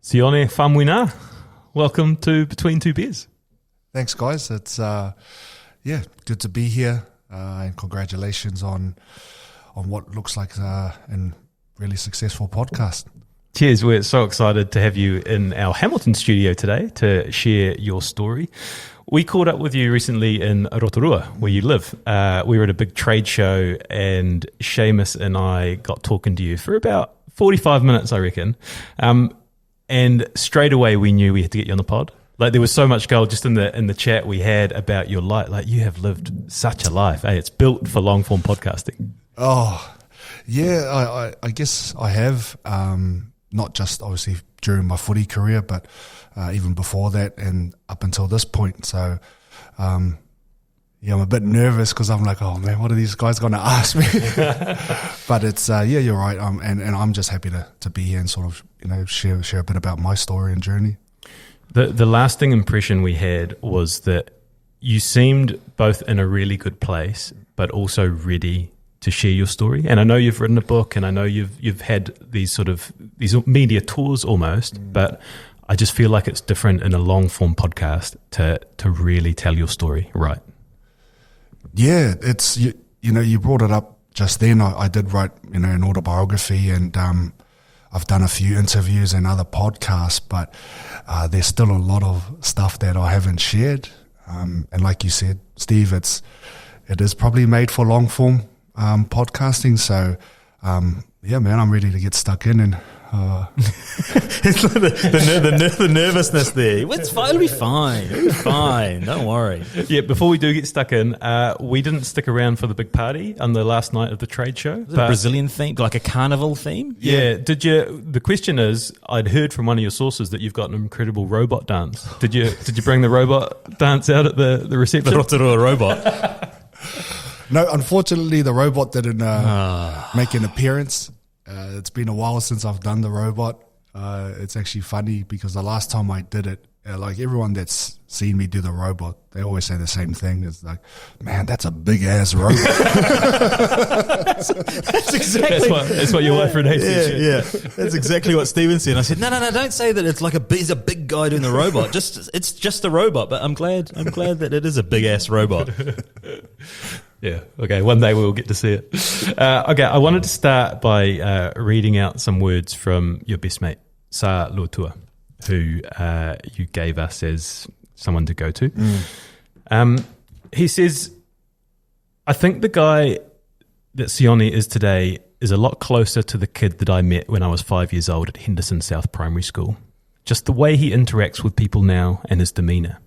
Sione Faumuina, welcome to Between Two Beers. Thanks, guys. It's good to be here, and congratulations on what looks like a really successful podcast. Cheers. We're so excited to have you in our Hamilton studio today to share your story. We caught up with you recently in Rotorua, where you live. We were at a big trade show and Seamus and I got talking to you for about 45 minutes, I reckon. And straight away we knew we had to get you on the pod. Like, there was so much gold just in the chat we had about your life. Like, you have lived such a life. Hey, it's built for long form podcasting. Oh, yeah, I guess I have, not just obviously during my footy career, but even before that and up until this point. So, I'm a bit nervous because I'm like, oh man, what are these guys going to ask me? But it's, you're right. And I'm just happy to be here and sort of, share a bit about my story and journey. The lasting impression we had was that you seemed both in a really good place, but also ready to share your story. And I know you've written a book, and I know you've had these media tours almost, but I just feel like it's different in a long form podcast to really tell your story, right? Yeah, it's you brought it up just then. I did write an autobiography, and I've done a few interviews and other podcasts, but there's still a lot of stuff that I haven't shared. And like you said, Steve, it is probably made for long form podcasting. So man, I'm ready to get stuck in and. It's like the nervousness there. It's fine. It'll be fine. It'll be fine. Don't worry. Yeah, before we do get stuck in, we didn't stick around for the big party on the last night of the trade show. Was it a Brazilian theme, like a carnival theme? Yeah. Did you? The question is, I'd heard from one of your sources that you've got an incredible robot dance. Did you bring the robot dance out at the reception? The Rotorua robot. No, unfortunately, the robot didn't make an appearance. It's been a while since I've done the robot. It's actually funny because the last time I did it, like everyone that's seen me do the robot, they always say the same thing. It's like, man, that's a big ass robot. That's exactly that's what your wife Renee said. Yeah, that's exactly what Stephen said. And I said, no, don't say that. It's like he's a big guy doing the robot. It's just a robot. But I'm glad that it is a big ass robot. Yeah, okay, one day we'll get to see it. Okay, I wanted to start by reading out some words from your best mate, Sa Lotua, who you gave us as someone to go to. He says, I think the guy that Sione is today is a lot closer to the kid that I met when I was 5 years old at Henderson South Primary School. Just the way he interacts with people now and his demeanour.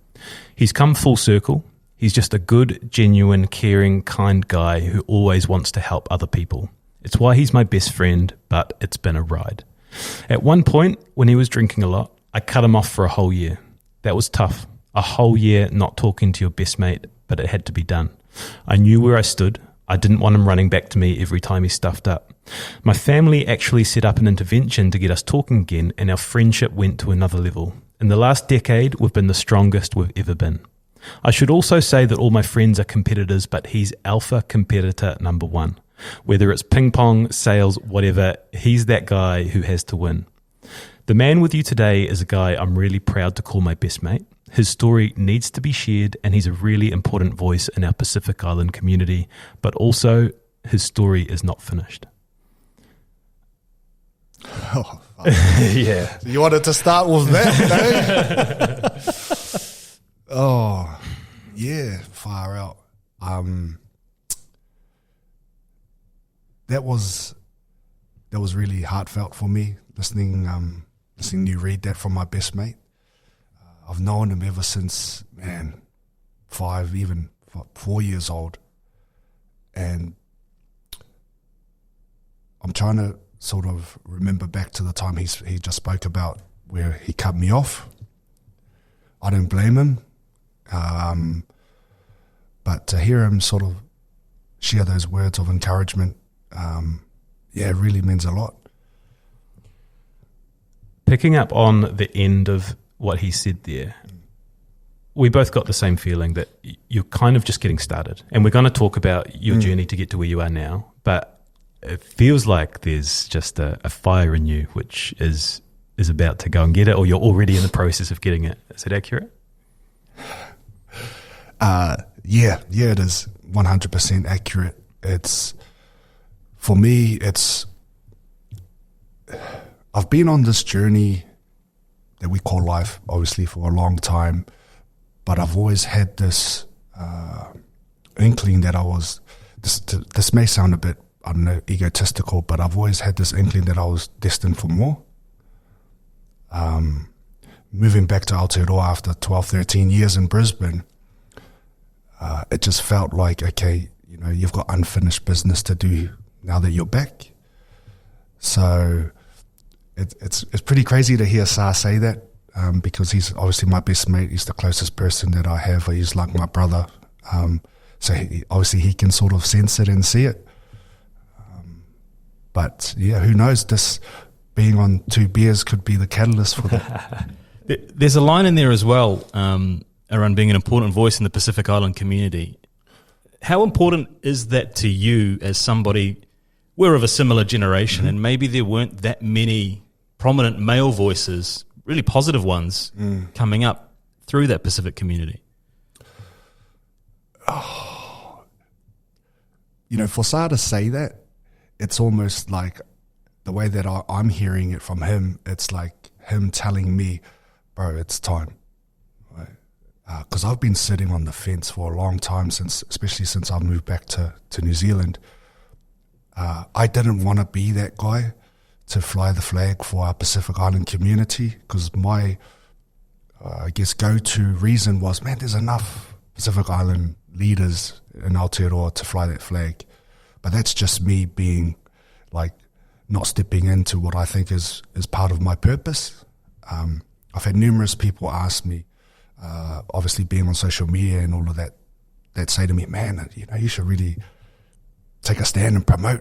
He's come full circle. He's just a good, genuine, caring, kind guy who always wants to help other people. It's why he's my best friend, but it's been a ride. At one point, when he was drinking a lot, I cut him off for a whole year. That was tough. A whole year not talking to your best mate, but it had to be done. I knew where I stood. I didn't want him running back to me every time he stuffed up. My family actually set up an intervention to get us talking again, and our friendship went to another level. In the last decade, we've been the strongest we've ever been. I should also say that all my friends are competitors, but he's alpha competitor number one. Whether it's ping pong, sales, whatever, he's that guy who has to win. The man with you today is a guy I'm really proud to call my best mate. His story needs to be shared, and he's a really important voice in our Pacific Island community, but also his story is not finished. Oh, Yeah. you wanted to start with that, eh? Oh, yeah, far out. That was really heartfelt for me, listening you read that from my best mate. I've known him ever since, 5, even 4 years old. And I'm trying to sort of remember back to the time he just spoke about where he cut me off. I don't blame him. But to hear him sort of share those words of encouragement, it really means a lot. Picking up on the end of what he said there, we both got the same feeling that you're kind of just getting started. And we're going to talk about your journey to get to where you are now. But it feels like there's just a fire in you, which is is about to go and get it, or you're already in the process of getting it. Is it accurate? Yeah, it is 100% accurate. For me, I've been on this journey that we call life, obviously, for a long time, but I've always had this inkling that this may sound a bit, I don't know, egotistical, but I've always had this inkling that I was destined for more. Moving back to Aotearoa after 12, 13 years in Brisbane, it just felt like, okay, you've got unfinished business to do now that you're back. So it's pretty crazy to hear Sa say that, because he's obviously my best mate. He's the closest person that I have. He's like my brother. So obviously he can sort of sense it and see it. But yeah, who knows? This being on 2 beers could be the catalyst for that. There's a line in there as well around being an important voice in the Pacific Island community. How important is that to you as somebody? We're of a similar generation, and maybe there weren't that many prominent male voices, really positive ones, coming up through that Pacific community. For Sa to say that, it's almost like the way that I'm hearing it from him, it's like him telling me, bro, it's time. Because I've been sitting on the fence for a long time, especially since I moved back to New Zealand. I didn't want to be that guy to fly the flag for our Pacific Island community, because my, go-to reason was, man, there's enough Pacific Island leaders in Aotearoa to fly that flag. But that's just me being like not stepping into what I think is part of my purpose. I've had numerous people ask me, obviously being on social media and all of that say to me, man, you should really take a stand and promote,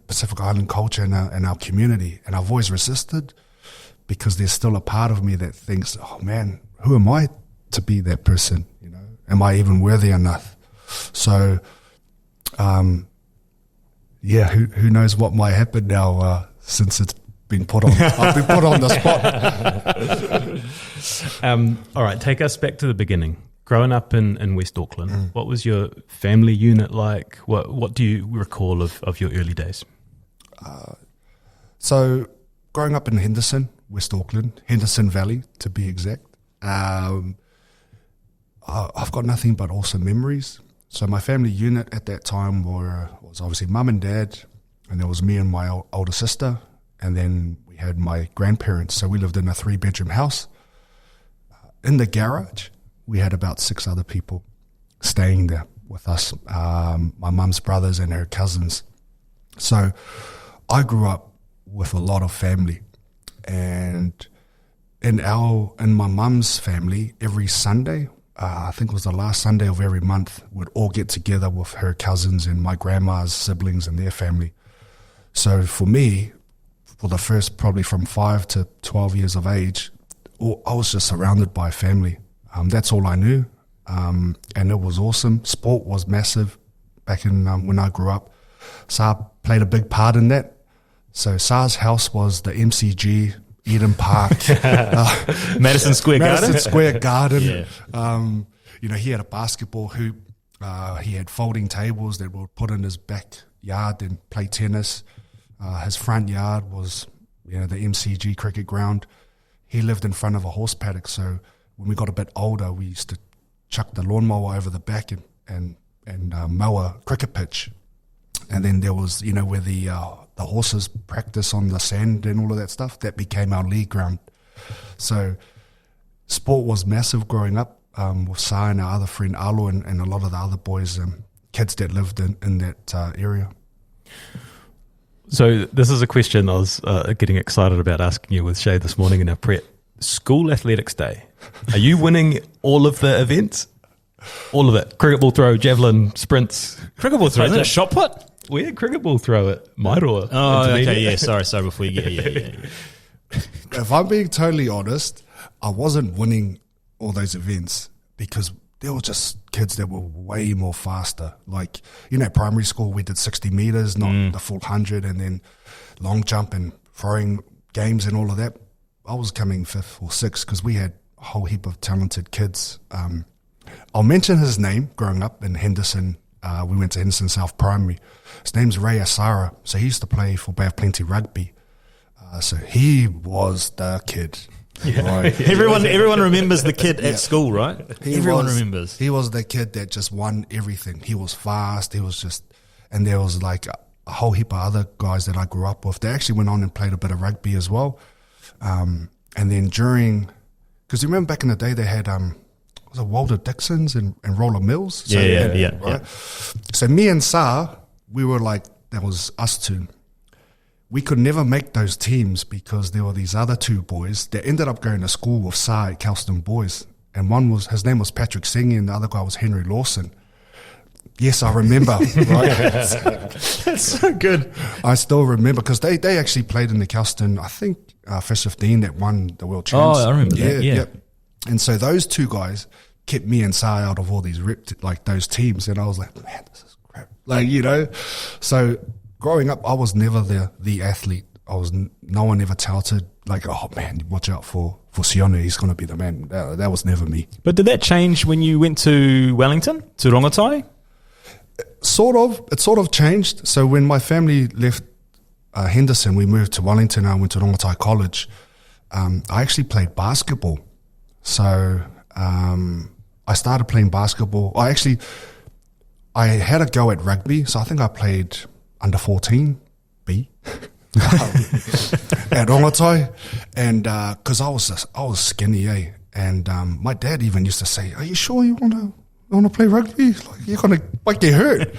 Pacific Island culture in our community. And I've always resisted, because there's still a part of me that thinks, oh man, who am I to be that person? Am I even worthy enough? So, who knows what might happen now since it's been put on. I've been put on the spot. All right, take us back to the beginning. Growing up in West Auckland, what was your family unit like? What do you recall of your early days? So, growing up in Henderson, West Auckland, Henderson Valley to be exact, I've got nothing but awesome memories. So my family unit at that time was obviously mum and dad, and there was me and my older sister, and then we had my grandparents. So we lived in a 3-bedroom house. In the garage, we had about 6 other people staying there with us, my mum's brothers and her cousins. So I grew up with a lot of family, and in my mum's family, every Sunday, I think it was the last Sunday of every month, we'd all get together with her cousins and my grandma's siblings and their family. So for me, for the first probably from 5 to 12 years of age, I was just surrounded by family. That's all I knew, and it was awesome. Sport was massive back in when I grew up. Sa played a big part in that. So Sa's house was the MCG, Eden Park, Madison Square Garden. Yeah. He had a basketball hoop. He had folding tables that were put in his backyard and play tennis. His front yard was, the MCG cricket ground. He lived in front of a horse paddock. So when we got a bit older, we used to chuck the lawnmower over the back and mow a cricket pitch. And then there was, where the horses practice on the sand and all of that stuff. That became our league ground. So sport was massive growing up with Sa and our other friend Alo and a lot of the other boys, kids that lived in that area. So this is a question I was getting excited about asking you with Shay this morning in our prep. School Athletics Day. Are you winning all of the events? All of it. Cricket ball throw, javelin, sprints. Cricket ball throw, isn't it shot put? We had cricket ball throw at Mairoa. Oh, okay, yeah, sorry, before you get, yeah. If I'm being totally honest, I wasn't winning all those events because there were just kids that were way more faster. Like, primary school, we did 60 metres, not the full 100, and then long jump and throwing games and all of that. I was coming 5th or 6th because we had a whole heap of talented kids. I'll mention his name. Growing up in Henderson, we went to Henderson South Primary. His name's Ray Asara. So he used to play for Bay of Plenty Rugby. So he was the kid. Yeah. Right. Everyone remembers the kid at school, right? Everyone remembers. He was the kid that just won everything. He was fast. He was just, and there was like a whole heap of other guys that I grew up with. They actually went on and played a bit of rugby as well. And then because you remember back in the day they had was it Walter Dixon's and Roller Mills? So Yeah. So me and Sa, we were like, that was us two. We could never make those teams because there were these other two boys that ended up going to school with Sa at Kelston Boys. And his name was Patrick Sengi and the other guy was Henry Lawson. Yes, I remember. Right? That's so good. I still remember because they actually played in the Kelston, I think, First 15 that won the World Champs. Oh, I remember that, yeah. And so those two guys kept me and Sa out of all these those teams. And I was like, man, this is crap. Like, you know. So growing up, I was never the athlete. No one ever touted like, oh man, watch out for Sione, he's going to be the man. That was never me. But did that change when you went to Wellington, to Rongotai? It sort of changed. So when my family left Henderson, we moved to Wellington. I went to Rongotai College. I actually played basketball. So I started playing basketball. I had a go at rugby. So I think I played under 14 B at Rongotai, and because I was skinny, and my dad even used to say, "Are you sure you want to play rugby? Like you're gonna get hurt."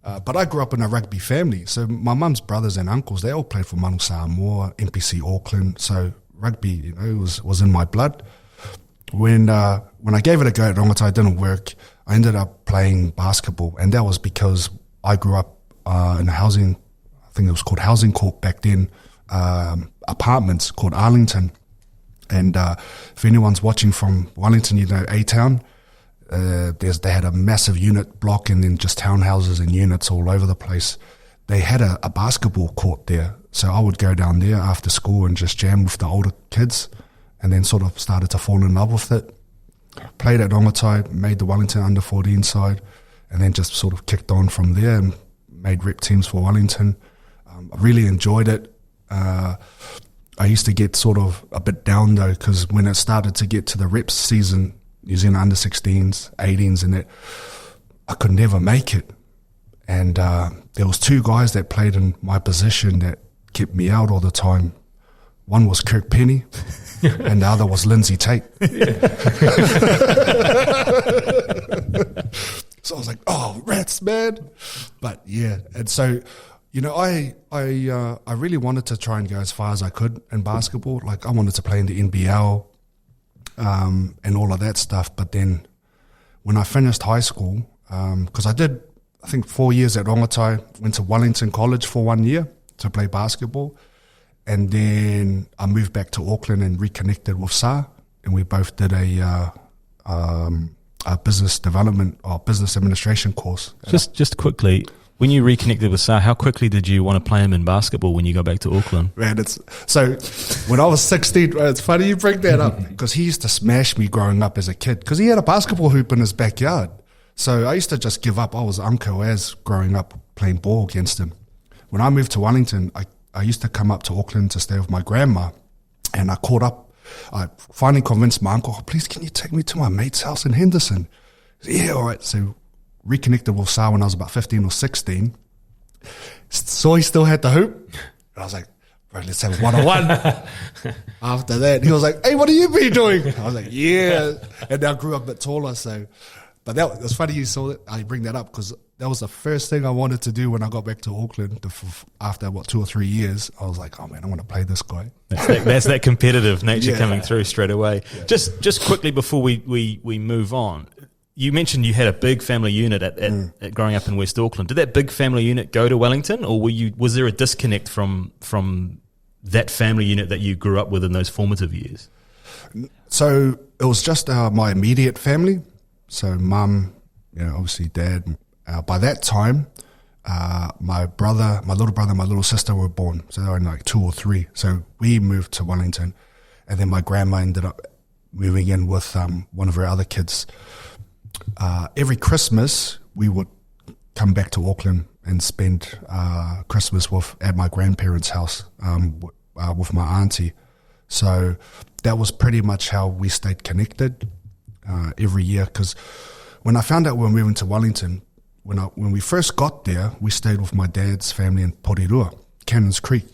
But I grew up in a rugby family, so my mum's brothers and uncles, they all played for Manu Samoa, NPC Auckland. So rugby, was in my blood. When I gave it a go at Rongotai, it didn't work. I ended up playing basketball, and that was because I grew up in a housing. I think it was called Housing Court back then. Apartments called Arlington, and if anyone's watching from Wellington, A-Town. They had a massive unit block and then just townhouses and units all over the place. They had a basketball court there. So I would go down there after school and just jam with the older kids, and then sort of started to fall in love with it. Played at Rongotai, made the Wellington under 14 side, and then just sort of kicked on from there and made rep teams for Wellington. I really enjoyed it. I used to get sort of a bit down though, because when it started to get to the reps season, New Zealand under 16s, 18s, and that, I could never make it. And there was two guys that played in my position that kept me out all the time. One was Kirk Penny, and the other was Lindsay Tate. So I was like, oh, rats, man. But yeah, and so, I really wanted to try and go as far as I could in basketball. Like I wanted to play in the NBL, and all of that stuff. But then when I finished high school, because I did, I think 4 years at Rongotai, went to Wellington College for 1 year to play basketball. And then I moved back to Auckland and reconnected with Sa, and we both did a business development or business administration course. Just quickly, when you reconnected with Sa, how quickly did you want to play him in basketball when you go back to Auckland? Man, so when I was 16, it's funny you bring that up, because he used to smash me growing up as a kid, because he had a basketball hoop in his backyard. So I used to just give up. I was Uncle Az growing up playing ball against him. When I moved to Wellington, I used to come up to Auckland to stay with my grandma, and I caught up. I finally convinced my uncle, please, can you take me to my mate's house in Henderson? Yeah, all right. So reconnected with Sa when I was about 15 or 16. Saw he still had the hoop. And I was like, bro, let's have a one-on-one. After that, he was like, hey, what have you been doing? I was like, yeah. And I grew up a bit taller, so. But that was funny you saw that. I bring that up because that was the first thing I wanted to do when I got back to Auckland after 2 or 3 years. I was like, oh man, I want to play this guy. That's that competitive nature coming through straight away. Yeah. Just quickly before we move on, you mentioned you had a big family unit at growing up in West Auckland. Did that big family unit go to Wellington, or was there a disconnect from that family unit that you grew up with in those formative years? So it was just my immediate family. So mum, obviously dad. By that time, my little brother, my little sister were born. So they were like 2 or 3. So we moved to Wellington. And then my grandma ended up moving in with one of her other kids. Every Christmas, we would come back to Auckland and spend Christmas at my grandparents' house with my auntie. So that was pretty much how we stayed connected every year. Because when I found out we were moving to Wellington, when we first got there, we stayed with my dad's family in Porirua, Cannons Creek.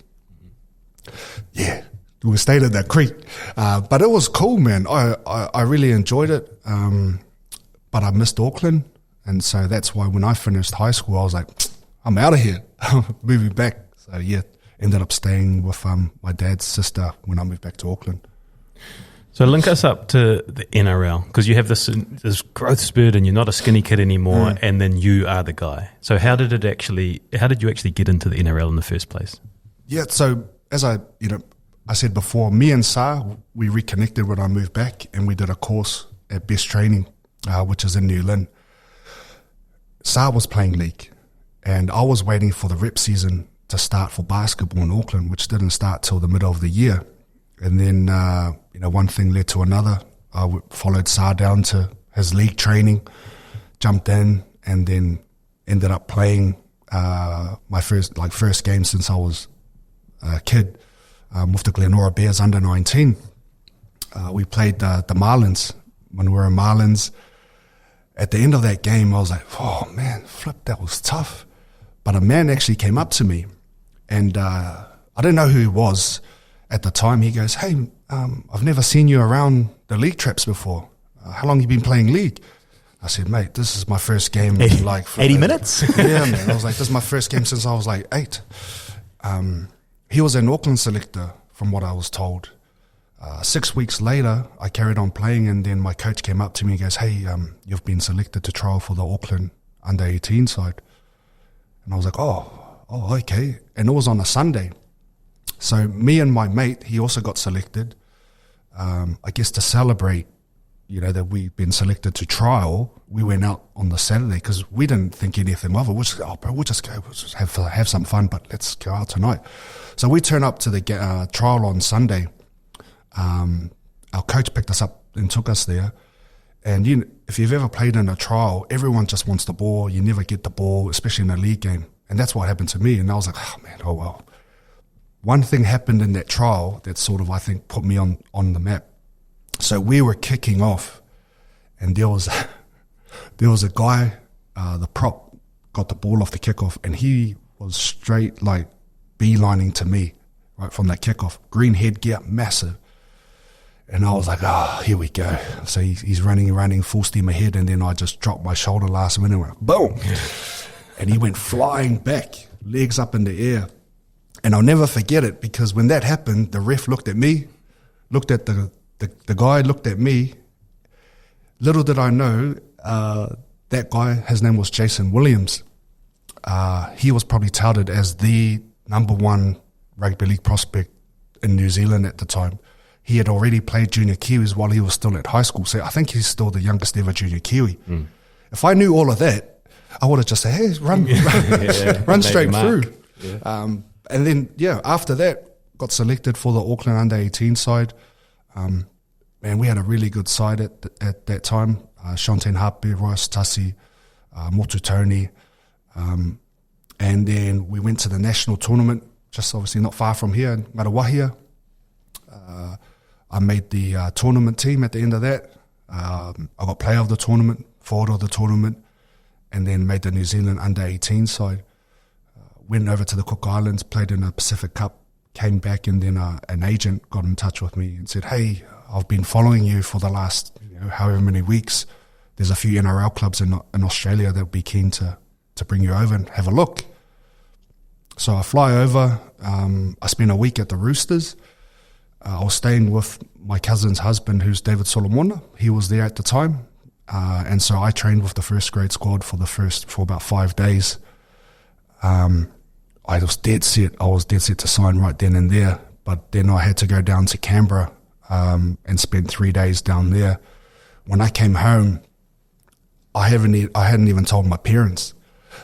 Yeah, we stayed at that creek. But it was cool, man. I really enjoyed it. But I missed Auckland. And so that's why when I finished high school, I was like, I'm out of here, moving back. So yeah, ended up staying with my dad's sister when I moved back to Auckland. So link us up to the NRL, because you have this growth spurt and you're not a skinny kid anymore, and then you are the guy. So how did you actually get into the NRL in the first place? Yeah, so as I said before, me and Sa, we reconnected when I moved back, and we did a course at Best Training, which is in New Lynn. Sa was playing league, and I was waiting for the rep season to start for basketball in Auckland, which didn't start till the middle of the year. And then, one thing led to another. I followed Sa down to his league training, jumped in, and then ended up playing my first game since I was a kid with the Glenora Bears under 19. We played the Marlins when we were in Marlins. At the end of that game, I was like, oh man, flip, that was tough. But a man actually came up to me, and I didn't know who he was at the time. He goes, hey, I've never seen you around the league traps before. How long have you been playing league? I said, mate, this is my first game. 80 minutes? Yeah, man. I was like, this is my first game since I was like 8. He was an Auckland selector, from what I was told. 6 weeks later, I carried on playing, and then my coach came up to me and goes, hey, you've been selected to trial for the Auckland under-18 side. And I was like, oh, okay. And it was on a Sunday. So me and my mate, he also got selected, I guess to celebrate, that we've been selected to trial. We went out on the Saturday because we didn't think anything of it. We'll just go, we'll just have some fun, but let's go out tonight. So we turned up to the trial on Sunday. Our coach picked us up and took us there. And if you've ever played in a trial, everyone just wants the ball. You never get the ball, especially in a league game. And that's what happened to me. And I was like, oh well. One thing happened in that trial that sort of, I think, put me on the map. So we were kicking off, and there was a guy, the prop, got the ball off the kickoff, and he was straight like beelining to me right from that kickoff. Green headgear, massive. And I was like, here we go. So he's running full steam ahead, and then I just dropped my shoulder last minute and went, boom. And he went flying back, legs up in the air. And I'll never forget it, because when that happened, the ref looked at me, looked at the guy, looked at me. Little did I know, that guy, his name was Jason Williams. He was probably touted as the number one rugby league prospect in New Zealand at the time. He had already played junior Kiwis while he was still at high school. So I think he's still the youngest ever junior Kiwi. Mm. If I knew all of that, I would have just said, hey, run straight through. Yeah. And then, after that, got selected for the Auckland under-18 side. Man, we had a really good side at that time. Shantain Hape, Royce Tassi, Motu Tony. And then we went to the national tournament, just obviously not far from here in Marawahia. I made the tournament team at the end of that. I got player of the tournament, forward of the tournament, and then made the New Zealand under-18 side. Went over to the Cook Islands, played in a Pacific Cup, came back, and then an agent got in touch with me and said, hey, I've been following you for the last however many weeks. There's a few NRL clubs in Australia that would be keen to bring you over and have a look. So I fly over. I spent a week at the Roosters. I was staying with my cousin's husband, who's David Solomona. He was there at the time. And so I trained with the first grade squad for about 5 days. I was dead set. To sign right then and there. But then I had to go down to Canberra and spend 3 days down there. When I came home, I hadn't even told my parents.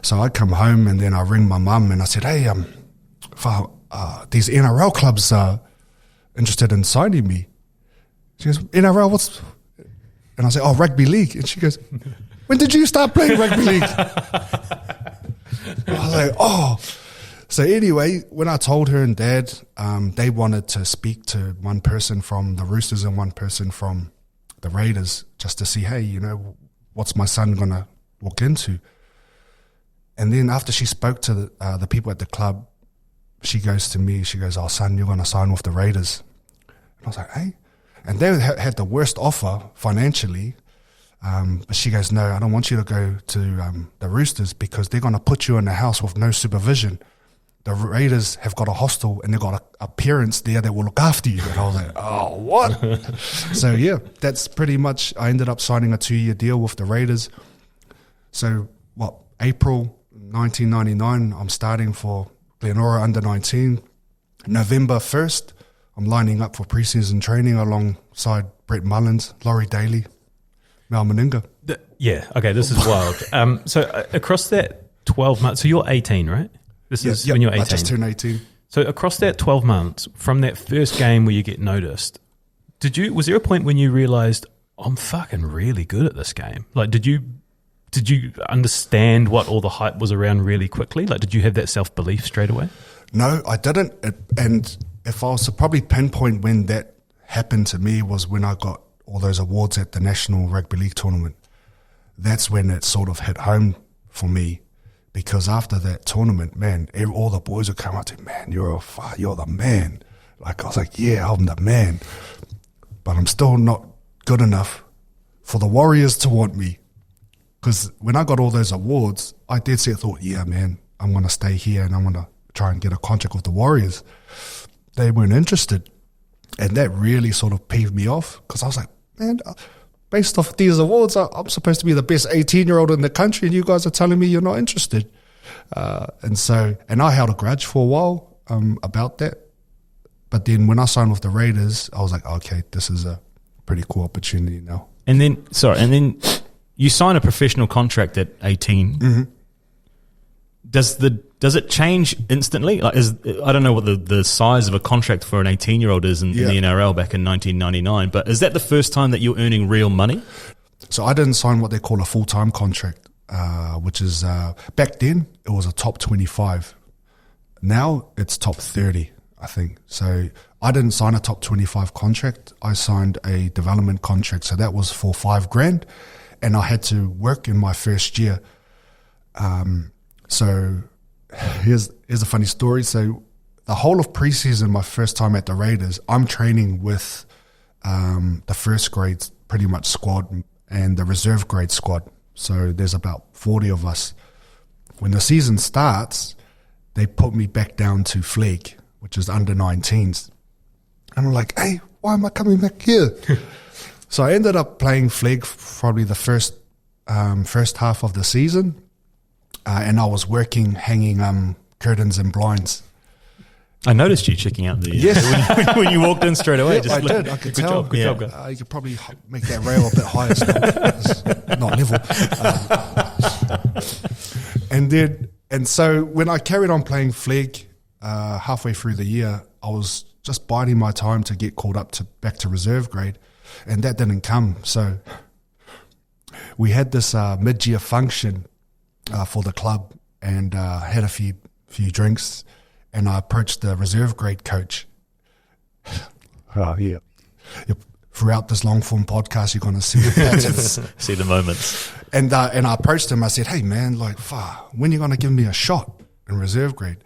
So I come home, and then I ring my mum and I said, hey, these NRL clubs are interested in signing me. She goes, NRL, what's... And I say, oh, rugby league. And she goes, when did you start playing rugby league? I was like, oh. So anyway, when I told her and Dad, they wanted to speak to one person from the Roosters and one person from the Raiders just to see, hey, you know, what's my son going to walk into? And then after she spoke to the people at the club, she goes to me, she goes, oh, son, you're going to sign with the Raiders. And I was like, hey. And they had the worst offer financially. But she goes, no, I don't want you to go to the Roosters because they're going to put you in a house with no supervision. The Raiders have got a hostel and they've got a parents there that will look after you. And I was like, oh, what? So, yeah, that's pretty much, I ended up signing a 2-year deal with the Raiders. So, April 1999, I'm starting for Glenora under 19. November 1st, I'm lining up for preseason training alongside Brett Mullins, Laurie Daly, Mal Meninga. Yeah, okay, this is wild. So across that 12 months, so you're 18, right? This is when you're 18. I just turned 18. So across that 12 months, from that first game where you get noticed, was there a point when you realised, I'm fucking really good at this game? Like, did you understand what all the hype was around really quickly? Like, did you have that self-belief straight away? No, I didn't. And if I was to probably pinpoint when that happened to me was when I got all those awards at the National Rugby League tournament. That's when it sort of hit home for me, because after that tournament, man, all the boys would come up to me, man, you're the man. Like, I was like, yeah, I'm the man. But I'm still not good enough for the Warriors to want me. Because when I got all those awards, I did say, I thought, yeah, man, I'm going to stay here and I'm going to try and get a contract with the Warriors. They weren't interested. And that really sort of peeved me off, because I was like, man, based off these awards, I'm supposed to be the best 18-year-old in the country and you guys are telling me you're not interested. And I held a grudge for a while about that. But then when I signed with the Raiders, I was like, okay, this is a pretty cool opportunity now. And then you sign a professional contract at 18. Mm-hmm. Does it change instantly? Like, I don't know what the size of a contract for an 18-year-old is in the NRL back in 1999, but is that the first time that you're earning real money? So I didn't sign what they call a full-time contract, which is, back then, it was a top 25. Now it's top 30, I think. So I didn't sign a top 25 contract. I signed a development contract. So that was for $5,000, and I had to work in my first year. So here's a funny story. So the whole of preseason, my first time at the Raiders, I'm training with the first grade pretty much squad and the reserve grade squad. So there's about 40 of us. When the season starts, they put me back down to flag, which is under 19s. And I'm like, hey, why am I coming back here? So I ended up playing flag probably the first half of the season. And I was working, hanging curtains and blinds. I noticed you checking out the when you walked in straight away. Yeah, I did. I could tell. Good job, guys. You could probably make that rail a bit higher. It's not level. And so when I carried on playing flag halfway through the year, I was just biding my time to get called up back to reserve grade, and that didn't come. So we had this mid-year function for the club, and had a few drinks, and I approached the reserve grade coach. Oh, yeah. Throughout this long form podcast, you're going to see the patterns. See the moments. And I approached him. I said, hey, man, when are you going to give me a shot in reserve grade?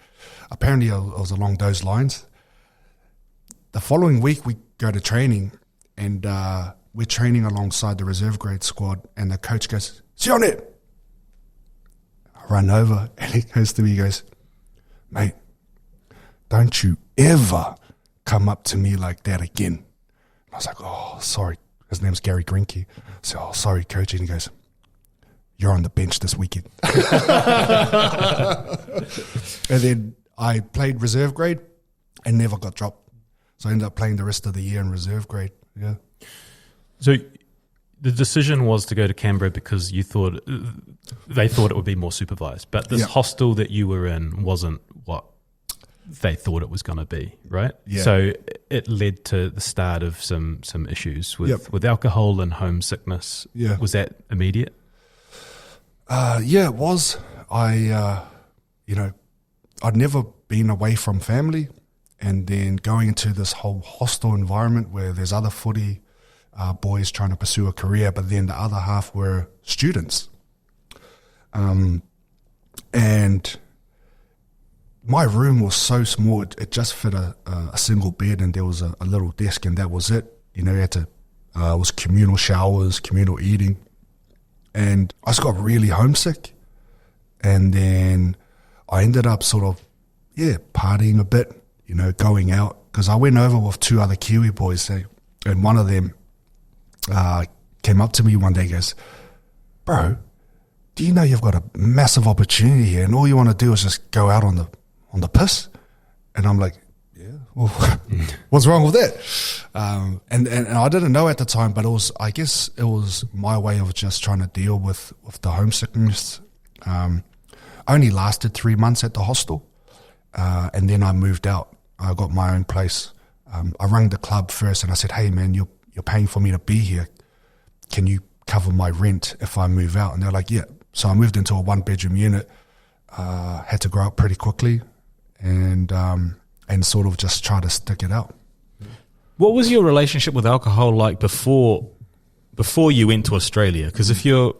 Apparently, I was along those lines. The following week, we go to training, and we're training alongside the reserve grade squad, and the coach goes, Sione! I run over, and he goes to me, he goes, mate, don't you ever come up to me like that again. And I was like, oh, sorry. His name's Gary Grinke. I said, oh, sorry, coach. And he goes, you're on the bench this weekend. And then I played reserve grade and never got dropped. So I ended up playing the rest of the year in reserve grade. Yeah. So the decision was to go to Canberra because they thought it would be more supervised. But this hostel that you were in wasn't what? they thought it was going to be, right? Yeah. So it led to the start of some issues with alcohol and homesickness. Yeah. Was that immediate? Yeah, it was. I'd never been away from family, and then going into this whole hostile environment where there's other footy boys trying to pursue a career, but then the other half were students. And my room was so small, it just fit a single bed, and there was a little desk, and that was it. You had to, it was communal showers, communal eating. And I just got really homesick. And then I ended up sort of, partying a bit, going out. Because I went over with 2 other Kiwi boys, and one of them came up to me one day and goes, "Bro, do you know you've got a massive opportunity here, and all you want to do is just go out on the piss?" And I'm like, "Yeah, well, what's wrong with that?" And I didn't know at the time, but I guess it was my way of just trying to deal with the homesickness. I only lasted 3 months at the hostel, and then I moved out. I got my own place. I rang the club first, and I said, "Hey man, you're paying for me to be here. Can you cover my rent if I move out?" And they're like, "Yeah." So I moved into a 1-bedroom unit. Had to grow up pretty quickly, and sort of just try to stick it out. What was your relationship with alcohol like before you went to Australia? Because if you're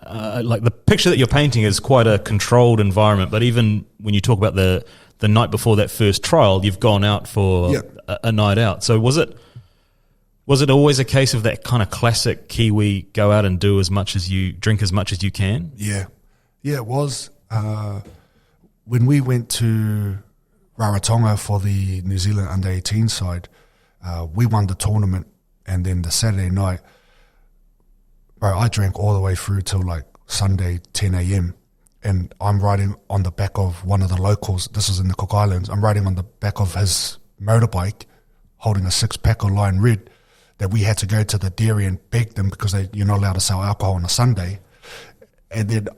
like, the picture that you're painting is quite a controlled environment, but even when you talk about the night before that first trial, you've gone out for a night out. So was it always a case of that kind of classic Kiwi, go out and drink as much as you can? Yeah, it was. When we went to Rarotonga for the New Zealand under-18 side, we won the tournament, and then the Saturday night, bro, I drank all the way through till like Sunday 10 a.m. And I'm riding on the back of one of the locals. This is in the Cook Islands. I'm riding on the back of his motorbike, holding a 6-pack of Lion Red, that we had to go to the dairy and beg them because you're not allowed to sell alcohol on a Sunday. And then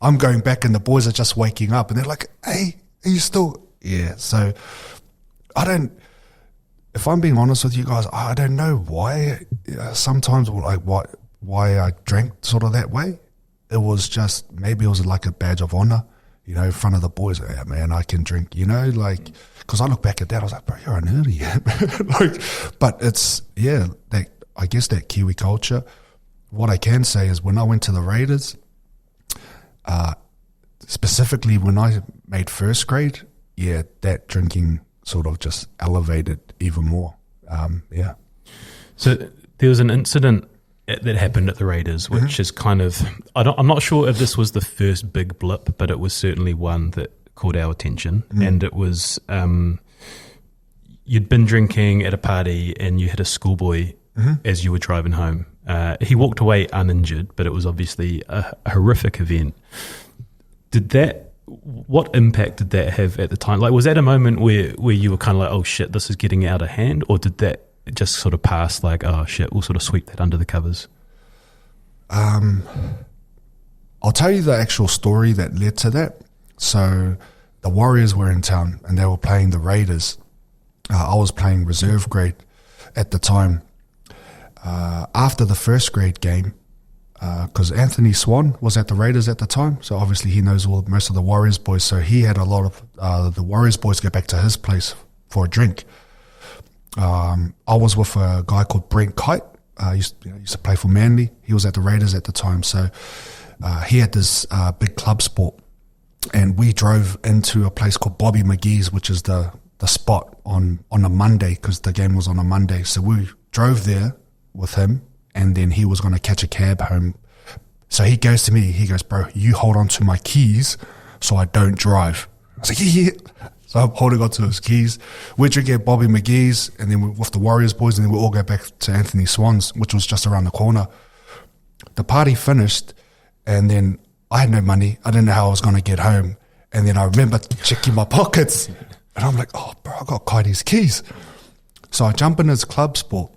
I'm going back, and the boys are just waking up, and they're like, "Hey, are you still?" Yeah. So if I'm being honest with you guys, I don't know why. Sometimes like why I drank sort of that way. It was just, maybe it was like a badge of honor, in front of the boys. "Yeah, man, I can drink," like, because I look back at that, I was like, "Bro, you're an idiot." But it's, I guess that Kiwi culture. What I can say is, when I went to the Raiders, specifically when I made first grade, that drinking sort of just elevated even more. So there was an incident that happened at the Raiders, which is kind of, I'm not sure if this was the first big blip, but it was certainly one that caught our attention. And it was, you'd been drinking at a party, and you hit a schoolboy as you were driving home. He walked away uninjured, but it was obviously a horrific event. What impact did that have at the time? Like, was that a moment where you were kind of like, "Oh shit, this is getting out of hand," or did that just sort of pass like, "Oh shit, we'll sort of sweep that under the covers"? I'll tell you the actual story that led to that. So the Warriors were in town, and they were playing the Raiders. I was playing reserve grade at the time. After the first grade game, because Anthony Swan was at the Raiders at the time, so obviously he knows most of the Warriors boys. So he had a lot of the Warriors boys go back to his place for a drink. I was with a guy called Brent Kite. Used to play for Manly. He was at the Raiders at the time, so he had this big club sport, and we drove into a place called Bobby McGee's, which is the spot on a Monday, because the game was on a Monday. So we drove there with him, and then he was going to catch a cab home. So he goes to me, he goes, "Bro, you hold on to my keys so I don't drive." I was like, "Yeah." So I'm holding on to his keys. We're drinking at Bobby McGee's, and then we're with the Warriors boys, and then we all go back to Anthony Swan's, which was just around the corner. The party finished, and then I had no money. I didn't know how I was going to get home. And then I remember checking my pockets, and I'm like, "Oh, bro, I got Kaidi's keys." So I jump in his club sport.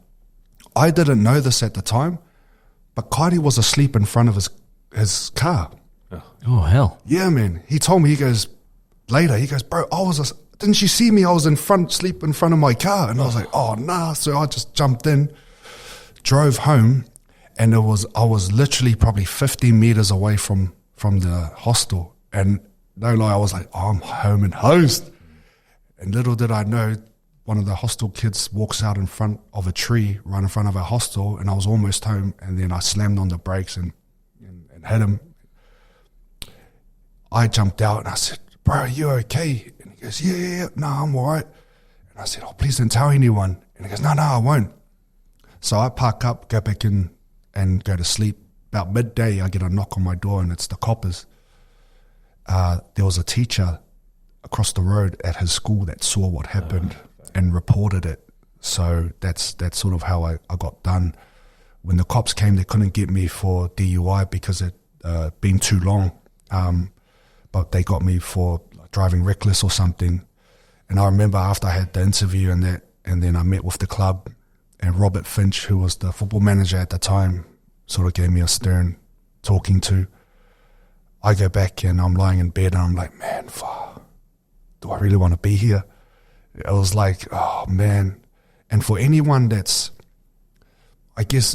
I didn't know this at the time, but Kaidi was asleep in front of his car. Oh, hell. Yeah, man. He told me, he goes, later, he goes, bro, didn't you see me? I was asleep in front of my car. And I was like, oh, nah. So I just jumped in, drove home, and I was literally probably 50 meters away from the hostel. And no lie, I was like, oh, I'm home and hosed. And little did I know, one of the hostel kids walks out in front of a tree right in front of our hostel, and I was almost home, and then I slammed on the brakes and hit him. I jumped out and I said, bro, are you okay? And he goes, yeah, no, I'm all right. And I said, oh, please don't tell anyone. And he goes, no, I won't. So I park up, go back in and go to sleep. About midday, I get a knock on my door, and it's the coppers. There was a teacher across the road at his school that saw what happened and reported it. So that's sort of how I got done. When the cops came, they couldn't get me for DUI because it been too long. But they got me for driving reckless or something. And I remember after I had the interview and then I met with the club, and Robert Finch, who was the football manager at the time, sort of gave me a stern talking to. I go back and I'm lying in bed and I'm like, man, do I really want to be here? It was like, oh man. And for anyone that's, I guess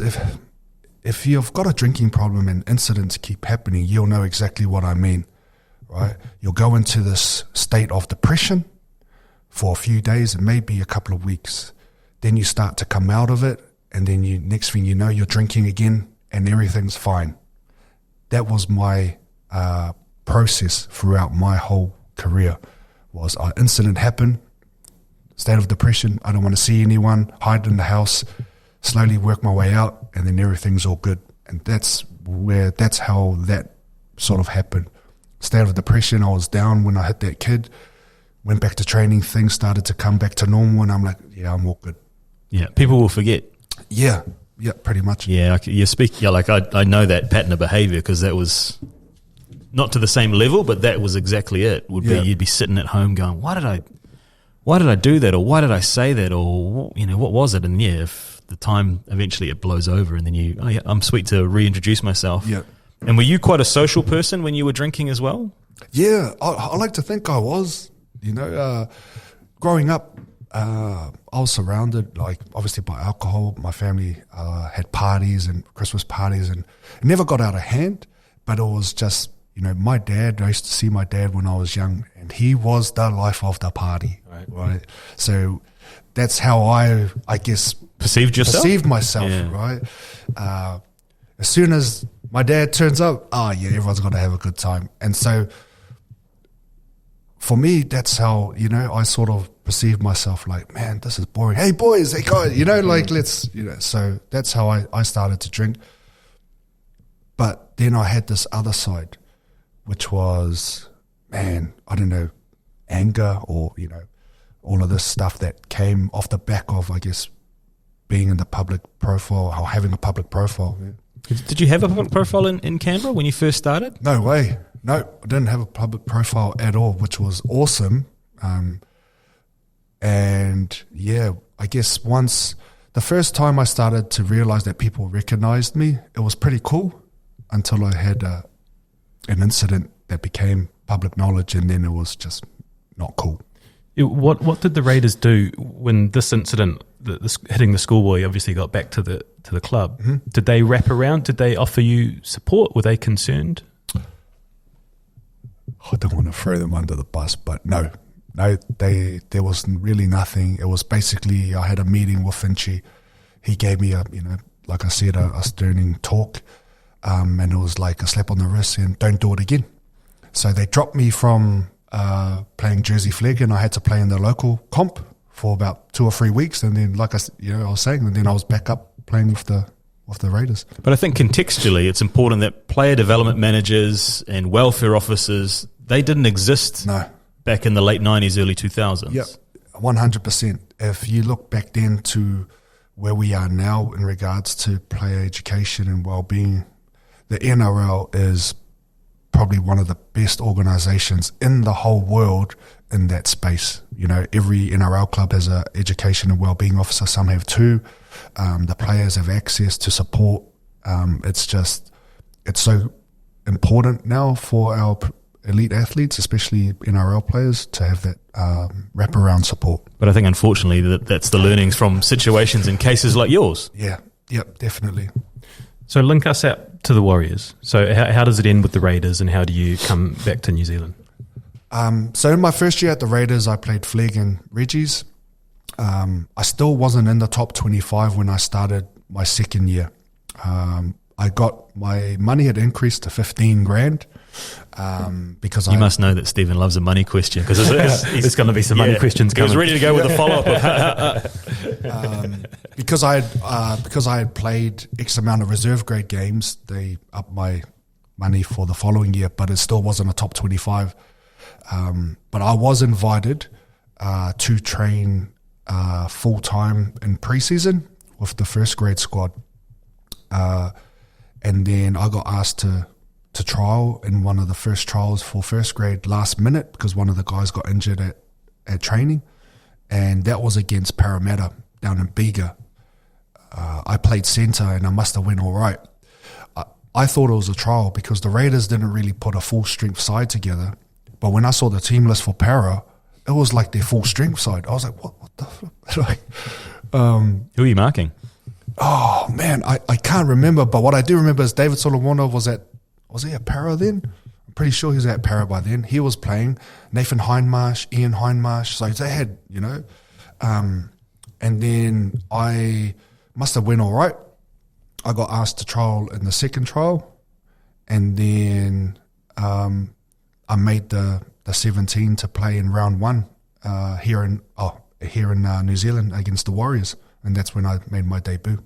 if you've got a drinking problem and incidents keep happening, you'll know exactly what I mean. Right, you'll go into this state of depression for a few days, and maybe a couple of weeks. Then you start to come out of it, and then next thing you know, you're drinking again, and everything's fine. That was my process throughout my whole career. Was an incident happened, state of depression. I don't want to see anyone. Hide in the house, slowly work my way out, and then everything's all good. And that's how that sort of happened. State of depression, I was down when I hit that kid, went back to training, things started to come back to normal, and I'm like, yeah, I'm all good. Yeah, people will forget. Yeah, pretty much. Yeah, you speak, like I know that pattern of behaviour because that was not to the same level, but that was exactly it. You'd be sitting at home going, why did I do that, or why did I say that, or what was it? And yeah, if the time eventually it blows over, and then I'm sweet to reintroduce myself. Yeah. And were you quite a social person when you were drinking as well? Yeah, I like to think I was. Growing up, I was surrounded, like, obviously by alcohol. My family had parties and Christmas parties, and it never got out of hand. But it was just, my dad. I used to see my dad when I was young, and he was the life of the party. Right? So that's how I guess perceived myself. Yeah. Right. As soon as my dad turns up, everyone's got to have a good time. And so for me, that's how, I sort of perceived myself, like, man, this is boring. Hey, boys, hey, guys, let's, so that's how I started to drink. But then I had this other side, which was, man, I don't know, anger or, all of this stuff that came off the back of, I guess, being in the public profile or having a public profile. Yeah. Did you have a public profile in Canberra when you first started? No way. No, I didn't have a public profile at all, which was awesome. And yeah, I guess once the first time I started to realize that people recognized me, it was pretty cool until I had an incident that became public knowledge, and then it was just not cool. What did the Raiders do when this incident, hitting the schoolboy, obviously got back to the club? Mm-hmm. Did they wrap around? Did they offer you support? Were they concerned? I don't want to throw them under the bus, but no, there was really nothing. It was basically, I had a meeting with Finchy. He gave me like I said, a sterning talk, and it was like a slap on the wrist and don't do it again. So they dropped me from playing Jersey flag, and I had to play in the local comp for about 2 or 3 weeks, and then, like I was saying, and then I was back up playing with the Raiders. But I think contextually, it's important that player development managers and welfare officers, they didn't exist back in the late 90s, early 2000s. Yeah, 100%. If you look back then to where we are now in regards to player education and well-being, the NRL is probably one of the best organizations in the whole world in that space. Every NRL club has an education and well-being officer. Some have 2. The players have access to support. It's so important now for elite athletes, especially NRL players, to have that wraparound support. But I think, unfortunately, that's the learnings from situations and cases like yours. Yeah, yep, definitely. So link us out to the Warriors. So how does it end with the Raiders, and how do you come back to New Zealand? So in my first year at the Raiders, I played flag and Reggie's. I still wasn't in the top 25 when I started my second year. I got my money had increased to 15 grand because you must know that Stephen loves a money question, because there's going to be some money questions coming. He was ready to go with a follow up. Because I had played X amount of reserve grade games, they upped my money for the following year, but it still wasn't a top 25. But I was invited to train full time in preseason with the first grade squad. And then I got asked to trial in one of the first trials for first grade last minute because one of the guys got injured at training, and that was against Parramatta down in Bega. I played centre and I must have went all right. I thought it was a trial because the Raiders didn't really put a full strength side together, but when I saw the team list for Para, it was like their full strength side. I was like, what the fuck? Like, who are you marking? Oh man, I can't remember, but what I do remember is David Solomona was he at Para then? I'm pretty sure he was at Para by then. He was playing Nathan Hindmarsh, Ian Hindmarsh, so they had, and then I must have went all right. I got asked to trial in the second trial, and then I made the 17 to play in round one here in New Zealand against the Warriors, and that's when I made my debut.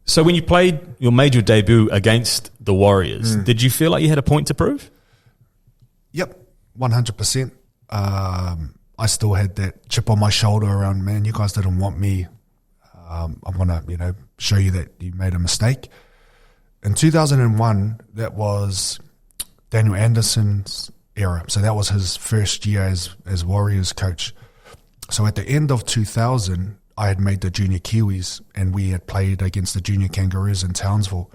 So when you made your debut against the Warriors, did you feel like you had a point to prove? Yep, 100%. I still had that chip on my shoulder around, man, you guys didn't want me. I want to, show you that you made a mistake. In 2001, that was Daniel Anderson's era. So that was his first year as Warriors coach. So at the end of 2000, I had made the junior Kiwis, and we had played against the junior Kangaroos in Townsville.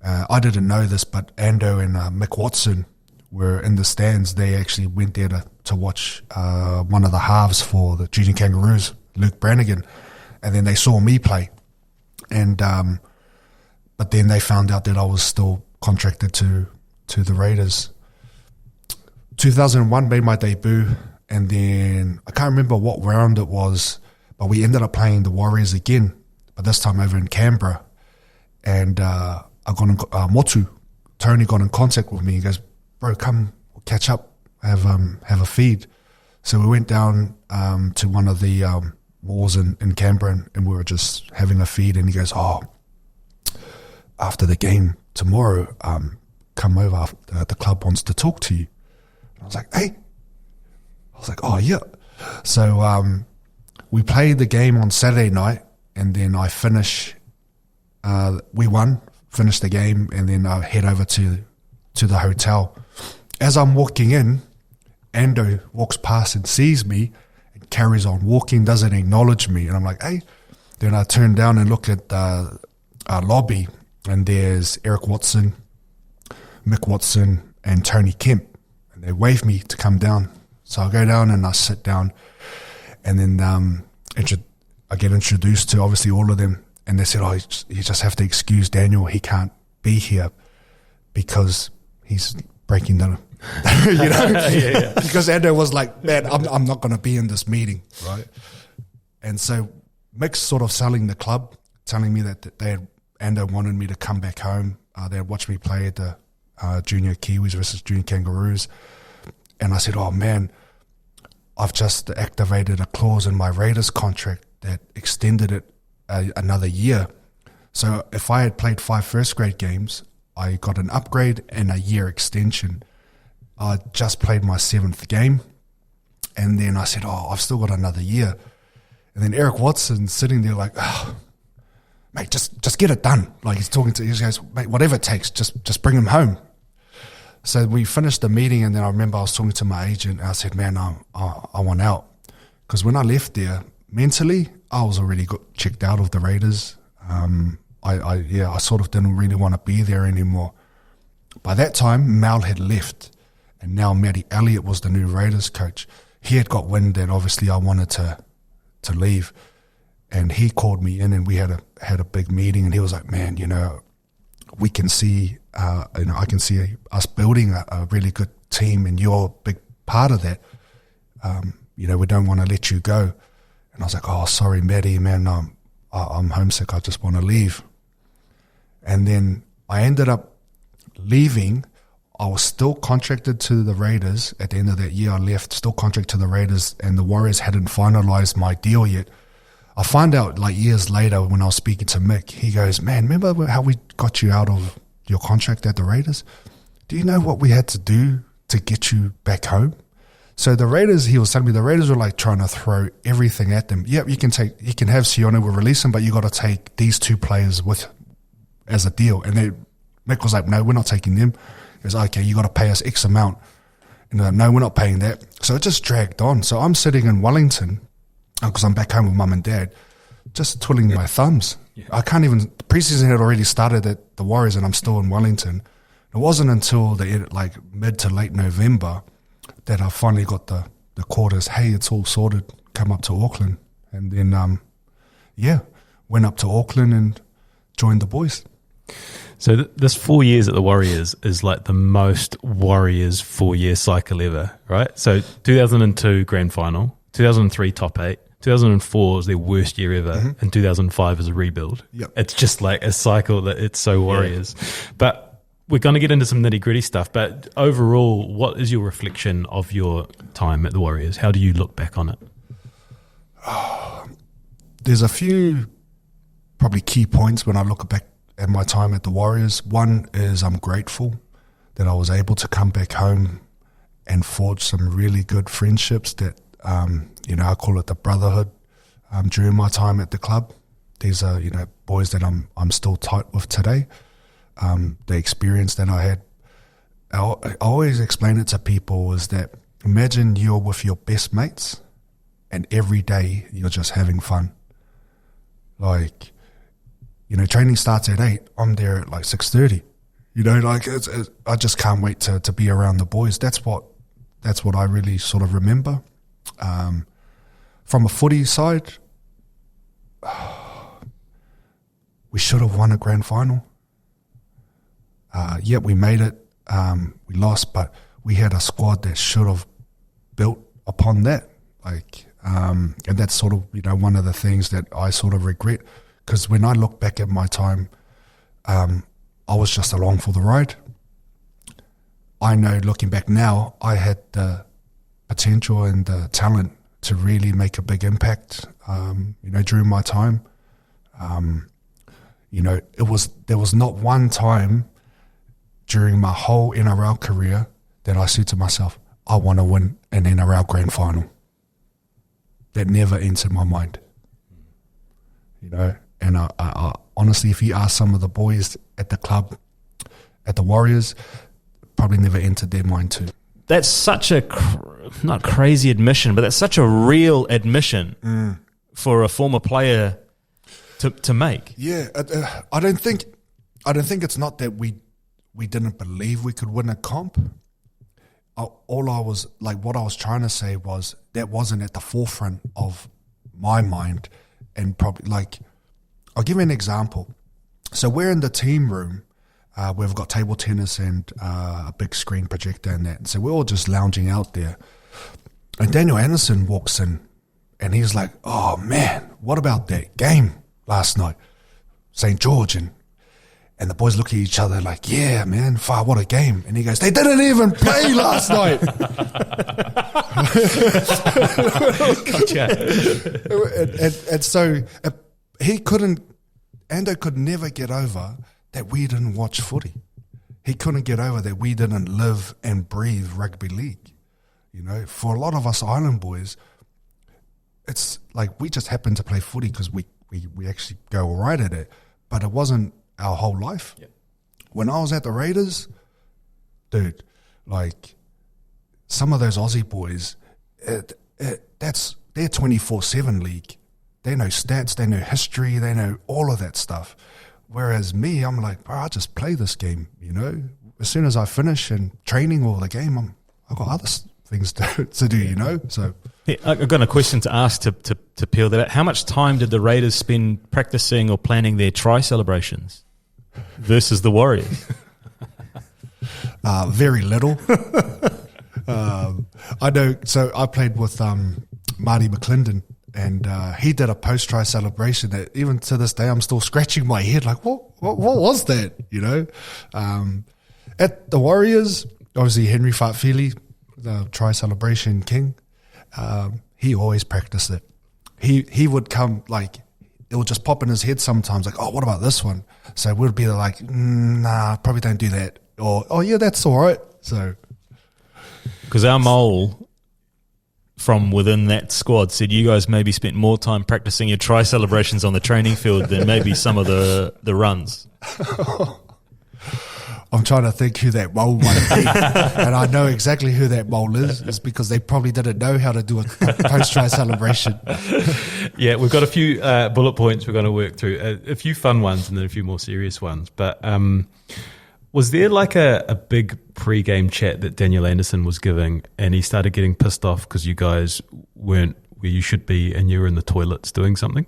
I didn't know this, but Ando and Mick Watson were in the stands. They actually went there to watch one of the halves for the junior Kangaroos, Luke Brannigan, and then they saw me play. And but then they found out that I was still contracted to the Raiders. 2001 made my debut, and then I can't remember what round it was, but we ended up playing the Warriors again, but this time over in Canberra. And I got in, Tony got in contact with me. He goes, bro, come catch up, have a feed. So we went down to one of the malls in Canberra, and we were just having a feed. And he goes, after the game tomorrow, come over. The club wants to talk to you. And I was like, hey. I was like, oh, yeah. So we played the game on Saturday night, and then I we won, finished the game, and then I head over to the hotel. As I'm walking in, Ando walks past and sees me and carries on walking, doesn't acknowledge me. And I'm like, hey. Then I turn down and look at our lobby, and there's Eric Watson, Mick Watson, and Tony Kemp. And they wave me to come down. So I go down and I sit down, and then I get introduced to obviously all of them. And they said, you just have to excuse Daniel. He can't be here because he's breaking down. Yeah. Because Ando was like, man, I'm not going to be in this meeting, right? And so Mick's sort of selling the club, telling me that Ando wanted me to come back home. They had watched me play at the junior Kiwis versus junior Kangaroos. And I said, oh man, I've just activated a clause in my Raiders contract that extended it another year. So if I had played 5 first grade games, I got an upgrade and a year extension. I just played my 7th game, and then I said, I've still got another year. And then Eric Watson sitting there like, mate, just get it done. Like he's talking to, he goes, mate, whatever it takes, just bring him home. So we finished the meeting, and then I remember I was talking to my agent, and I said, man, I want out. Because when I left there, mentally, I was already checked out of the Raiders. I sort of didn't really want to be there anymore. By that time, Mal had left, and now Matty Elliott was the new Raiders coach. He had got wind that obviously I wanted to leave, and he called me in, and we had a big meeting, and he was like, man, we can see, I can see us building a really good team, and you're a big part of that. We don't want to let you go. And I was like, oh, sorry, Matty, man, I'm homesick. I just want to leave. And then I ended up leaving. I was still contracted to the Raiders. At the end of that year, I left, still contracted to the Raiders, and the Warriors hadn't finalised my deal yet. I find out like years later when I was speaking to Mick, he goes, man, remember how we got you out of your contract at the Raiders? Do you know what we had to do to get you back home? So the Raiders, he was telling me, the Raiders were like trying to throw everything at them. Yep, you can have Sione, we'll release him, but you got to take these 2 players with as a deal. And Mick was like, no, we're not taking them. He goes, okay, you got to pay us X amount. And they're like, no, we're not paying that. So it just dragged on. So I'm sitting in Wellington, because I'm back home with mum and dad, just twiddling my thumbs. Yeah. I can't even, the preseason had already started at the Warriors, and I'm still in Wellington. It wasn't until like mid to late November that I finally got the quarters, hey, it's all sorted, come up to Auckland. And then, went up to Auckland and joined the boys. So this 4 years at the Warriors is like the most Warriors 4-year cycle ever, right? So 2002 grand final, 2003 top 8, 2004 was their worst year ever, and 2005 is a rebuild. Yep. It's just like a cycle that it's so Warriors. Yeah. But we're going to get into some nitty-gritty stuff, but overall, what is your reflection of your time at the Warriors? How do you look back on it? There's a few probably key points when I look back at my time at the Warriors. One is I'm grateful that I was able to come back home and forge some really good friendships that, I call it the brotherhood during my time at the club. These are, boys that I'm still tight with today. The experience that I had, I always explain it to people is that imagine you're with your best mates and every day you're just having fun. Like, training starts at 8, I'm there at like 6:30. I just can't wait to be around the boys. That's what I really sort of remember. From a footy side, we should have won a grand final. We made it. We lost, but we had a squad that should have built upon that. And that's sort of, one of the things that I sort of regret, because when I look back at my time, I was just along for the ride. I know looking back now, I had the potential and the talent to really make a big impact, during my time. There was not one time during my whole NRL career that I said to myself, I want to win an NRL grand final. That never entered my mind. And I honestly, if you ask some of the boys at the club, at the Warriors, probably never entered their mind too. That's such a, not crazy admission, but that's such a real admission for a former player to make. Yeah, I don't think it's not that we didn't believe we could win a comp. What I was trying to say was that wasn't at the forefront of my mind, and probably I'll give you an example. So we're in the team room. We've got table tennis and a big screen projector and that. So we're all just lounging out there. And Daniel Anderson walks in and he's like, oh man, what about that game last night? St. George. And the boys look at each other like, yeah, man, what a game. And he goes, they didn't even play last night. Gotcha. And so Ando could never get over that we didn't watch footy. He couldn't get over that we didn't live and breathe rugby league. For a lot of us island boys, it's like we just happen to play footy because we actually go all right at it, but it wasn't our whole life. Yep. When I was at the Raiders, dude, some of those Aussie boys, they're 24/7 league. They know stats, they know history, they know all of that stuff. Whereas me, I'm like, bro, I just play this game, As soon as I finish and training or the game, I've got other things to do, you know. So Yeah, I've got a question to ask to peel that out. How much time did the Raiders spend practicing or planning their try celebrations versus the Warriors? Very little. I know. So I played with Marty McClendon, and he did a post-try celebration that even to this day I'm still scratching my head like, what was that? You know, at the Warriors, obviously Henry Vatuvei, the try celebration king, he always practiced it. He would come, like, it would just pop in his head sometimes, like, oh, what about this one? So we'd be like, nah, probably don't do that, or oh yeah, that's all right. So because our mole from within that squad said you guys maybe spent more time practicing your try celebrations on the training field than maybe some of the runs. I'm trying to think who that mole might be, and I know exactly who that mole is. It's because they probably didn't know how to do a post-try celebration. Yeah, we've got a few bullet points we're going to work through, a few fun ones and then a few more serious ones. But was there like a big pre-game chat that Daniel Anderson was giving, and he started getting pissed off because you guys weren't where you should be and you were in the toilets doing something?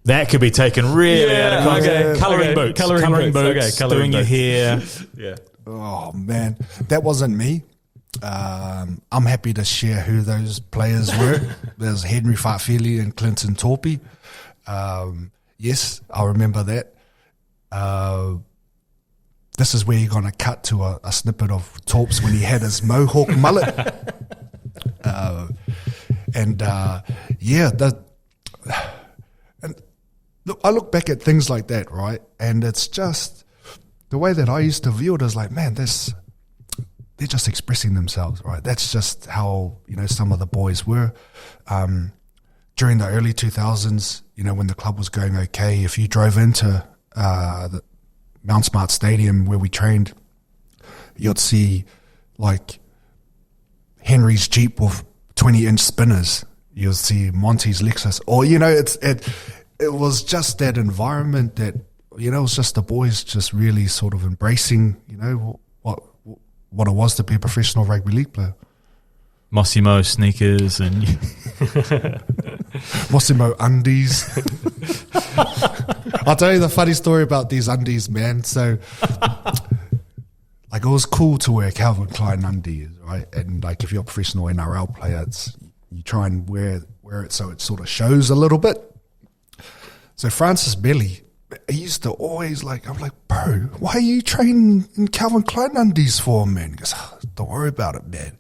That could be taken really out of context. Okay, Colouring boots. Colouring boots. Okay, doing your hair. Yeah. Oh man, that wasn't me. I'm happy to share who those players were. There's Henry Vatuvei and Clinton Torpy. Yes, I remember that. This is where you're going to cut to a snippet of Torps when he had his mohawk mullet. Look, I look back at things like that, right? And it's just the way that I used to view it is like, man, they're just expressing themselves, right? That's just how, you know, some of the boys were. During the early 2000s, you know, when the club was going okay, if you drove into the Mount Smart Stadium where we trained, you'd see like Henry's Jeep with 20-inch spinners. You'll see Monty's Lexus, or, you know, it was just that environment that, you know, it was just the boys just really sort of embracing, you know, what it was to be a professional rugby league player. Mossimo sneakers and Mossimo undies. I'll tell you the funny story about these undies, man. So, like, it was cool to wear Calvin Klein undies, right? And like, if you're a professional NRL player, you try and wear it so it sort of shows a little bit. So Francis Belly, he used to always I'm like, bro, why are you training in Calvin Klein undies for, man? He goes, don't worry about it, man.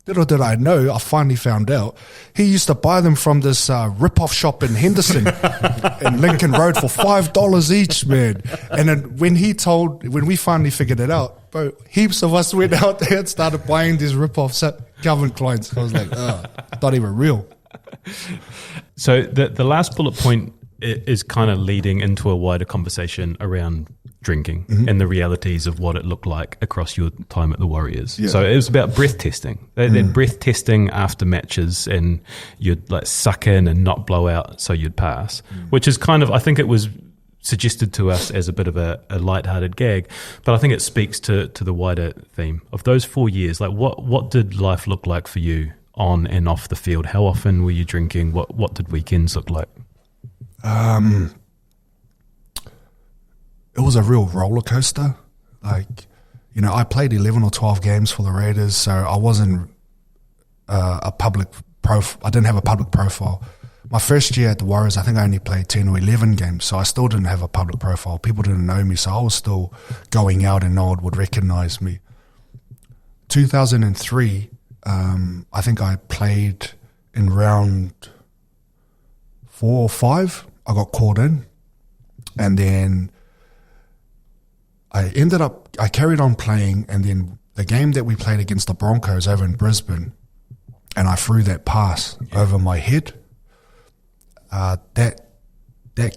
Little did I know, I finally found out, he used to buy them from this rip-off shop in Henderson in Lincoln Road for $5 each, man. And then when we finally figured it out, bro, heaps of us went out there and started buying these rip-off Calvin Kleins. I was like, not even real. So the last bullet point is kind of leading into a wider conversation around drinking and the realities of what it looked like across your time at the Warriors. Yeah. So it was about breath testing. They had breath testing after matches, and you'd like suck in and not blow out so you'd pass, which is kind of, I think it was suggested to us as a bit of a lighthearted gag, but I think it speaks to the wider theme of those 4 years. Like what did life look like for you on and off the field? How often were you drinking? What did weekends look like? It was a real roller coaster. Like, you know, I played 11 or 12 games for the Raiders, so I wasn't I didn't have a public profile. My first year at the Warriors, I think I only played 10 or 11 games, so I still didn't have a public profile. People didn't know me, so I was still going out and no one would recognize me. 2003, I think I played in round 4 or 5. I got called in, and then I carried on playing, and then the game that we played against the Broncos over in Brisbane, and I threw that pass over my head, that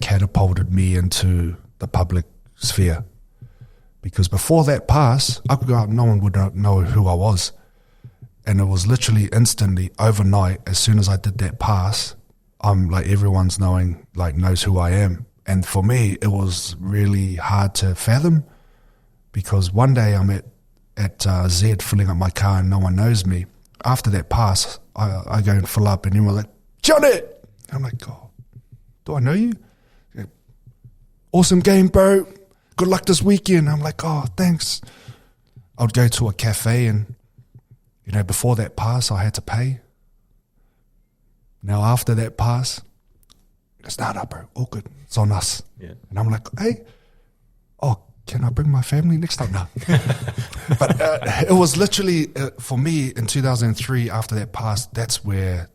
catapulted me into the public sphere. Because before that pass, I could go out, no one would know who I was. And it was literally instantly, overnight, as soon as I did that pass, I'm like, everyone's knows who I am. And for me, it was really hard to fathom, because one day I'm at Z filling up my car and no one knows me. After that pass, I go and fill up and everyone's like, Johnny! I'm like, oh, do I know you? Awesome game, bro. Good luck this weekend. I'm like, oh, thanks. I'd go to a cafe and, before that pass, I had to pay. Now, after that pass, he goes, nah, bro, all good. It's on us. Yeah. And I'm like, hey, can I bring my family next time? No. But it was literally, for me, in 2003, after that pass, that's where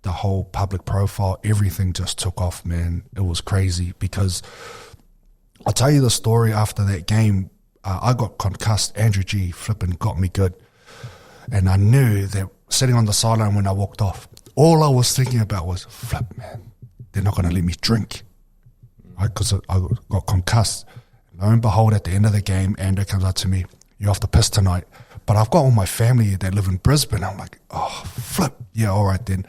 the whole public profile, everything just took off, man. It was crazy because I'll tell you the story after that game. I got concussed. Andrew G. flipping got me good. And I knew that sitting on the sideline when I walked off, all I was thinking about was, flip, man, they're not going to let me drink. Right? Because I got concussed. Lo and behold, at the end of the game, Andrew comes up to me, you have to piss tonight. But I've got all my family that live in Brisbane. I'm like, oh, flip. Yeah, all right then.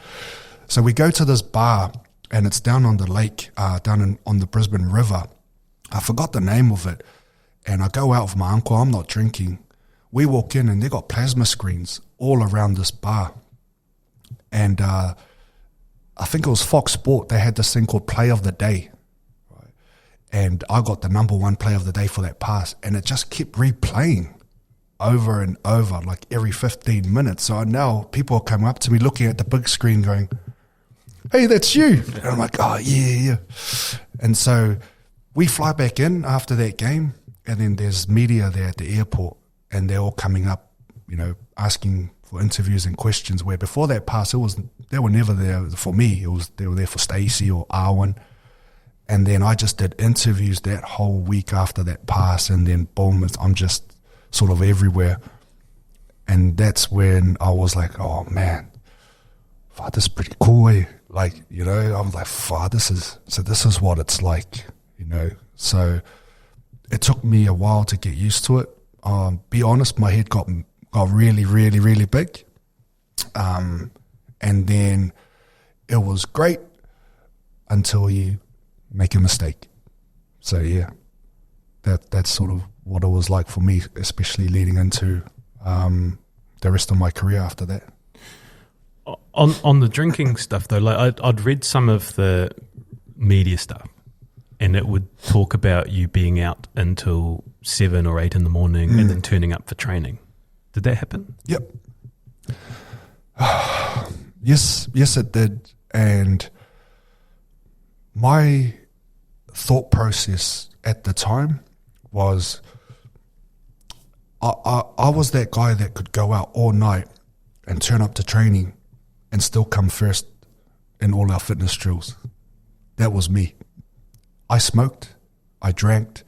So we go to this bar, and it's down on the lake, on the Brisbane River. I forgot the name of it. And I go out with my uncle. I'm not drinking. We walk in, and they got plasma screens all around this bar. And I think it was Fox Sport. They had this thing called Play of the Day. And I got the number one play of the day for that pass. And it just kept replaying over and over, like every 15 minutes. So now people are coming up to me looking at the big screen going, hey, that's you. And I'm like, oh, yeah. And so we fly back in after that game. And then there's media there at the airport. And they're all coming up, asking for interviews and questions. Where before that pass, they were never there for me. They were there for Stacey or Arwen. And then I just did interviews that whole week after that pass, and then boom, I'm just sort of everywhere. And that's when I was like, oh man, fuck, this is pretty cool, eh? Like, I'm like, fuck, this is what it's like, So it took me a while to get used to it. Be honest, my head got really, really, really big. And then it was great until you make a mistake. So yeah, that's sort of what it was like for me, especially leading into the rest of my career after that. On the drinking stuff though, like I'd read some of the media stuff, and it would talk about you being out until 7 or 8 in the morning and then turning up for training. Did that happen? Yep. Yes, it did. And my thought process at the time was I was that guy that could go out all night and turn up to training and still come first in all our fitness drills. That was me. I smoked, I drank,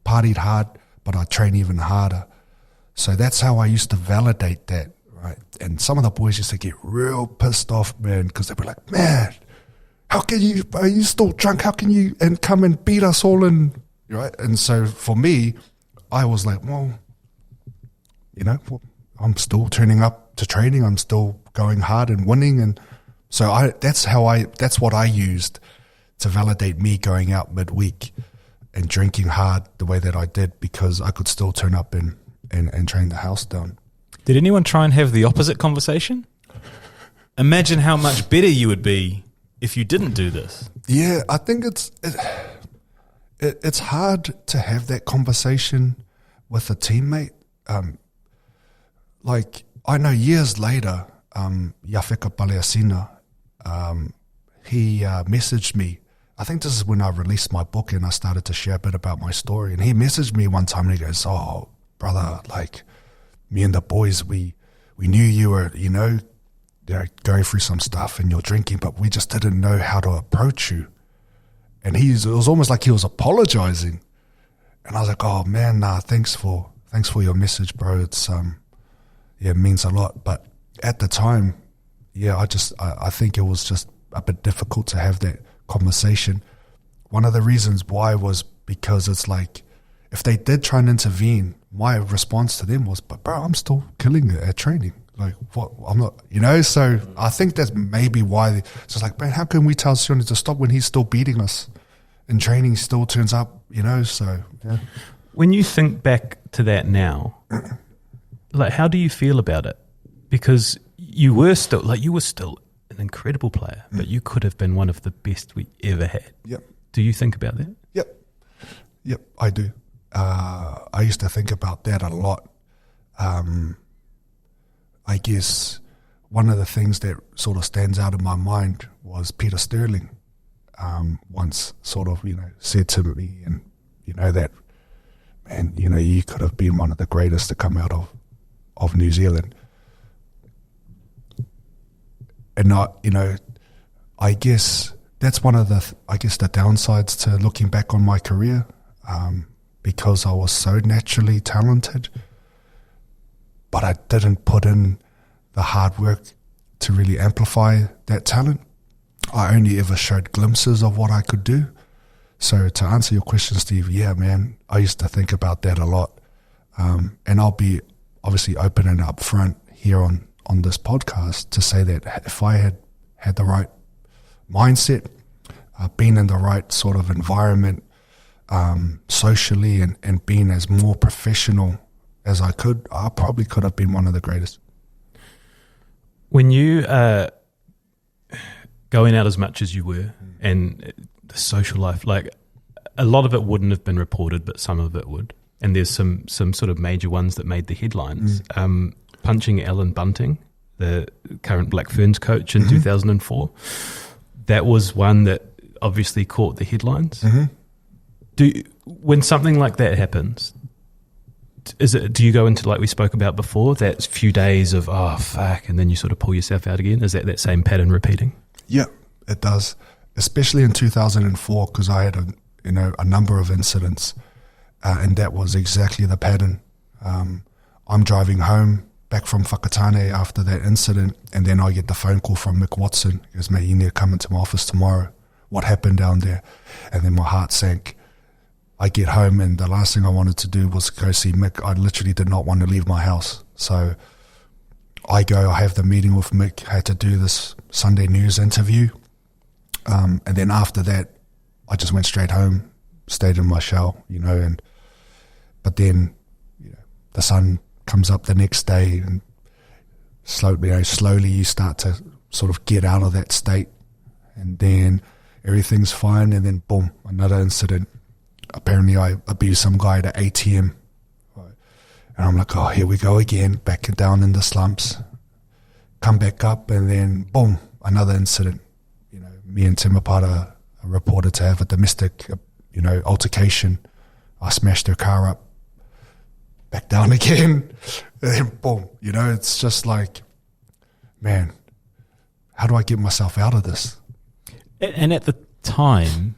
partied hard, but I trained even harder. So that's how I used to validate that, right? And some of the boys used to get real pissed off, man, because they'd be like, man, how can you, are you still drunk? How can you and come and beat us all in, right? And so for me, I was like, well, I'm still turning up to training. I'm still going hard and winning. And so that's what I used to validate me going out midweek and drinking hard the way that I did, because I could still turn up and train the house down. Did anyone try and have the opposite conversation? Imagine how much better you would be if you didn't do this. Yeah, I think it's hard to have that conversation with a teammate. Like, I know years later, Yafeka Paleasina, he messaged me. I think this is when I released my book and I started to share a bit about my story. And he messaged me one time and he goes, oh, brother, like, me and the boys, we knew you were, going through some stuff and you're drinking, but we just didn't know how to approach you. And it was almost like he was apologizing. And I was like, oh man, nah, thanks for your message, bro. It's, it means a lot. But at the time, yeah, I think it was just a bit difficult to have that conversation. One of the reasons why was because it's like, if they did try and intervene, my response to them was, but bro, I'm still killing it at training. Like, what? I'm not, so I think that's maybe why it's just like, man, how can we tell Sione to stop when he's still beating us and training still turns up, so, yeah. When you think back to that now, like, how do you feel about it? Because you were still an incredible player, but you could have been one of the best we ever had. Yep. Do you think about that? Yep, I do. I used to think about that a lot. I guess one of the things that sort of stands out in my mind was Peter Sterling once sort of, said to me, and, that, man, you could have been one of the greatest to come out of New Zealand. And, I guess that's one of the downsides to looking back on my career, because I was so naturally talented, but I didn't put in the hard work to really amplify that talent. I only ever showed glimpses of what I could do. So to answer your question, Steve, yeah, man, I used to think about that a lot. And I'll be obviously open and upfront here on this podcast to say that if I had the right mindset, been in the right sort of environment, socially, and being as more professional as I could, I probably could have been one of the greatest. When you going out as much as you were, and the social life, like, a lot of it wouldn't have been reported, but some of it would. And there's some sort of major ones that made the headlines. Punching Alan Bunting, the current Black Ferns coach in 2004. That was one that obviously caught the headlines. When something like that happens, do you go into, like we spoke about before, that few days of, oh, fuck, and then you sort of pull yourself out again? Is that same pattern repeating? Yeah, it does. Especially in 2004, because I had a number of incidents, and that was exactly the pattern. I'm driving home back from Whakatane after that incident, and then I get the phone call from Mick Watson. He goes, mate, you need to come into my office tomorrow. What happened down there? And then my heart sank. I get home, and the last thing I wanted to do was go see Mick. I literally did not want to leave my house. So I have the meeting with Mick, I had to do this Sunday news interview. And then after that, I just went straight home, stayed in my shell, but then, the sun comes up the next day, and slowly you start to sort of get out of that state, and then everything's fine, and then boom, another incident. Apparently I abused some guy at an ATM, and I'm like, oh, here we go again, back down in the slumps, come back up, and then boom, another incident. Me and Timapata are reported to have a domestic, altercation. I smashed her car up, back down again, and then boom. It's just like, man, how do I get myself out of this? And at the time,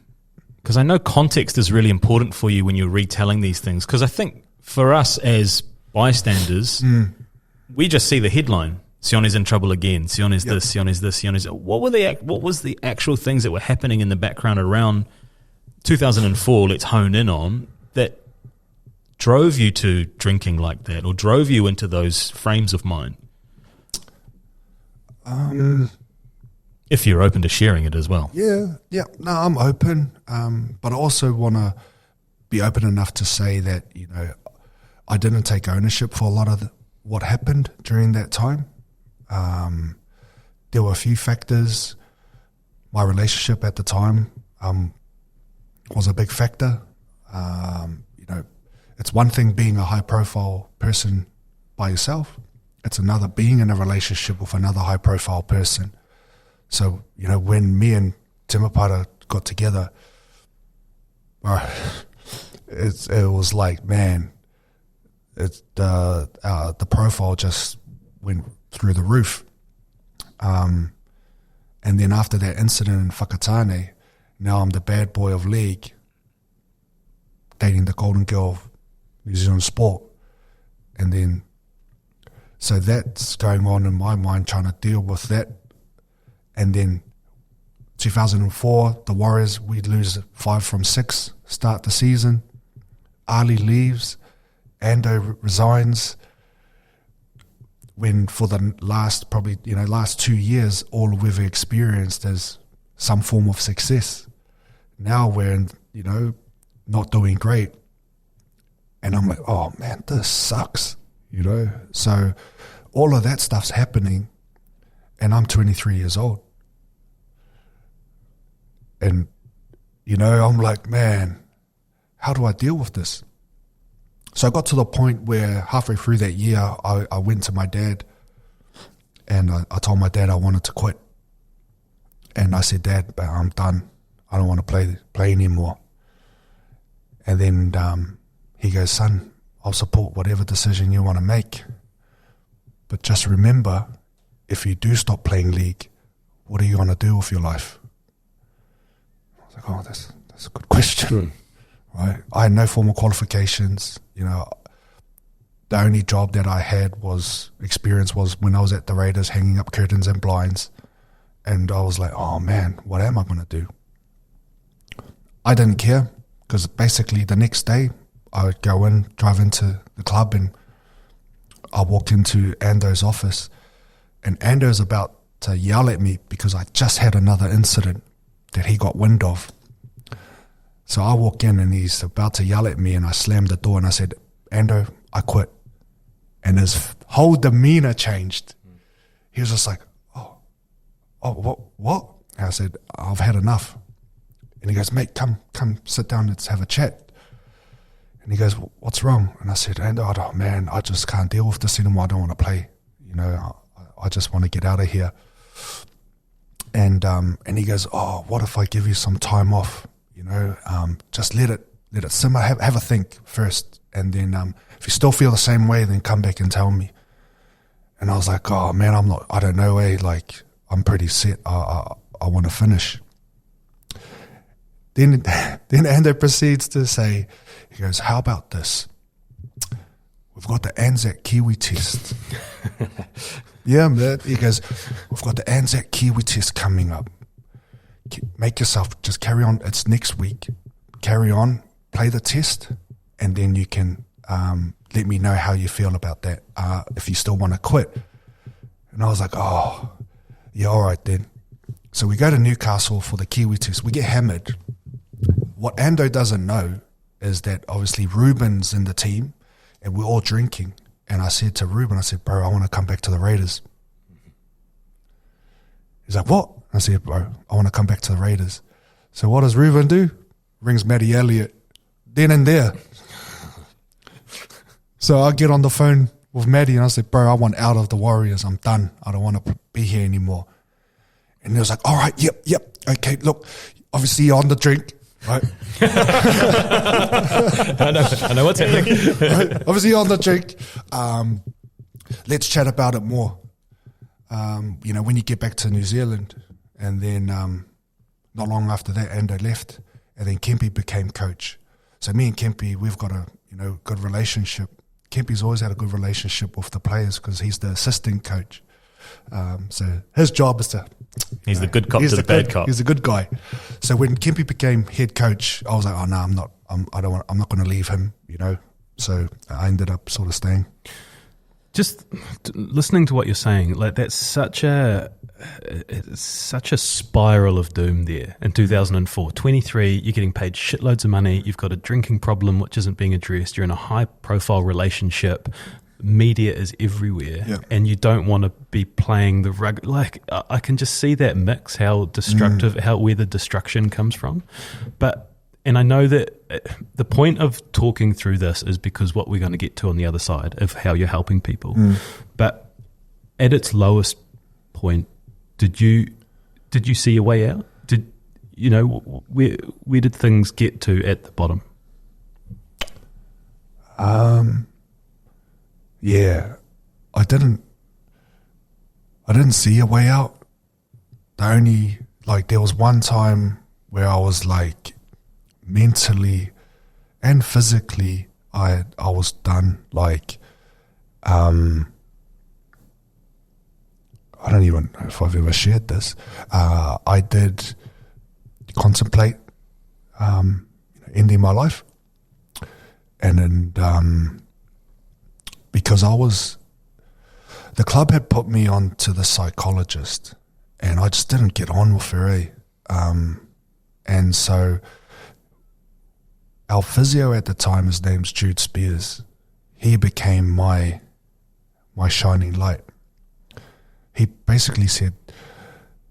because I know context is really important for you when you're retelling these things, because I think for us as bystanders, we just see the headline. Sione's in trouble again. Sione's this, Sione's this, Sione's... What was the actual things that were happening in the background around 2004, let's hone in on, that drove you to drinking like that, or drove you into those frames of mind? If you're open to sharing it as well. Yeah. No, I'm open, but I also want to be open enough to say that, I didn't take ownership for a lot of what happened during that time. There were a few factors. My relationship at the time was a big factor. It's one thing being a high-profile person by yourself. It's another being in a relationship with another high-profile person. So, when me and Timapata got together, it was like, man, the profile just went through the roof. And then after that incident in Whakatane, now I'm the bad boy of league, dating the golden girl of New Zealand sport. And then, so that's going on in my mind, trying to deal with that. And then 2004, the Warriors, we lose 5 from 6, start the season. Ali leaves, Ando resigns. When for the last 2 years, all we've experienced is some form of success. Now we're, not doing great. And I'm like, oh man, this sucks, you know? So all of that stuff's happening, and I'm 23 years old. And, you know, I'm like, man, how do I deal with this? So I got to the point where halfway through that year, I went to my dad, and I told my dad I wanted to quit. And I said, Dad, I'm done. I don't want to play anymore. And then he goes, son, I'll support whatever decision you want to make. But just remember, if you do stop playing league, what are you going to do with your life? I was like, oh, that's a good question. Right? I had no formal qualifications. You know, the only job that I had experience was when I was at the Raiders hanging up curtains and blinds. And I was like, oh man, what am I going to do? I didn't care, because basically the next day I would drive into the club, and I walked into Ando's office, and Ando's about to yell at me because I just had another incident that he got wind of. So I walk in and he's about to yell at me, and I slammed the door and I said, Ando, I quit. And his whole demeanor changed. He was just like, what? And I said, I've had enough. And he goes, mate, come sit down, let's have a chat. And he goes, what's wrong? And I said, Ando, oh man, I just can't deal with this anymore. I don't want to play. You know, I just want to get out of here. And he goes, oh, what if I give you some time off? You know, just let it simmer, have a think first. And then if you still feel the same way, then come back and tell me. And I was like, oh man, I don't know, like, I'm pretty set. I want to finish. Then Ando proceeds to say, he goes, how about this? We've got the Anzac Kiwi test. Yeah, man. He goes, we've got the Anzac Kiwi test coming up. Make yourself, just carry on. It's next week. Carry on, play the test, and then you can let me know how you feel about that, if you still want to quit. And I was like, oh, yeah, all right then. So we go to Newcastle for the Kiwi test. We get hammered. What Ando doesn't know is that obviously Ruben's in the team, and we're all drinking. And I said to Ruben, I said, bro, I want to come back to the Raiders. He's like, what? I said, bro, I want to come back to the Raiders. So what does Ruben do? Rings Matty Elliott then and there. So I get on the phone with Matty and I said, bro, I want out of the Warriors. I'm done. I don't want to be here anymore. And he was like, all right, yep. Okay, look, obviously you're on the drink, right? I know what's happening. Right? Obviously you're on the drink. Let's chat about it more. You know, when you get back to New Zealand. And then not long after that, Ando left, and then Kempy became coach. So me and Kempy, we've got a good relationship. Kempy's always had a good relationship with the players because he's the assistant coach. So his job is to... He's the good cop to the bad cop. He's a good guy. So when Kempy became head coach, I was like, oh no, I'm not going to leave him. You know. So I ended up sort of staying. Just listening to what you're saying, like that's such a spiral of doom there in 2004. 23, you're getting paid shitloads of money, you've got a drinking problem which isn't being addressed, you're in a high-profile relationship, media is everywhere, and you don't want to be playing the rugby. Like, I can just see that mix, how destructive, where the destruction comes from. And I know that the point of talking through this is because what we're going to get to on the other side of how you're helping people. But at its lowest point, did you see a way out? Where did things get to at the bottom? Yeah, I didn't see a way out. There was one time where I was like, mentally and physically, I was done. Like, I don't even know if I've ever shared this. I did contemplate ending my life, and then because the club had put me on to the psychologist, and I just didn't get on with her. And so our physio at the time, his name's Jude Spears. He became my shining light. He basically said,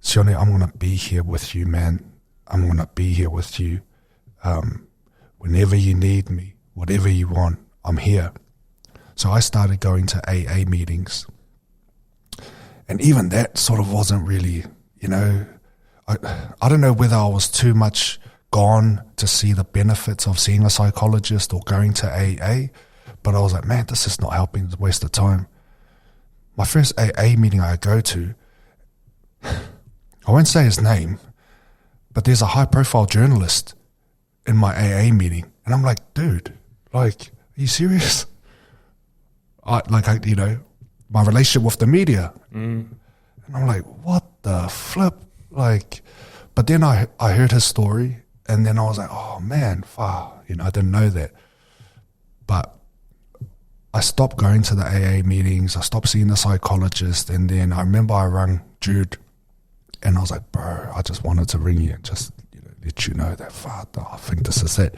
Sione, I'm going to be here with you, man. I'm going to be here with you. Whenever you need me, whatever you want, I'm here. So I started going to AA meetings. And even that sort of wasn't really, I don't know whether I was too much gone to see the benefits of seeing a psychologist or going to AA, but I was like, man, this is not helping, it's a waste of time. My first AA meeting I go to, I won't say his name, but there's a high-profile journalist in my AA meeting, and I'm like, dude, like, are you serious? My relationship with the media, and I'm like, what the flip? Like, but then I heard his story, and then I was like, oh man, I didn't know that. But I stopped going to the AA meetings, I stopped seeing the psychologist, and then I remember I rang Jude, and I was like, bro, I just wanted to ring you and just let you know that, I think this is it.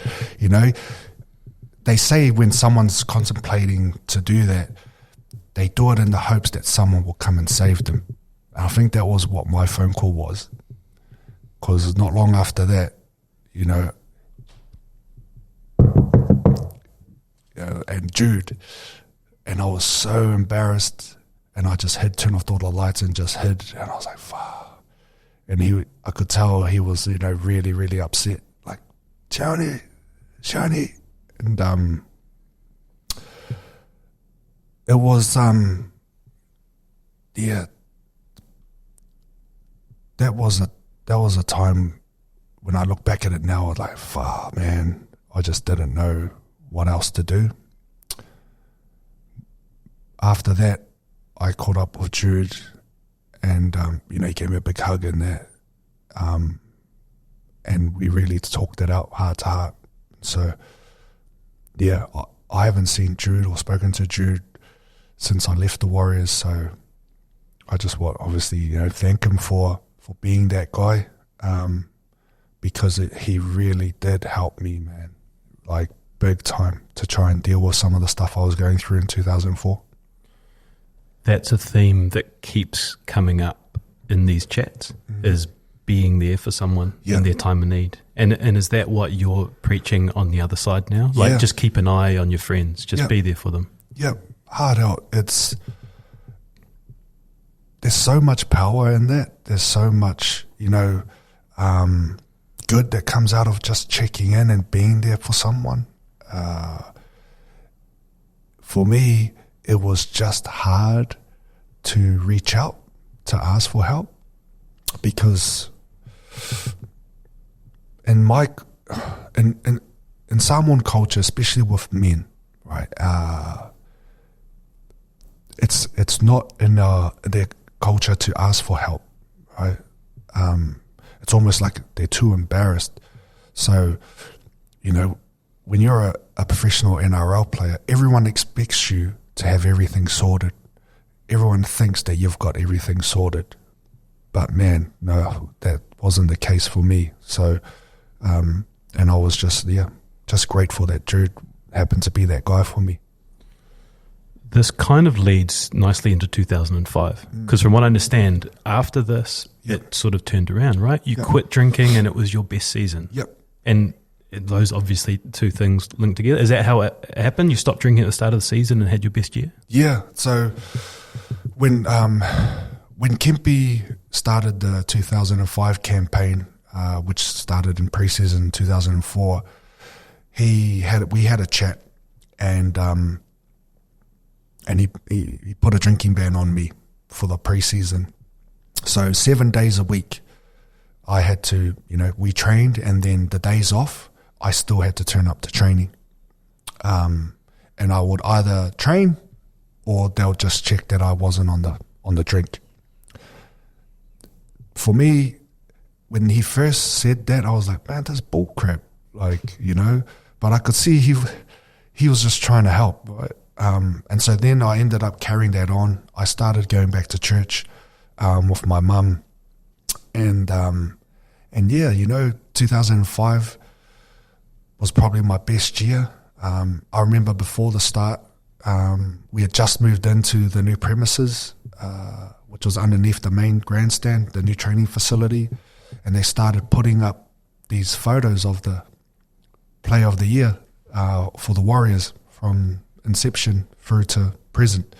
They say when someone's contemplating to do that, they do it in the hopes that someone will come and save them. And I think that was what my phone call was. Because not long after that, and Jude, and I was so embarrassed, and I just turned off all the lights and just hid, and I was like, fuck. And I could tell he was, really, really upset. Like, Sione. And it was, that was a time when I look back at it now, I was like, fuck, man, I just didn't know what else to do. After that, I caught up with Jude, and he gave me a big hug in that, and we really talked it out heart to heart. So yeah, I haven't seen Jude or spoken to Jude since I left the Warriors, so I just want obviously thank him for being that guy, because he really did help me, man, like big time, to try and deal with some of the stuff I was going through in 2004. That's a theme that keeps coming up in these chats, is being there for someone in their time of need. And is that what you're preaching on the other side now? Like, just keep an eye on your friends, just be there for them. Yeah, hard out. There's so much power in that. There's so much, good that comes out of just checking in and being there for someone. For me, it was just hard to reach out, to ask for help, because in Samoan culture, especially with men, right, it's not in their culture to ask for help, right? It's almost like they're too embarrassed. So, when you're a professional NRL player, everyone expects you to have everything sorted. Everyone thinks that you've got everything sorted. But man, no, that wasn't the case for me. So, and I was just grateful that Jude happened to be that guy for me. This kind of leads nicely into 2005, because from what I understand, after this, it sort of turned around, right? You quit drinking and it was your best season. Yep. And those obviously two things linked together. Is that how it happened? You stopped drinking at the start of the season and had your best year? Yeah. So when Kempi started the 2005 campaign, which started in preseason 2004, we had a chat, and he put a drinking ban on me for the preseason. So 7 days a week, I had to, we trained, and then the days off, I still had to turn up to training. And I would either train, or they'll just check that I wasn't on the drink. For me, when he first said that, I was like, man, that's bull crap. Like, but I could see he was just trying to help, right? And so then I ended up carrying that on. I started going back to church with my mum, and 2005, was probably my best year. I remember before the start, we had just moved into the new premises, which was underneath the main grandstand, the new training facility, and they started putting up these photos of the player of the year for the Warriors from inception through to present.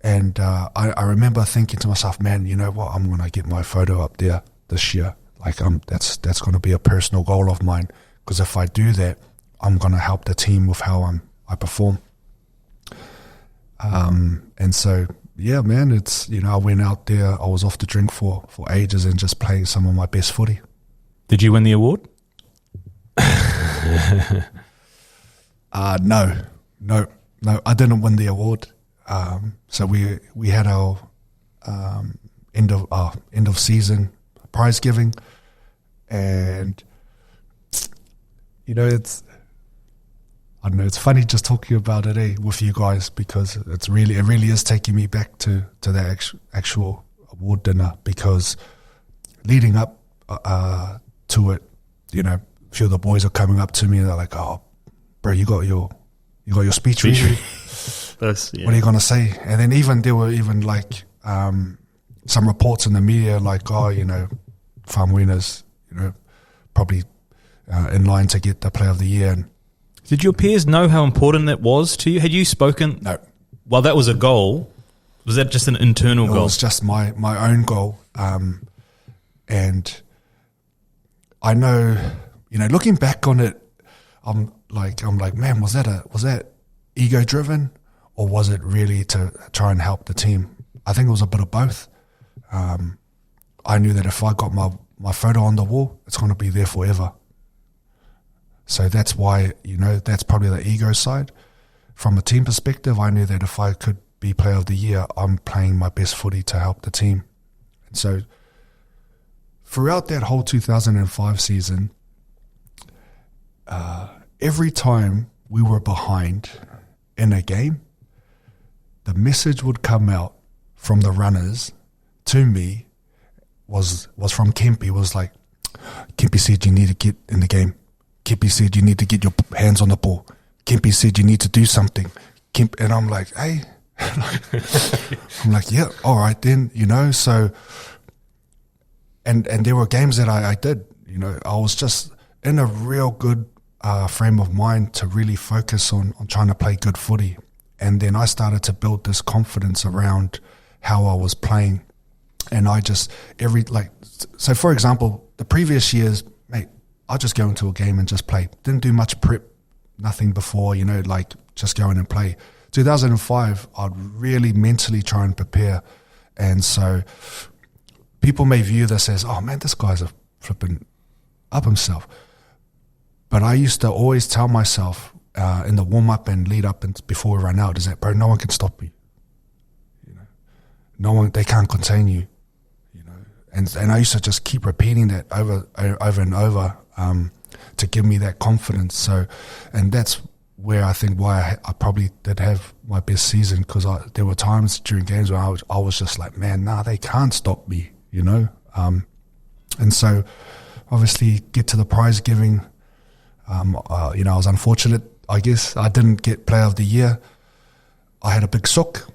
And I remember thinking to myself, man, you know what, I'm going to get my photo up there this year. Like that's going to be a personal goal of mine, because if I do that, I'm going to help the team with how I perform. And so, yeah, man, it's, you know, I went out there, I was off the drink for ages and just playing some of my best footy. Did you win the award? No, I didn't win the award. So we had our end of season prize giving, and you know, I don't know, it's funny just talking about it with you guys, because it really is taking me back to that actual award dinner, because leading up to it, you know, a few of the boys are coming up to me and they're like, "Oh, bro, you got your speech ready? What are you gonna say?" And then there were like some reports in the media like, "Oh, you know, Faumuina's, you know, probably in line to get the Player of the Year." And did your peers know how important that was to you? Had you spoken? No. Well, that was a goal. Was that just an internal goal? It was just my own goal. And I know, you know, looking back on it, I'm like, man, was that ego driven, or was it really to try and help the team? I think it was a bit of both. I knew that if I got my photo on the wall, it's going to be there forever. So that's why, you know, that's probably the ego side. From a team perspective, I knew that if I could be Player of the Year, I'm playing my best footy to help the team. And so throughout that whole 2005 season, every time we were behind in a game, the message would come out from the runners to me was from Kempi. Was like, Kempi said you need to get in the game. Kempi said you need to get your hands on the ball. Kempi said you need to do something. And I'm like, hey. I'm like, yeah, all right then, you know. So, and there were games that I did, you know, I was just in a real good frame of mind to really focus on trying to play good footy. And then I started to build this confidence around how I was playing. And I just, so for example, the previous years, mate, I'd just go into a game and just play. Didn't do much prep, nothing before, you know, like just go in and play. 2005, I'd really mentally try and prepare. And so people may view this as, oh man, this guy's a flipping up himself. But I used to always tell myself in the warm-up and lead up and before we run out, is that, bro, no one can stop you. You know, no one, they can't contain you. You know, and I used to just keep repeating that over and over to give me that confidence. So, and that's where I think why I probably did have my best season, because there were times during games where I was just like, man, nah, they can't stop me, you know. And so, obviously, get to the prize giving. You know, I was unfortunate, I guess. I didn't get Player of the Year. I had a big sook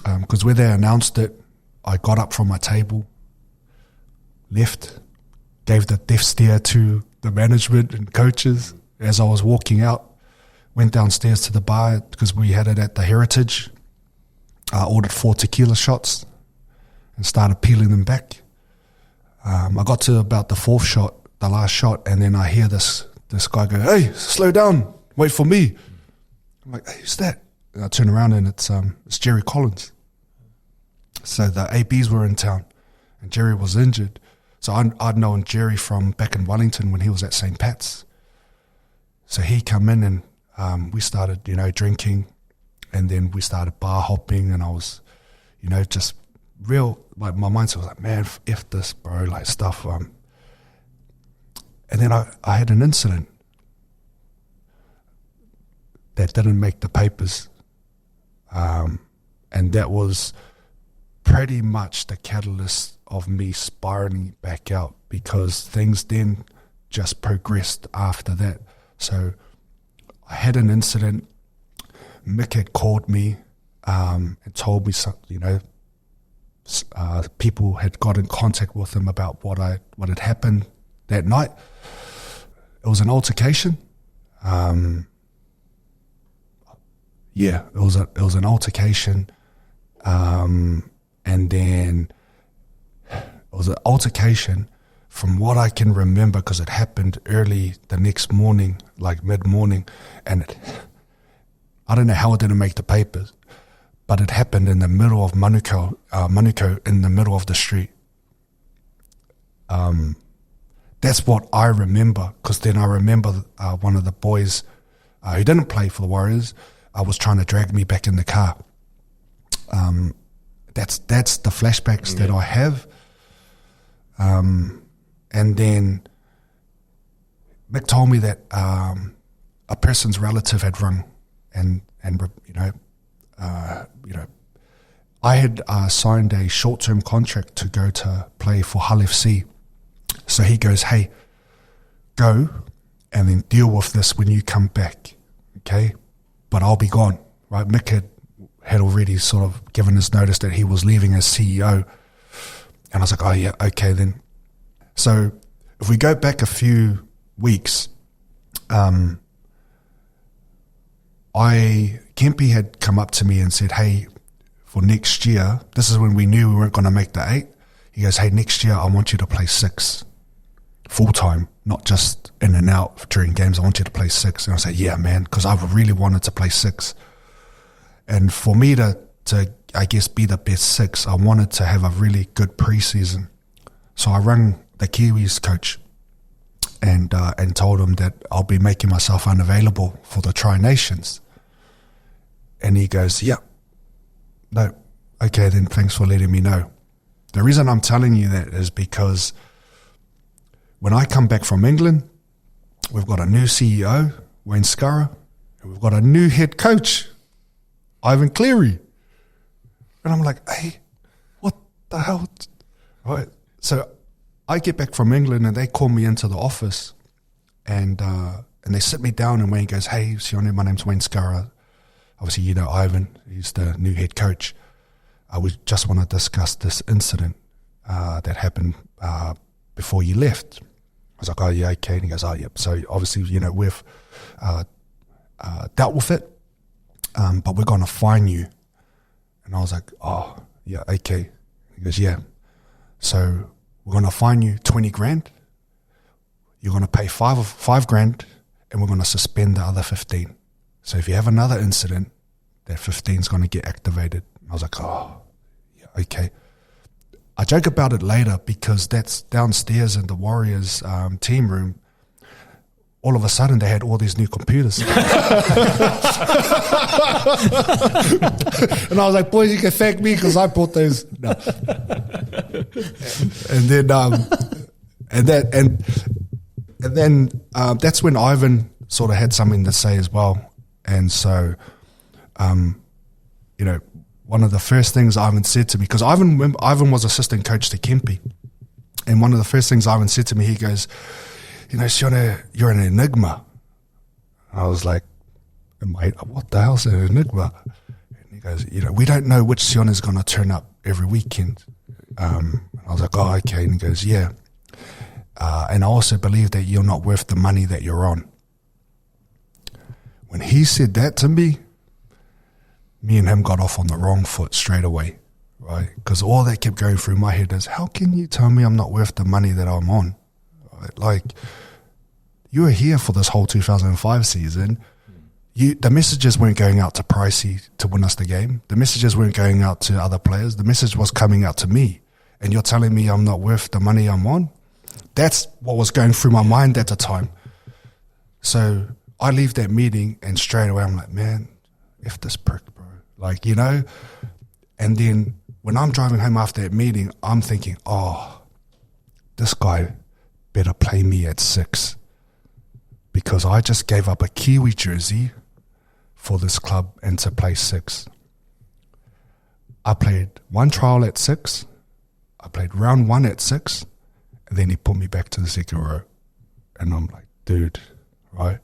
because when they announced it, I got up from my table, left, gave the death stare to the management and coaches as I was walking out, went downstairs to the bar because we had it at the Heritage. I ordered 4 tequila shots and started peeling them back. I got to about the 4th shot, the last shot, and then I hear this guy go, "Hey, slow down, wait for me." I'm like, "Hey, who's that?" And I turn around and it's Jerry Collins. So the ABs were in town and Jerry was injured. So I'd known Jerry from back in Wellington when he was at St. Pat's. So he come in and we started, you know, drinking, and then we started bar hopping, and I was, you know, just real, like my mindset was like, man, F this, bro, like stuff. And then I had an incident that didn't make the papers. And that was pretty much the catalyst of me spiraling back out, because things then just progressed after that. So I had an incident. Mick had called me and told me, people had got in contact with him about what had happened that night. It was an altercation. It was an altercation, and then it was an altercation from what I can remember, because it happened early the next morning, like mid-morning, and I don't know how it didn't make the papers, but it happened in the middle of Manukau, in the middle of the street. That's what I remember, because then I remember one of the boys who didn't play for the Warriors was trying to drag me back in the car. That's the flashbacks that I have. And then Mick told me that a person's relative had rung, and I had signed a short-term contract to go to play for Hull FC. So he goes, hey, go and then deal with this when you come back, okay? But I'll be gone, right? Mick had already sort of given us notice that he was leaving as CEO. And I was like, oh yeah, okay then. So if we go back a few weeks, Kempi had come up to me and said, hey, for next year, this is when we knew we weren't going to make the 8. He goes, hey, next year I want you to play 6 full-time, not just in and out during games. I want you to play 6. And I said, yeah, man, because I really wanted to play 6. And for me to I guess, be the best 6, I wanted to have a really good preseason. So I rang the Kiwis coach and told him that I'll be making myself unavailable for the Tri-Nations. And he goes, yeah, no, okay, then thanks for letting me know. The reason I'm telling you that is because when I come back from England, we've got a new CEO, Wayne Scarra, and we've got a new head coach, Ivan Cleary. And I'm like, hey, what the hell? Right. So I get back from England and they call me into the office and they sit me down, and Wayne goes, hey, Sione, my name's Wayne Scarra. Obviously, you know Ivan, he's the new head coach. We just want to discuss this incident that happened before you left. I was like, oh, yeah, okay. And he goes, oh, yeah. So obviously, we've dealt with it, but we're going to fine you. And I was like, oh, yeah, okay. He goes, yeah. So we're going to fine you 20 grand. You're going to pay five grand, and we're going to suspend the other 15. So if you have another incident, that 15 is going to get activated. I was like, oh, yeah, okay. I joke about it later because that's downstairs in the Warriors team room. All of a sudden, they had all these new computers. And I was like, boys, you can thank me because I bought those. No. And then that's when Ivan sort of had something to say as well. And so, one of the first things Ivan said to me, because Ivan was assistant coach to Kempi, and one of the first things Ivan said to me, he goes, Sione, you're an enigma. I was like, mate, what the hell's an enigma? And he goes, we don't know which Sione is going to turn up every weekend. I was like, oh, okay. And he goes, yeah. And I also believe that you're not worth the money that you're on. When he said that to me and him got off on the wrong foot straight away, right? Because all that kept going through my head is, how can you tell me I'm not worth the money that I'm on? Right? Like, you were here for this whole 2005 season. The messages weren't going out to Pricey to win us the game. The messages weren't going out to other players. The message was coming out to me. And you're telling me I'm not worth the money I'm on? That's what was going through my mind at the time. So I leave that meeting and straight away I'm like, man, F this prick, bro. Like, and then when I'm driving home after that meeting, I'm thinking, oh, this guy better play me at 6 because I just gave up a Kiwi jersey for this club and to play 6. I played one trial at 6. I played round 1 at 6. And then he put me back to the second row. And I'm like, dude, right?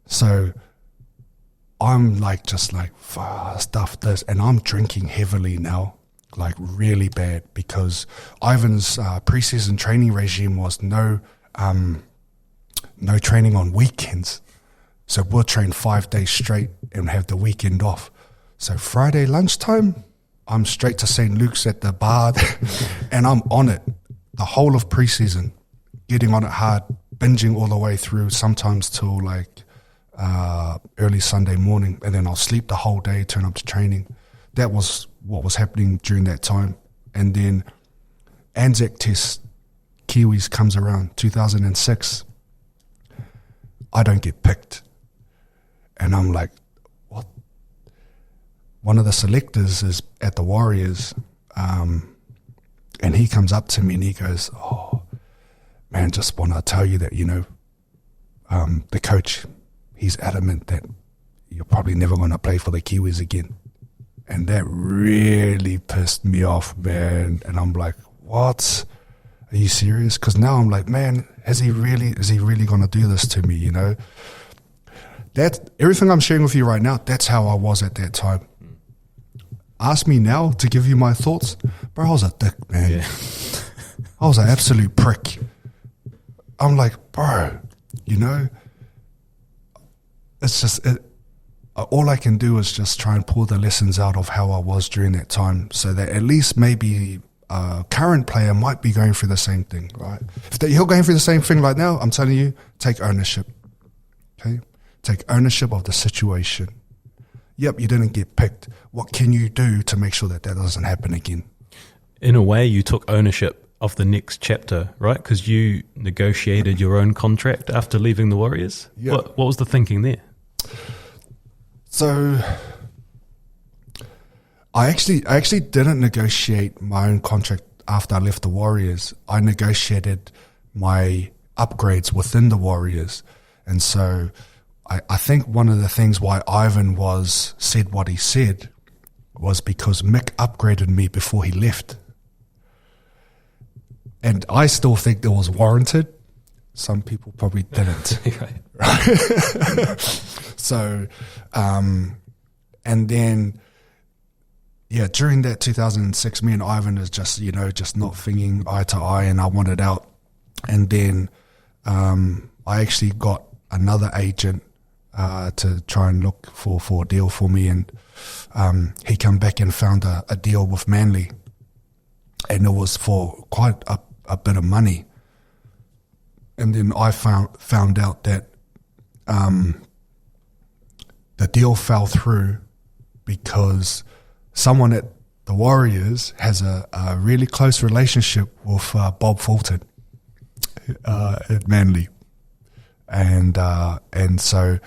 So I'm like, just like, stuff this. And I'm drinking heavily now, like really bad, because Ivan's preseason training regime was no training on weekends. So we'll train 5 days straight and have the weekend off. So Friday lunchtime, I'm straight to St. Luke's at the bar and I'm on it the whole of preseason, getting on it hard, binging all the way through, sometimes till like early Sunday morning, and then I'll sleep the whole day, turn up to training. That was what was happening during that time. And then Anzac Test Kiwis comes around, 2006. I don't get picked. And I'm like, what? One of the selectors is at the Warriors, and he comes up to me and he goes, oh, man, just want to tell you that, you know, the coach, he's adamant that you're probably never going to play for the Kiwis again. And that really pissed me off, man. And I'm like, what? Are you serious? Because now I'm like, man, is he really going to do this to me, you know? That everything I'm sharing with you right now, that's how I was at that time. Ask me now to give you my thoughts. Bro, I was a dick, man. Yeah. I was an absolute prick. I'm like, bro, you know, it's just, all I can do is just try and pull the lessons out of how I was during that time, so that at least maybe a current player might be going through the same thing, right? If you're going through the same thing right now, I'm telling you, take ownership, okay? Take ownership of the situation. Yep, you didn't get picked. What can you do to make sure that that doesn't happen again? In a way, you took ownership of the next chapter, right? Because you negotiated your own contract after leaving the Warriors. Yep. What was the thinking there? So I actually didn't negotiate my own contract after I left the Warriors. I negotiated my upgrades within the Warriors. And so I think one of the things why Ivan said what he said was because Mick upgraded me before he left. And I still think it was warranted. Some people probably didn't. Right? So, and then, yeah, during that 2006, me and Ivan is just, you know, just not thinking eye to eye, and I wanted out. And then I actually got another agent to try and look for a deal for me, and he come back and found a deal with Manly, and it was for quite a bit of money. And then I found out that the deal fell through because someone at the Warriors has a really close relationship with Bob Fulton at Manly. And so,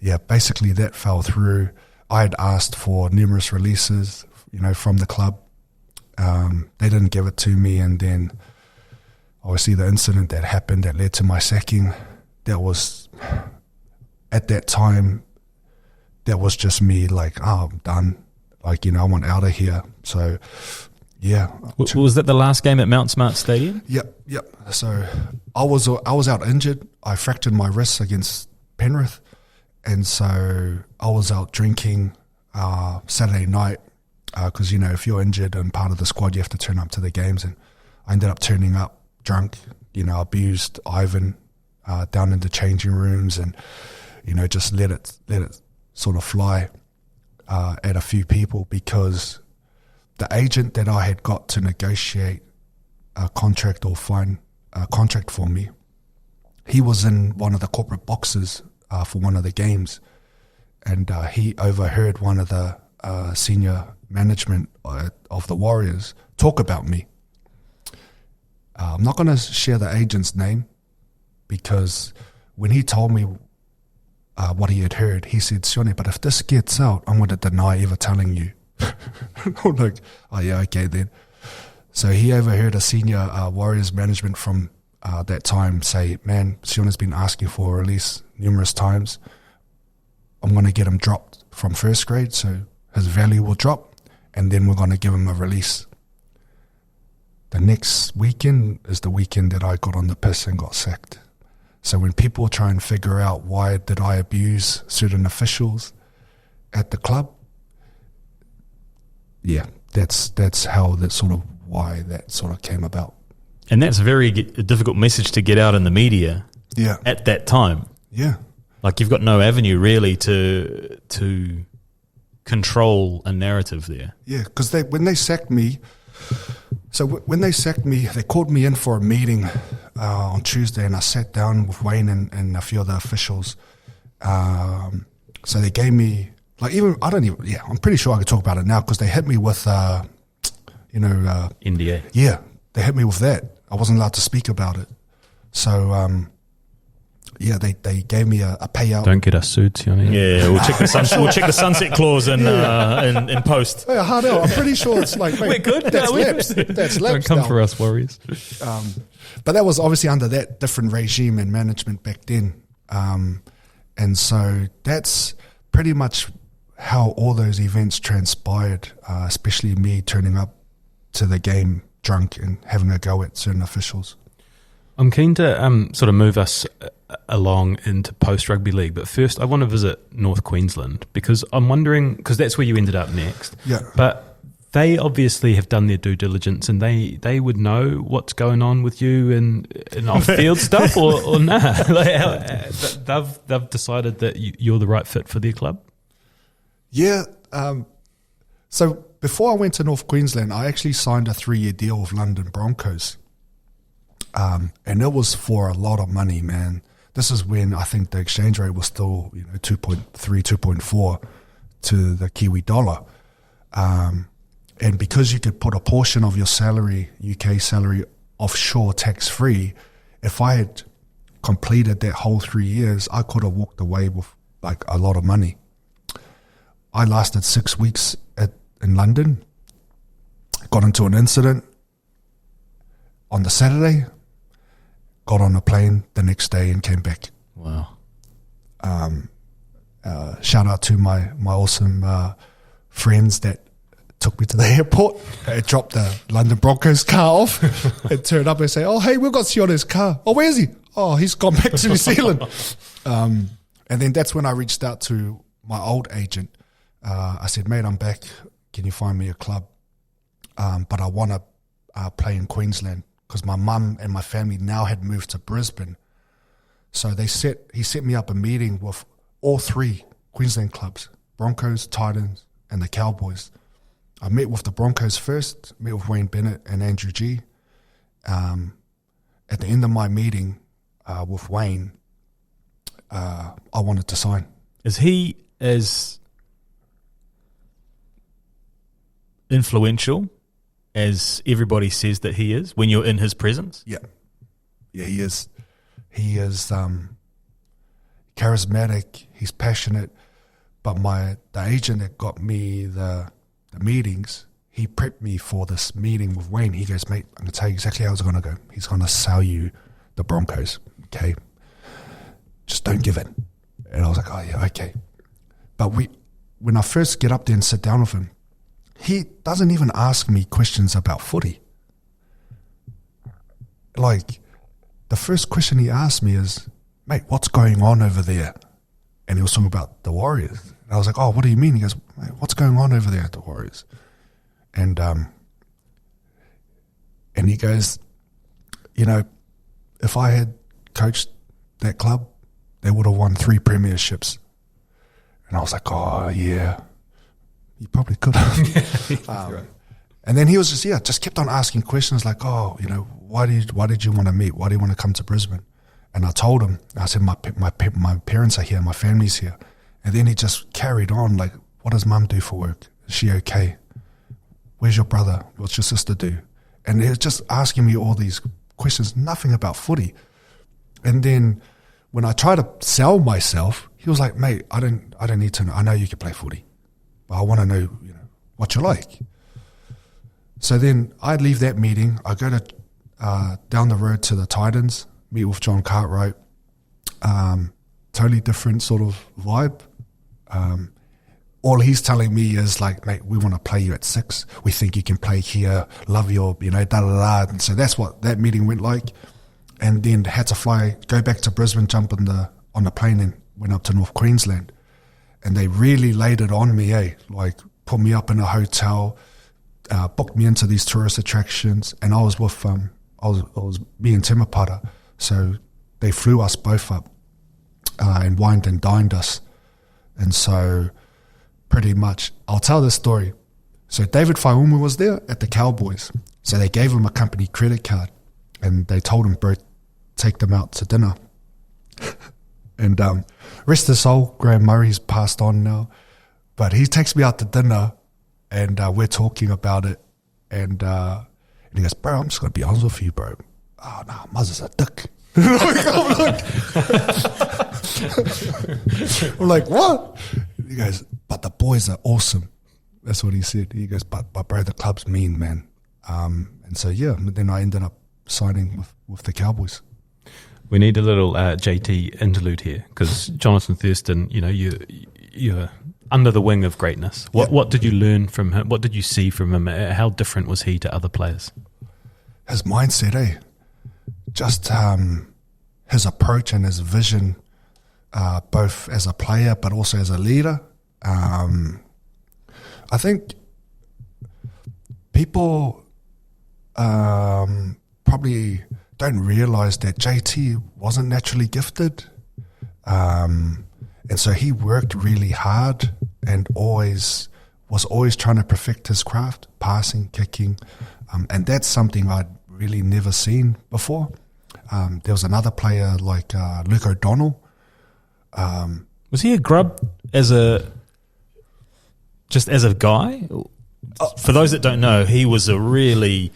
yeah, basically that fell through. I had asked for numerous releases, you know, from the club. They didn't give it to me, and then obviously the incident that happened that led to my sacking, that was, at that time, that was just me like, oh, I'm done. Like, you know, I want out of here. So, yeah. Was that the last game at Mount Smart Stadium? Yep. So I was out injured. I fractured my wrist against Penrith, and so I was out drinking Saturday night because, you know, if you're injured and part of the squad, you have to turn up to the games. And I ended up turning up drunk, you know, abused Ivan down in the changing rooms, and, you know, just let it sort of fly at a few people, because the agent that I had got to negotiate a contract or find a contract for me, he was in one of the corporate boxes for one of the games, and he overheard one of the senior management of the Warriors talk about me. I'm not going to share the agent's name, because when he told me what he had heard, he said, Sione, but if this gets out, I'm going to deny ever telling you. I'm like, oh yeah, okay then. So he overheard a senior Warriors management from that time say, man, Sione's been asking for a release numerous times. I'm going to get him dropped from first grade, so his value will drop, and then we're going to give him a release. The next weekend is the weekend that I got on the piss and got sacked. So when people try and figure out why did I abuse certain officials at the club, yeah, that's how that sort of why that sort of came about. And that's a very difficult message to get out in the media. Yeah. At that time. Yeah. Like you've got no avenue really to control a narrative there. Yeah, because when they sacked me, they called me in for a meeting on Tuesday, and I sat down with Wayne and a few other officials. So they gave me, I'm pretty sure I could talk about it now because they hit me with, NDA. Yeah, they hit me with that. I wasn't allowed to speak about it. So, they gave me a payout. Don't get us sued, Sione. Yeah, we'll check the sunset clause in post. Yeah, hard out. I'm pretty sure it's like, we're good. That's lapsed. That's lapsed. Don't come for us, Warriors. But that was obviously under that different regime and management back then. And so that's pretty much how all those events transpired, especially me turning up to the game drunk and having a go at certain officials. I'm keen to sort of move us along into post-rugby league, but first I want to visit North Queensland because I'm wondering, because that's where you ended up next. Yeah. But they obviously have done their due diligence and they would know what's going on with you and off-field stuff or nah? They've decided that you're the right fit for their club? Yeah. So before I went to North Queensland, I actually signed a 3-year deal with London Broncos. And it was for a lot of money, man. This is when I think the exchange rate was still 2.3, 2.4 to the Kiwi dollar. And because you could put a portion of your salary, UK salary, offshore tax-free, if I had completed that whole 3 years, I could have walked away with like a lot of money. I lasted 6 weeks in London, got into an incident on the Saturday, got on a plane the next day and came back. Wow. Shout out to my awesome friends that took me to the airport. I dropped the London Broncos car off and turned up and say, oh, hey, we've got Sione's car. Oh, where is he? Oh, he's gone back to New Zealand. And then that's when I reached out to my old agent. I said, mate, I'm back. Can you find me a club? But I want to play in Queensland because my mum and my family now had moved to Brisbane. So he set me up a meeting with all 3 Queensland clubs, Broncos, Titans, and the Cowboys. I met with the Broncos first, met with Wayne Bennett and Andrew G. At the end of my meeting with Wayne, I wanted to sign. Is he as influential as everybody says that he is when you're in his presence? Yeah, he is. He is charismatic. He's passionate. But the agent that got me the meetings, he prepped me for this meeting with Wayne. He goes, mate, I'm going to tell you exactly how it's going to go. He's going to sell you the Broncos, okay? Just don't give in. And I was like, oh, yeah, okay. But when I first get up there and sit down with him, he doesn't even ask me questions about footy. Like, the first question he asked me is, mate, what's going on over there? And he was talking about the Warriors. And I was like, oh, what do you mean? He goes, mate, what's going on over there at the Warriors? And he goes, if I had coached that club, they would have won 3 premierships. And I was like, oh, yeah. You probably could have. Right. And then he was just kept on asking questions like, oh, why did you want to meet? Why do you want to come to Brisbane? And I told him, I said, my parents are here, my family's here. And then he just carried on like, what does mum do for work? Is she okay? Where's your brother? What's your sister do? And he was just asking me all these questions, nothing about footy. And then when I tried to sell myself, he was like, mate, I don't need to know. I know you can play footy, but I want to know, what you like. So then I'd leave that meeting. I go to down the road to the Titans, meet with John Cartwright. Totally different sort of vibe. All he's telling me is like, mate, we want to play you at 6. We think you can play here. Love your, da da da. And so that's what that meeting went like. and then had to go back to Brisbane, jump on the plane and went up to North Queensland. And they really laid it on me, like put me up in a hotel, booked me into these tourist attractions, and I was with I was me and Temapara, so they flew us both up and wined and dined us. And so pretty much, I'll tell this story. So David Faumuina was there at the Cowboys, so they gave him a company credit card, and they told him, bro, take them out to dinner. And rest his soul, Graham Murray's passed on now, but he takes me out to dinner, and we're talking about it, and he goes, bro, I'm just going to be honest with you, bro. Oh, nah, Muzz is a dick. I'm like, what? He goes, but the boys are awesome. That's what he said. He goes, but bro, the club's mean, man. And so, yeah, then I ended up signing with the Cowboys. We need a little JT interlude here, because Jonathan Thurston, you're under the wing of greatness. What did you learn from him? What did you see from him? How different was he to other players? His mindset, just his approach and his vision, both as a player but also as a leader. I think people probably don't realise that JT wasn't naturally gifted, and so he worked really hard and was always trying to perfect his craft, passing, kicking, and that's something I'd really never seen before. There was another player like Luke O'Donnell. Was he a grub as a guy? For those that don't know, he was a really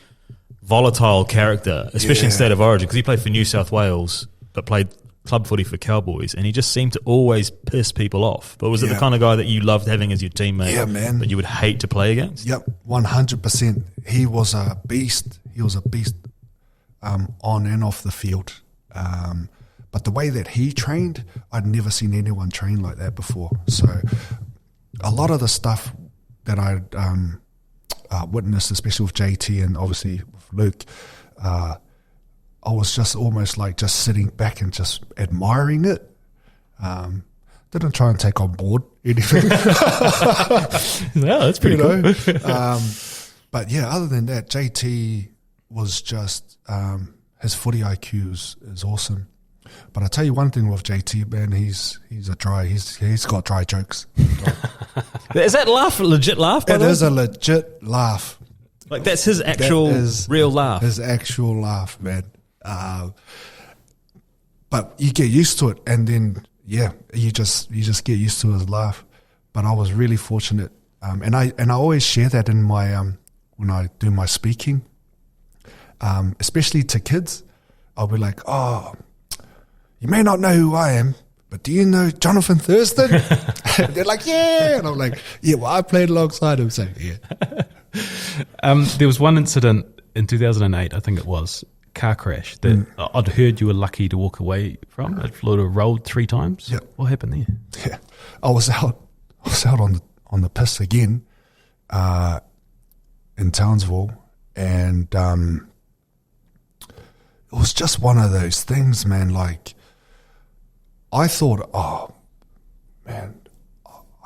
volatile character, especially in State of Origin, because he played for New South Wales but played club footy for Cowboys, and he just seemed to always piss people off. But was it the kind of guy that you loved having as your teammate? Yeah, man. But you would hate to play against? Yep, 100%. He was a beast. On and off the field. But the way that he trained, I'd never seen anyone train like that before. So a lot of the stuff that I'd witnessed, especially with JT and obviously with Luke, I was just almost like just sitting back and just admiring it. Didn't try and take on board anything. Yeah, that's pretty cool. But yeah, other than that, JT was just his footy IQ is awesome. But I tell you one thing with JT, man, he's got dry jokes. Is that laugh a legit laugh? It is a legit laugh. Like that's his actual real laugh. His actual laugh, man. But you get used to it, and then you just get used to his laugh. But I was really fortunate, and I always share that in my when I do my speaking, especially to kids. I'll be like, oh, you may not know who I am, but do you know Jonathan Thurston? They're like, yeah. And I'm like, yeah, well, I played alongside him, so yeah. There was one incident in 2008, I think it was, car crash, that I'd heard you were lucky to walk away from. It rolled 3 times. Yep. What happened there? Yeah, I was out on the piss again in Townsville, and it was just one of those things, man. Like, I thought, oh man,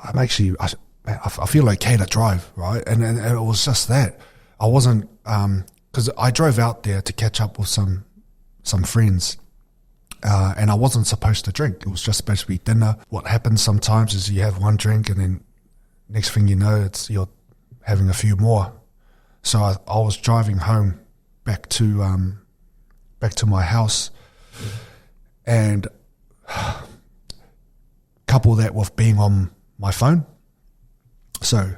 I feel okay to drive, right? And it was just that I wasn't, because I drove out there to catch up with some friends, and I wasn't supposed to drink. It was just supposed to be dinner. What happens sometimes is you have one drink, and then next thing you know, you're having a few more. So I was driving home back to my house, and couple that with being on my phone. So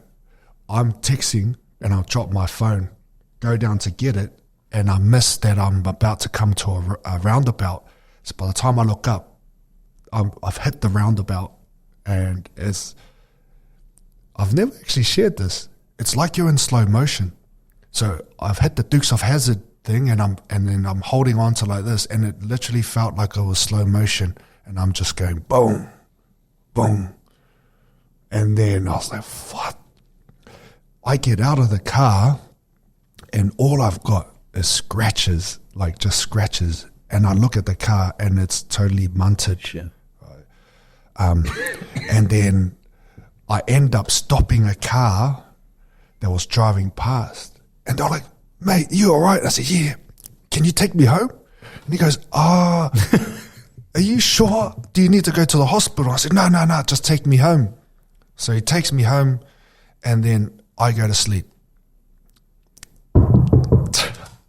I'm texting and I'll drop my phone, go down to get it, and I miss that I'm about to come to a roundabout. So by the time I look up, I've hit the roundabout, and I've never actually shared this. It's like you're in slow motion. So I've hit the Dukes of Hazzard thing, and then I'm holding on to like this, and it literally felt like it was slow motion, and I'm just going boom, boom. And then I was like, what? I get out of the car, and all I've got is scratches, like just scratches and I look at the car and it's totally munted. Shit. And then I end up stopping a car that was driving past. And they're like, mate, you all right? I said, yeah. Can you take me home? And he goes, are you sure? Do you need to go to the hospital? I said, no, just take me home. So he takes me home, and then I go to sleep.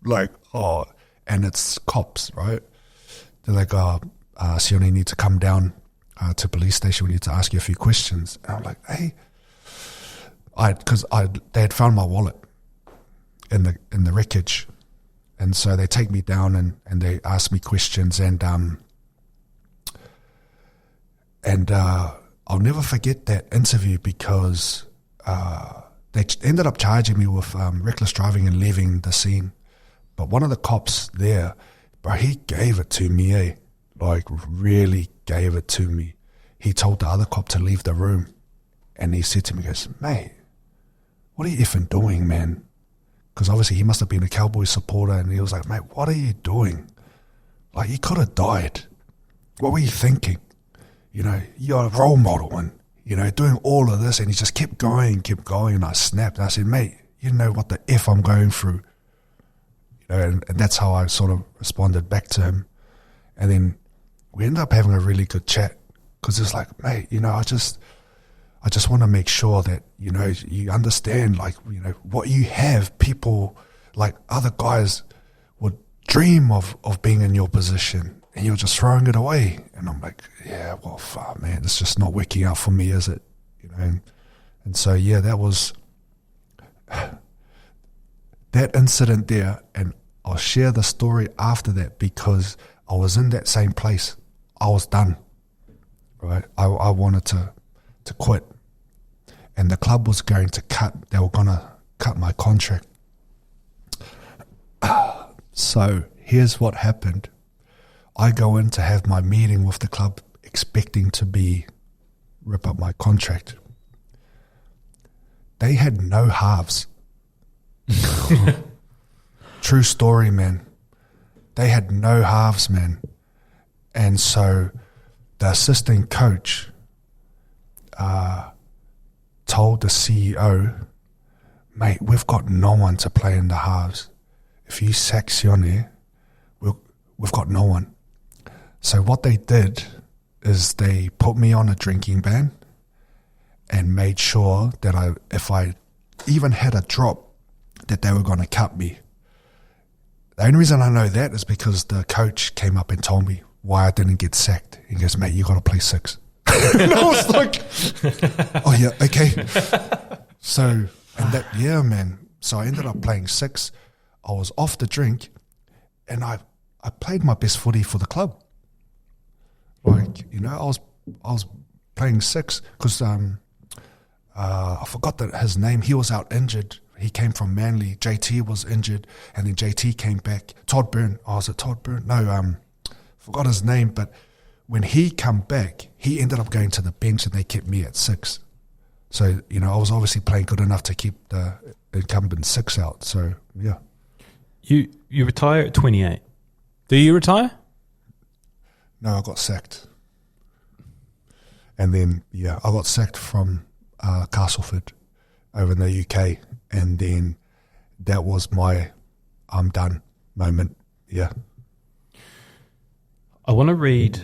Like, and it's cops, right? They're like, Sione, you need to come down to police station. We need to ask you a few questions. And I'm like, hey, because they had found my wallet in the wreckage, and so they take me down and they ask me questions, and I'll never forget that interview because they ended up charging me with reckless driving and leaving the scene. But one of the cops there, bro, he gave it to me, like really gave it to me. He told the other cop to leave the room, and he said to me, he goes, mate, what are you effing doing, man? Because obviously he must have been a Cowboys supporter, and he was like, mate, what are you doing? Like, you could have died. What were you thinking? You know, you're a role model and, you know, doing all of this. And he just kept going. And I snapped. And I said, mate, you know what the F I'm going through. You know, and that's how I sort of responded back to him. And then we ended up having a really good chat because it's like, mate, you know, I just want to make sure that, you know, you understand, like, you know, what you have. People, like other guys would dream of being in your position. And you're just throwing it away. And I'm like, yeah, well, fuck, man, it's just not working out for me, is it? You know, and so, yeah, that was that incident there. And I'll share the story after that because I was in that same place. I was done, right? I wanted to quit. And the club was going to they were going to cut my contract. So here's what happened. I go in to have my meeting with the club expecting to rip up my contract. They had no halves. True story, man. They had no halves, man. And so the assistant coach told the CEO, mate, we've got no one to play in the halves. If you sack Sione, we've got no one. So what they did is they put me on a drinking ban and made sure that if I even had a drop, that they were going to cut me. The only reason I know that is because the coach came up and told me why I didn't get sacked. He goes, mate, you got to play 6. And I was like, oh yeah, okay. So, and that, yeah, man. So I ended up playing 6. I was off the drink, and I played my best footy for the club. Like, you know, I was playing 6 because I forgot that his name. He was out injured. He came from Manly. JT was injured, and then JT came back. Todd Byrne. Oh, was it Todd Byrne? No, forgot his name. But when he come back, he ended up going to the bench, and they kept me at 6. So, you know, I was obviously playing good enough to keep the incumbent 6 out. So, yeah. You retire at 28. Do you retire? No, I got sacked. And then, yeah, I got sacked from Castleford over in the UK. And then that was my I'm done moment. Yeah. I want to read.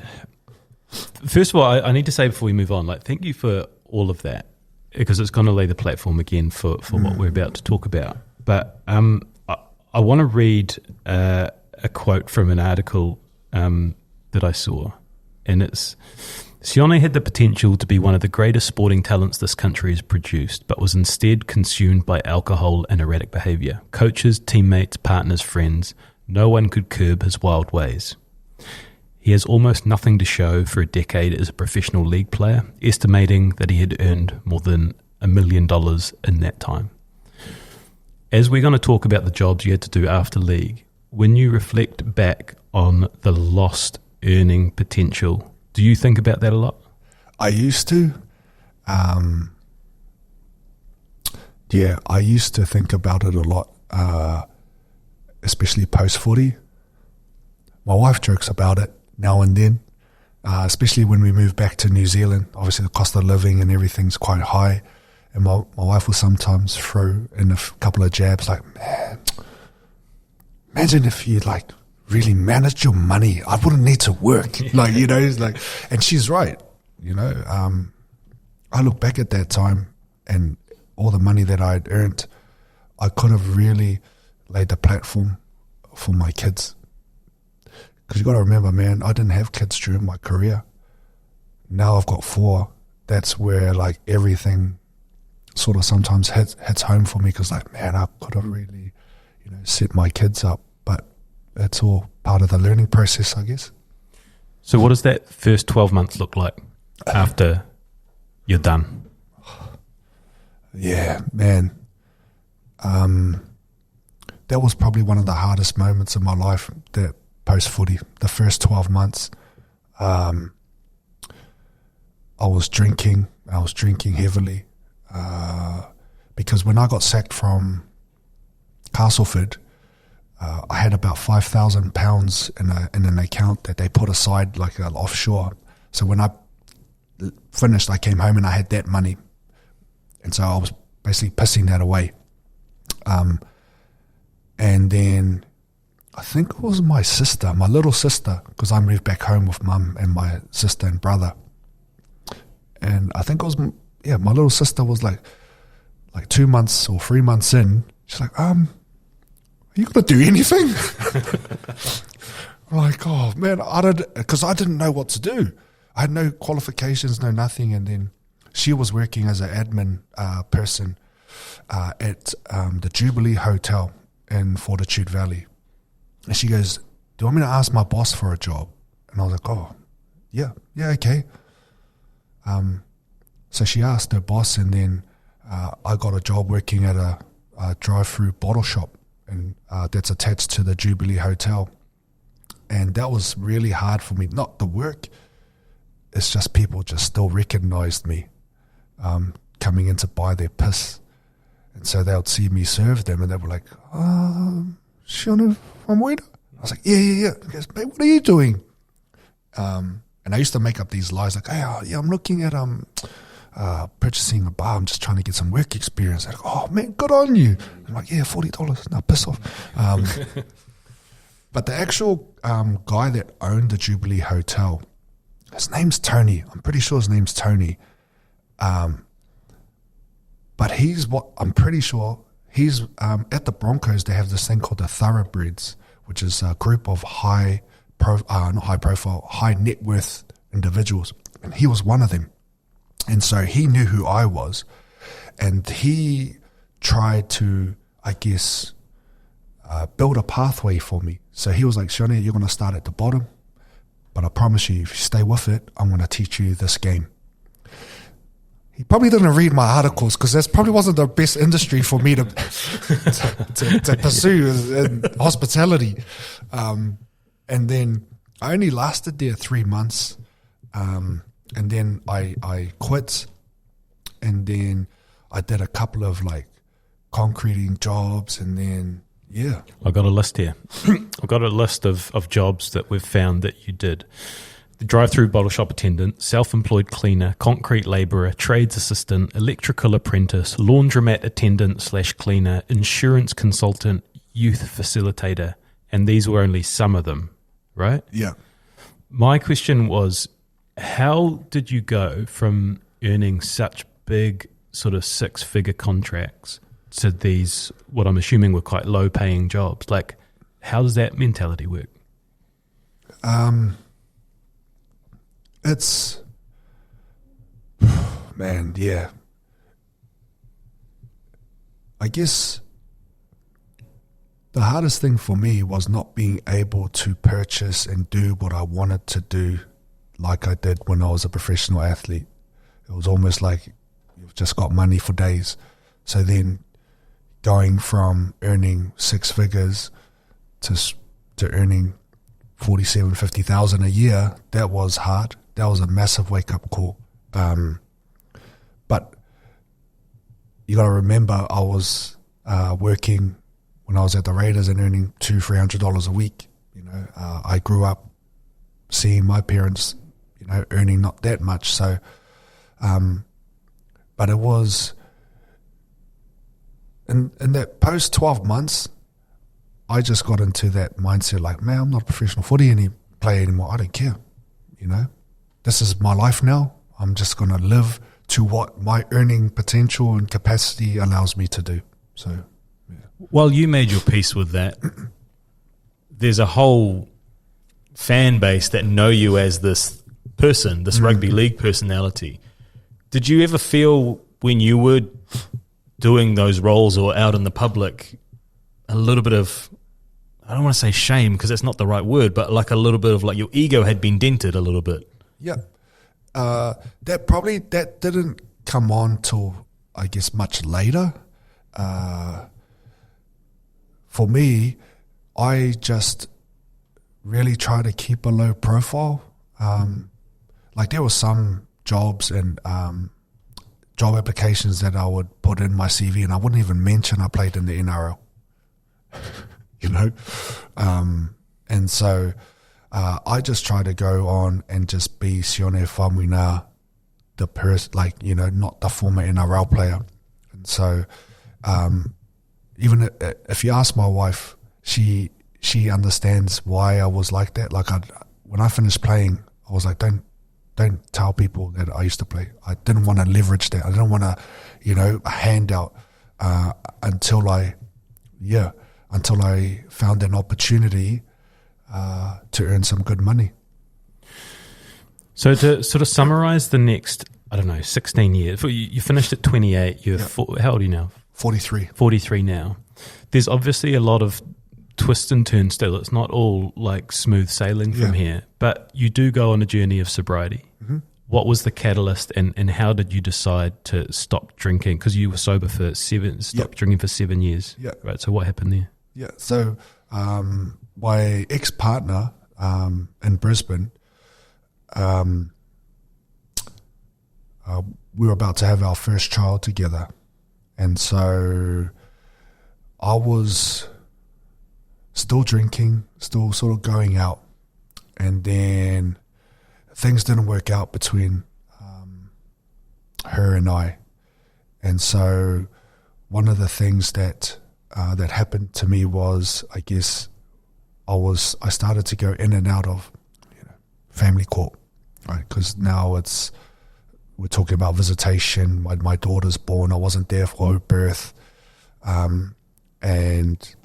First of all, I need to say before we move on, like, thank you for all of that, because it's going to lay the platform again for what we're about to talk about. But I want to read a quote from an article that I saw, and it's, Sione had the potential to be one of the greatest sporting talents this country has produced, but was instead consumed by alcohol and erratic behaviour. Coaches, teammates, partners, friends, no one could curb his wild ways. He has almost nothing to show for a decade as a professional league player, estimating that he had earned more than $1 million in that time. As we're going to talk about the jobs you had to do after league, when you reflect back on the lost earning potential, do you think about that a lot? I used to. Yeah, I used to think about it a lot, especially post-footy. My wife jokes about it now and then, especially when we move back to New Zealand. Obviously, the cost of living and everything's quite high. And my wife will sometimes throw in a couple of jabs like, man, imagine if you like really managed your money. I wouldn't need to work. Like, you know, it's like, and she's right. You know, I look back at that time and all the money that I'd earned, I could have really laid the platform for my kids. Because you got to remember, man, I didn't have kids during my career. Now I've got 4. That's where like everything sort of sometimes hits home for me, because like, man, I could have really, you know, set my kids up. But it's all part of the learning process, I guess. So what does that first 12 months look like after you're done? Yeah, man. That was probably one of the hardest moments of my life, that post-footy, the first 12 months. I was drinking heavily, because when I got sacked from Castleford, I had about £5,000 in an account that they put aside like offshore. So when I finished, I came home and I had that money. And so I was basically pissing that away. And then I think it was my sister, my little sister, because I moved back home with mum and my sister and brother. And I think it was, my little sister was like 2 months or 3 months in. She's like, are you going to do anything? I'm like, oh man, because I didn't know what to do. I had no qualifications, no nothing. And then she was working as an admin person at the Jubilee Hotel in Fortitude Valley. And she goes, do you want me to ask my boss for a job? And I was like, oh, yeah, okay. So she asked her boss, and then I got a job working at a drive-through bottle shop, and that's attached to the Jubilee Hotel. And that was really hard for me. Not the work, it's just people just still recognized me coming in to buy their piss. And so they would see me serve them, and they were like, Sione Faumuina? I was like, yeah. He goes, mate, what are you doing? And I used to make up these lies like, hey, I'm looking at purchasing a bar. I'm just trying to get some work experience. They're like, oh, man, good on you. I'm like, yeah, $40. Now piss off. But the actual guy that owned the Jubilee Hotel, his name's Tony. I'm pretty sure his name's Tony. But I'm pretty sure he's at the Broncos. They have this thing called the Thoroughbreds, which is a group of high net worth individuals, and he was one of them. And so he knew who I was, and he tried to, I guess, build a pathway for me. So he was like, Sione, you're going to start at the bottom, but I promise you, if you stay with it, I'm going to teach you this game. He probably didn't read my articles, because that probably wasn't the best industry for me to pursue in hospitality. And then I only lasted there 3 months, and then I quit, and then I did a couple of like concreting jobs, and then I got a list here. I've got a list of jobs that we've found that you did. The drive-through bottle shop attendant, self-employed cleaner, concrete labourer, trades assistant, electrical apprentice, laundromat attendant / cleaner, insurance consultant, youth facilitator, and these were only some of them, right? Yeah. My question was, how did you go from earning such big sort of 6-figure contracts to these, what I'm assuming were quite low-paying jobs? Like, how does that mentality work? It's, man, yeah. I guess the hardest thing for me was not being able to purchase and do what I wanted to do like I did when I was a professional athlete. It was almost like you've just got money for days. So then going from earning 6 figures to earning 47, 50,000 a year, that was hard. That was a massive wake-up call. But you got to remember, I was working when I was at the Raiders and earning $200-$300 a week, You know, I grew up seeing my parents, you know, earning not that much. So, but it was in that post 12 months, I just got into that mindset like, man, I'm not a professional footy player anymore. I don't care. You know, this is my life now. I'm just going to live to what my earning potential and capacity allows me to do. So, yeah. While you made your peace with that, there's a whole fan base that know you as this person, this rugby league personality. Did you ever feel when you were doing those roles or out in the public a little bit of, I don't want to say shame because that's not the right word, but like a little bit of like your ego had been dented a little bit? Yeah. That didn't come on till, I guess, much later. For me, I just really try to keep a low profile. Like there were some jobs and job applications that I would put in my CV and I wouldn't even mention I played in the NRL. You know? And so I just try to go on and just be Sione Faumuina, the person, like, you know, not the former NRL player. And so even if you ask my wife, she understands why I was like that. Like when I finished playing, I was like, don't tell people that I used to play. I didn't want to leverage that. I didn't want to, you know, a handout until I found an opportunity to earn some good money. So to sort of summarize the next, 16 years, you finished at 28, you're how old are you now? 43. 43 now. There's obviously a lot of twists and turns still. It's not all like smooth sailing from here, but you do go on a journey of sobriety. Mm-hmm. What was the catalyst and how did you decide to stop drinking? Because you were sober for drinking for 7 years. Yeah. Right. So what happened there? Yeah. So my ex-partner in Brisbane, we were about to have our first child together. And so I was still drinking, still sort of going out. And then things didn't work out between her and I. And so one of the things that happened to me was, I guess, I started to go in and out of, you know, family court, right? Because now we're talking about visitation. My daughter's born. I wasn't there for her birth. And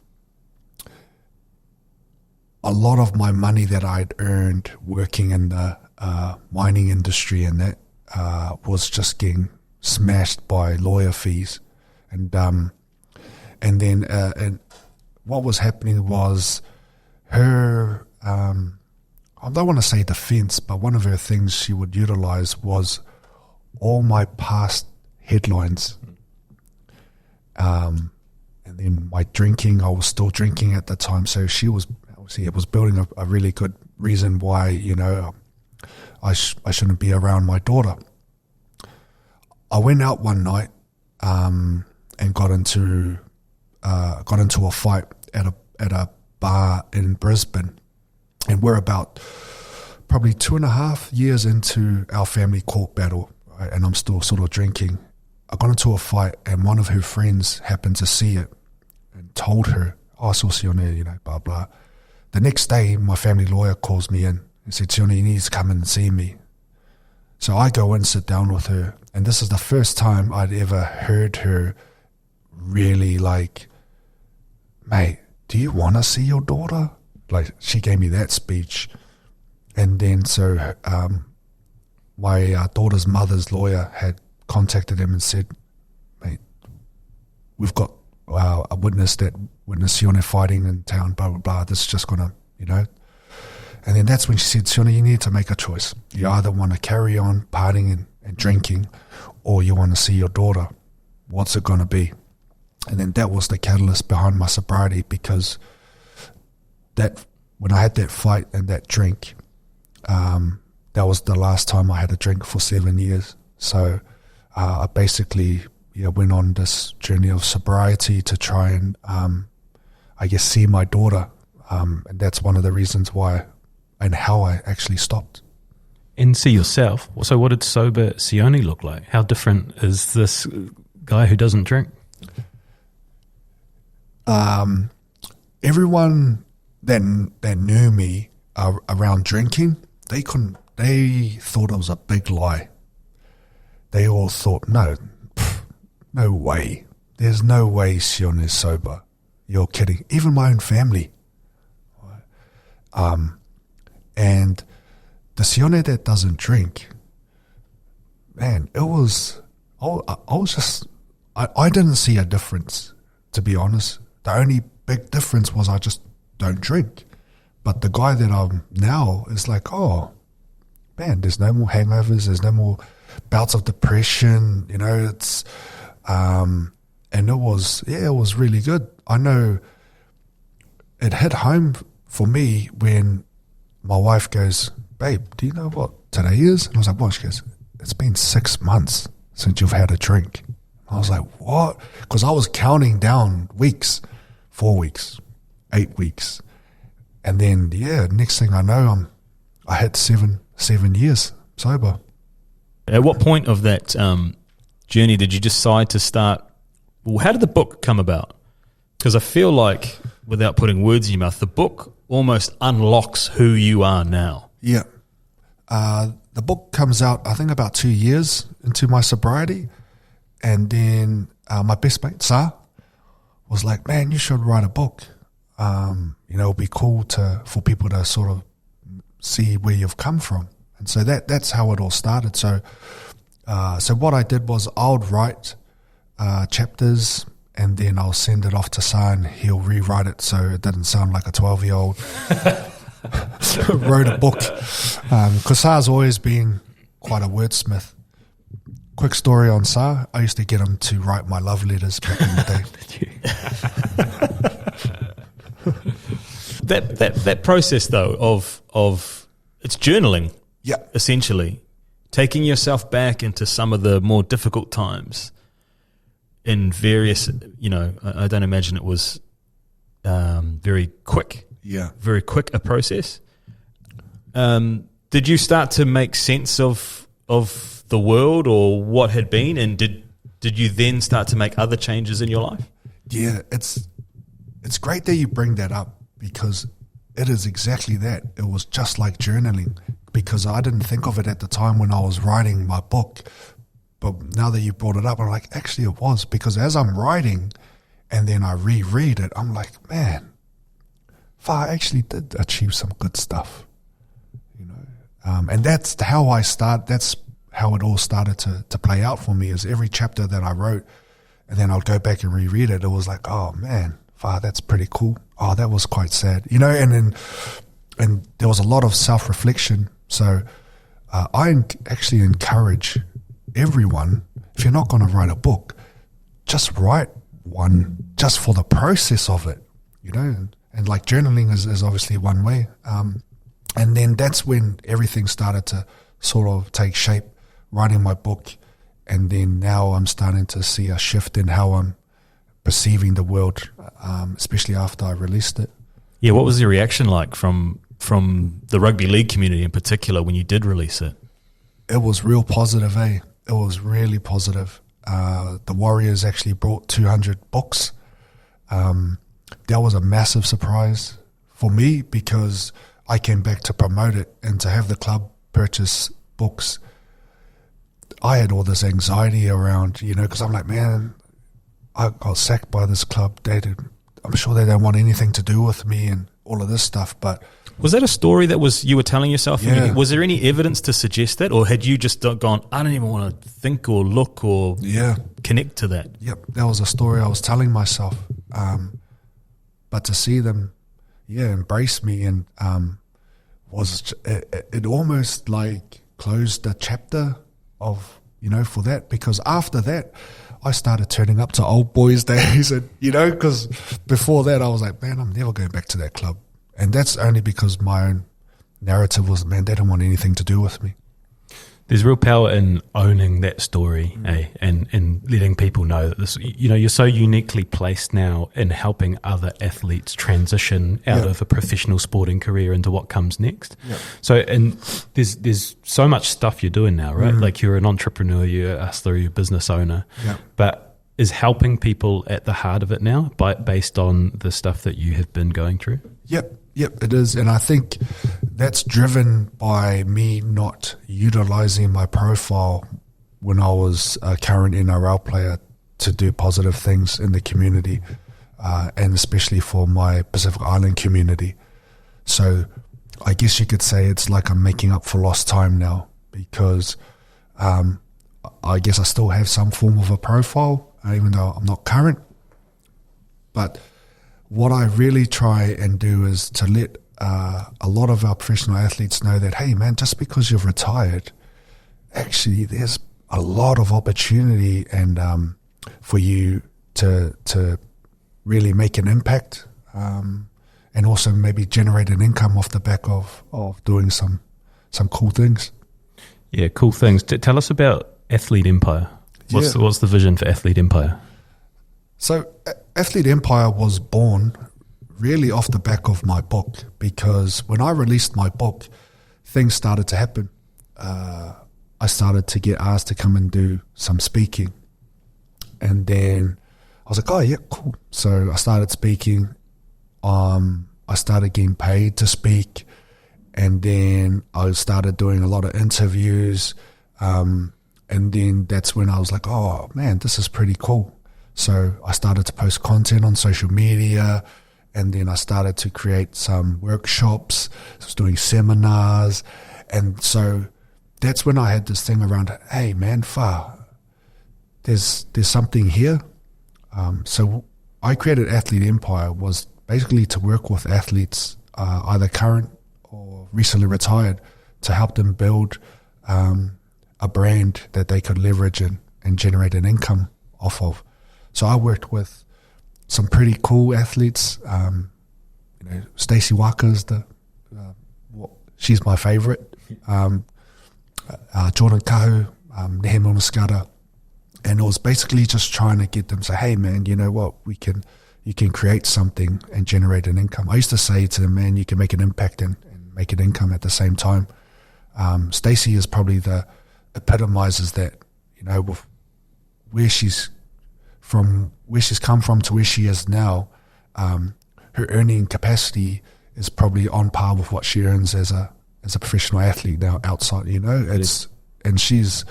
a lot of my money that I'd earned working in the mining industry and that was just getting smashed by lawyer fees. And what was happening was her, I don't want to say defense, but one of her things she would utilize was all my past headlines. And then my drinking, I was still drinking at the time. So she was, obviously it was building a really good reason why, you know, I shouldn't be around my daughter. I went out one night and got into a fight at a bar in Brisbane, and we're about probably 2.5 years into our family court battle, right? And I'm still sort of drinking. I got into a fight, and one of her friends happened to see it and told her, "Oh, I saw Sione, you know, blah blah." The next day, my family lawyer calls me in and said, "Sione, you need to come in and see me." So I go in, sit down with her, and this is the first time I'd ever heard her really like, "Mate, do you want to see your daughter?" Like, she gave me that speech. And then so my daughter's mother's lawyer had contacted him and said, "Mate, we've got a witness that witnessed Sione fighting in town, blah, blah, blah. This is just going to, you know." And then that's when she said, "Sione, you need to make a choice. You either want to carry on partying and drinking, or you want to see your daughter. What's it going to be?" And then that was the catalyst behind my sobriety, because that when I had that fight and that drink, that was the last time I had a drink for 7 years. So I basically went on this journey of sobriety to try and, I guess, see my daughter And that's one of the reasons why and how I actually stopped. And see yourself. So what did sober Sione look like? How different is this guy who doesn't drink? Everyone that knew me around drinking, they thought it was a big lie. They all thought, no way. There's no way Sione is sober. You're kidding. Even my own family. And the Sione that doesn't drink, man, it was, I didn't see a difference, to be honest. The only big difference was I just don't drink. But the guy that I'm now is like, oh, man, there's no more hangovers, there's no more bouts of depression, it's, and it was really good. I know it hit home for me when my wife goes, babe, do you know what today is? And I was like, what? She goes, it's been 6 months since you've had a drink. I was like, what? Because I was counting down weeks, 4 weeks, 8 weeks. And then, next thing I know, I hit 7 years sober. At what point of that journey did you decide to start? Well, how did the book come about? Because I feel like, without putting words in your mouth, the book almost unlocks who you are now. Yeah. The book comes out, I think, about 2 years into my sobriety. And then my best mate, Sa, was like, man, you should write a book. It'll be cool for people to sort of see where you've come from. And so that's how it all started. So what I did was I would write chapters, and then I'll send it off to Sa, and he'll rewrite it so it didn't sound like a 12-year-old wrote a book. Because Sa's always been quite a wordsmith. Quick story on Sa, I used to get him to write my love letters back in the day. That process, though, of it's journaling, essentially, taking yourself back into some of the more difficult times in various, I don't imagine it was very quick. Yeah. Very quick a process. Did you start to make sense of the world or what had been, and did you then start to make other changes in your life? Yeah, it's great that you bring that up, because it is exactly that. It was just like journaling, because I didn't think of it at the time when I was writing my book. But now that you brought it up, I'm like, actually it was, because as I'm writing and then I reread it, I'm like, man, I actually did achieve some good stuff, and that's how that's how it all started to play out for me. Is every chapter that I wrote, and then I'll go back and reread it, it was like, oh man, that's pretty cool. Oh, that was quite sad, and there was a lot of self-reflection. So I actually encourage everyone, if you're not going to write a book, just write one just for the process of it, and like journaling is obviously one way. And then that's when everything started to sort of take shape, writing my book. And then now I'm starting to see a shift in how I'm perceiving the world, especially after I released it. Yeah, what was the reaction like from the rugby league community in particular when you did release it? It was real positive, It was really positive. The Warriors actually brought 200 books. That was a massive surprise for me, because I came back to promote it, and to have the club purchase books, I had all this anxiety around, because I'm like, man, I got sacked by this club. I'm sure they don't want anything to do with me and all of this stuff. But was that a story that you were telling yourself? Yeah. Was there any evidence to suggest that, or had you just gone, I don't even want to think or look or connect to that? Yep, that was a story I was telling myself. But to see them, embrace me, and it almost like closed a chapter of, for that, because after that, I started turning up to old boys days, and, because before that I was like, man, I'm never going back to that club. And that's only because my own narrative was, man, they don't want anything to do with me. There's real power in owning that story, and letting people know that this, you're so uniquely placed now in helping other athletes transition out of a professional sporting career into what comes next. Yep. So, and there's so much stuff you're doing now, right? Like you're an entrepreneur, you're a hustler, you're a business owner, but is helping people at the heart of it now, based on the stuff that you have been going through? Yep, it is. And I think that's driven by me not utilising my profile when I was a current NRL player to do positive things in the community, and especially for my Pacific Island community. So I guess you could say it's like I'm making up for lost time now, because I guess I still have some form of a profile, even though I'm not current. But what I really try and do is to let a lot of our professional athletes know that, hey man, just because you've retired, actually there's a lot of opportunity and for you to really make an impact, and also maybe generate an income off the back of doing some cool things. Yeah, cool things. Tell us about Athlete Empire. What's the vision for Athlete Empire? So Athlete Empire was born really off the back of my book, because when I released my book, things started to happen. I started to get asked to come and do some speaking. And then I was like, oh, yeah, cool. So I started speaking. I started getting paid to speak. And then I started doing a lot of interviews. And then that's when I was like, oh, man, this is pretty cool. So I started to post content on social media, and then I started to create some workshops. I was doing seminars. And so that's when I had this thing around, hey, man, there's something here. So I created Athlete Empire, was basically to work with athletes, either current or recently retired, to help them build a brand that they could leverage and generate an income off of. So I worked with some pretty cool athletes. Stacey Walker's she's my favourite. Jordan Kahu, Nehe Milner-Skudder, and it was basically just trying to get them to say, hey man, you know what, you can create something and generate an income. I used to say to them, man, you can make an impact and make an income at the same time. Stacey is probably the epitomizes that, with where she's come from to where she is now. Her earning capacity is probably on par with what she earns as a professional athlete now outside. And she's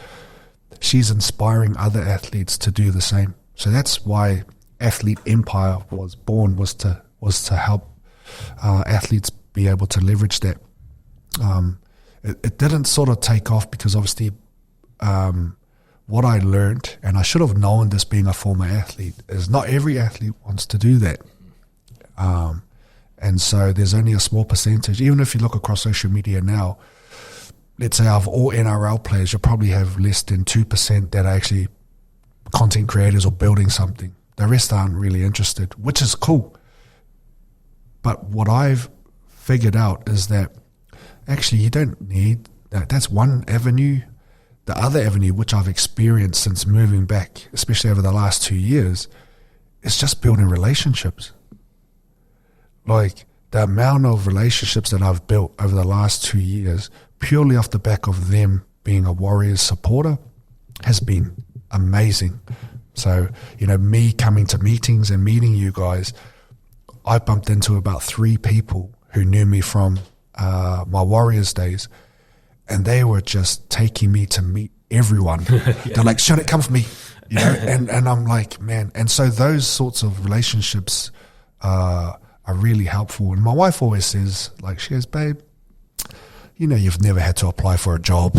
inspiring other athletes to do the same. So that's why Athlete Empire was born, was to help athletes be able to leverage that. It didn't sort of take off because obviously what I learned, and I should have known this being a former athlete, is not every athlete wants to do that. And so there's only a small percentage. Even if you look across social media now, let's say of all NRL players, you'll probably have less than 2% that are actually content creators or building something. The rest aren't really interested, which is cool. But what I've figured out is that actually you don't need that. That's one avenue. The other avenue, which I've experienced since moving back, especially over the last 2 years, is just building relationships. Like the amount of relationships that I've built over the last 2 years, purely off the back of them being a Warriors supporter, has been amazing. So, me coming to meetings and meeting you guys, I bumped into about 3 people who knew me from my Warriors days, and they were just taking me to meet everyone. They're like, Sione, come for me. And I'm like, man. And so those sorts of relationships are really helpful. And my wife always says, like, she goes, babe, you've never had to apply for a job.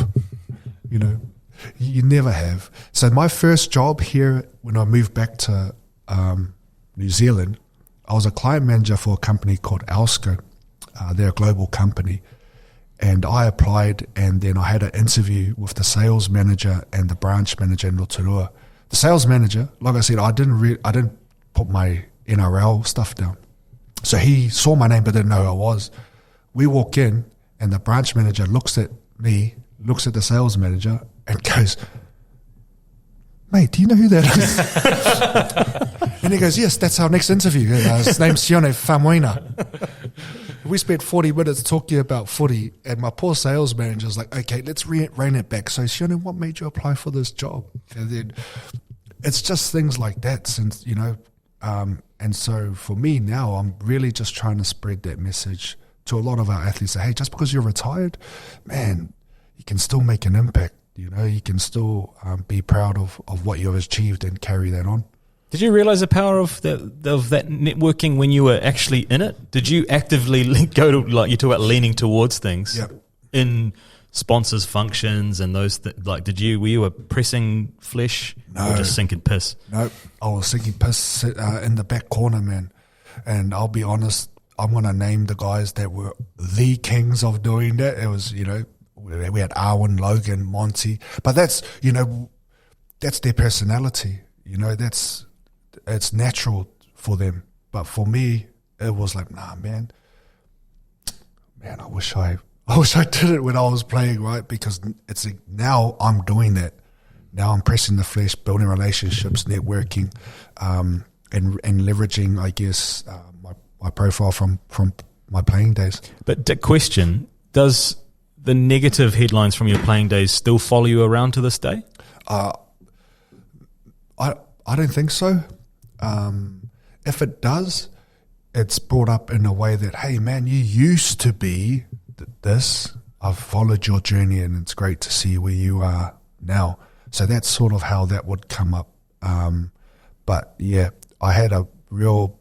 You never have. So my first job here, when I moved back to New Zealand, I was a client manager for a company called Alsco. They're a global company. And I applied, and then I had an interview with the sales manager and the branch manager in Rotorua. The sales manager, like I said, I didn't put my NRL stuff down. So he saw my name but didn't know who I was. We walk in, and the branch manager looks at me looks at the sales manager and goes, mate, do you know who that is? And he goes, yes, that's our next interview. His name's Sione Faumuina. We spent 40 minutes talking about footy, and my poor sales manager's like, okay, let's rein it back. So, Sione, what made you apply for this job? And then it's just things like that, since, you know, and so for me now, I'm really just trying to spread that message to a lot of our athletes that, hey, just because you're retired, man, you can still make an impact. You know, you can still be proud of what you've achieved and carry that on. Did you realize the power of that networking when you were actually in it? Did you actively go to, like you talk about leaning towards things in sponsors functions and those were you a pressing flesh or just sinking piss? No, I was sinking piss in the back corner, man. And I'll be honest, I'm going to name the guys that were the kings of doing that. It was, you know, we had Arwen, Logan, Monty, but that's, you know, that's their personality. You know, it's natural for them. But for me, it was like, nah, man, I wish I did it when I was playing, right? Because it's now I'm doing that. Now I'm pressing the flesh, building relationships, networking, and leveraging, I guess, my profile from my playing days. But the question, does the negative headlines from your playing days still follow you around to this day? I don't think so. If it does, it's brought up in a way that, hey, man, you used to be this. I've followed your journey, and it's great to see where you are now. So that's sort of how that would come up. But yeah, I had a real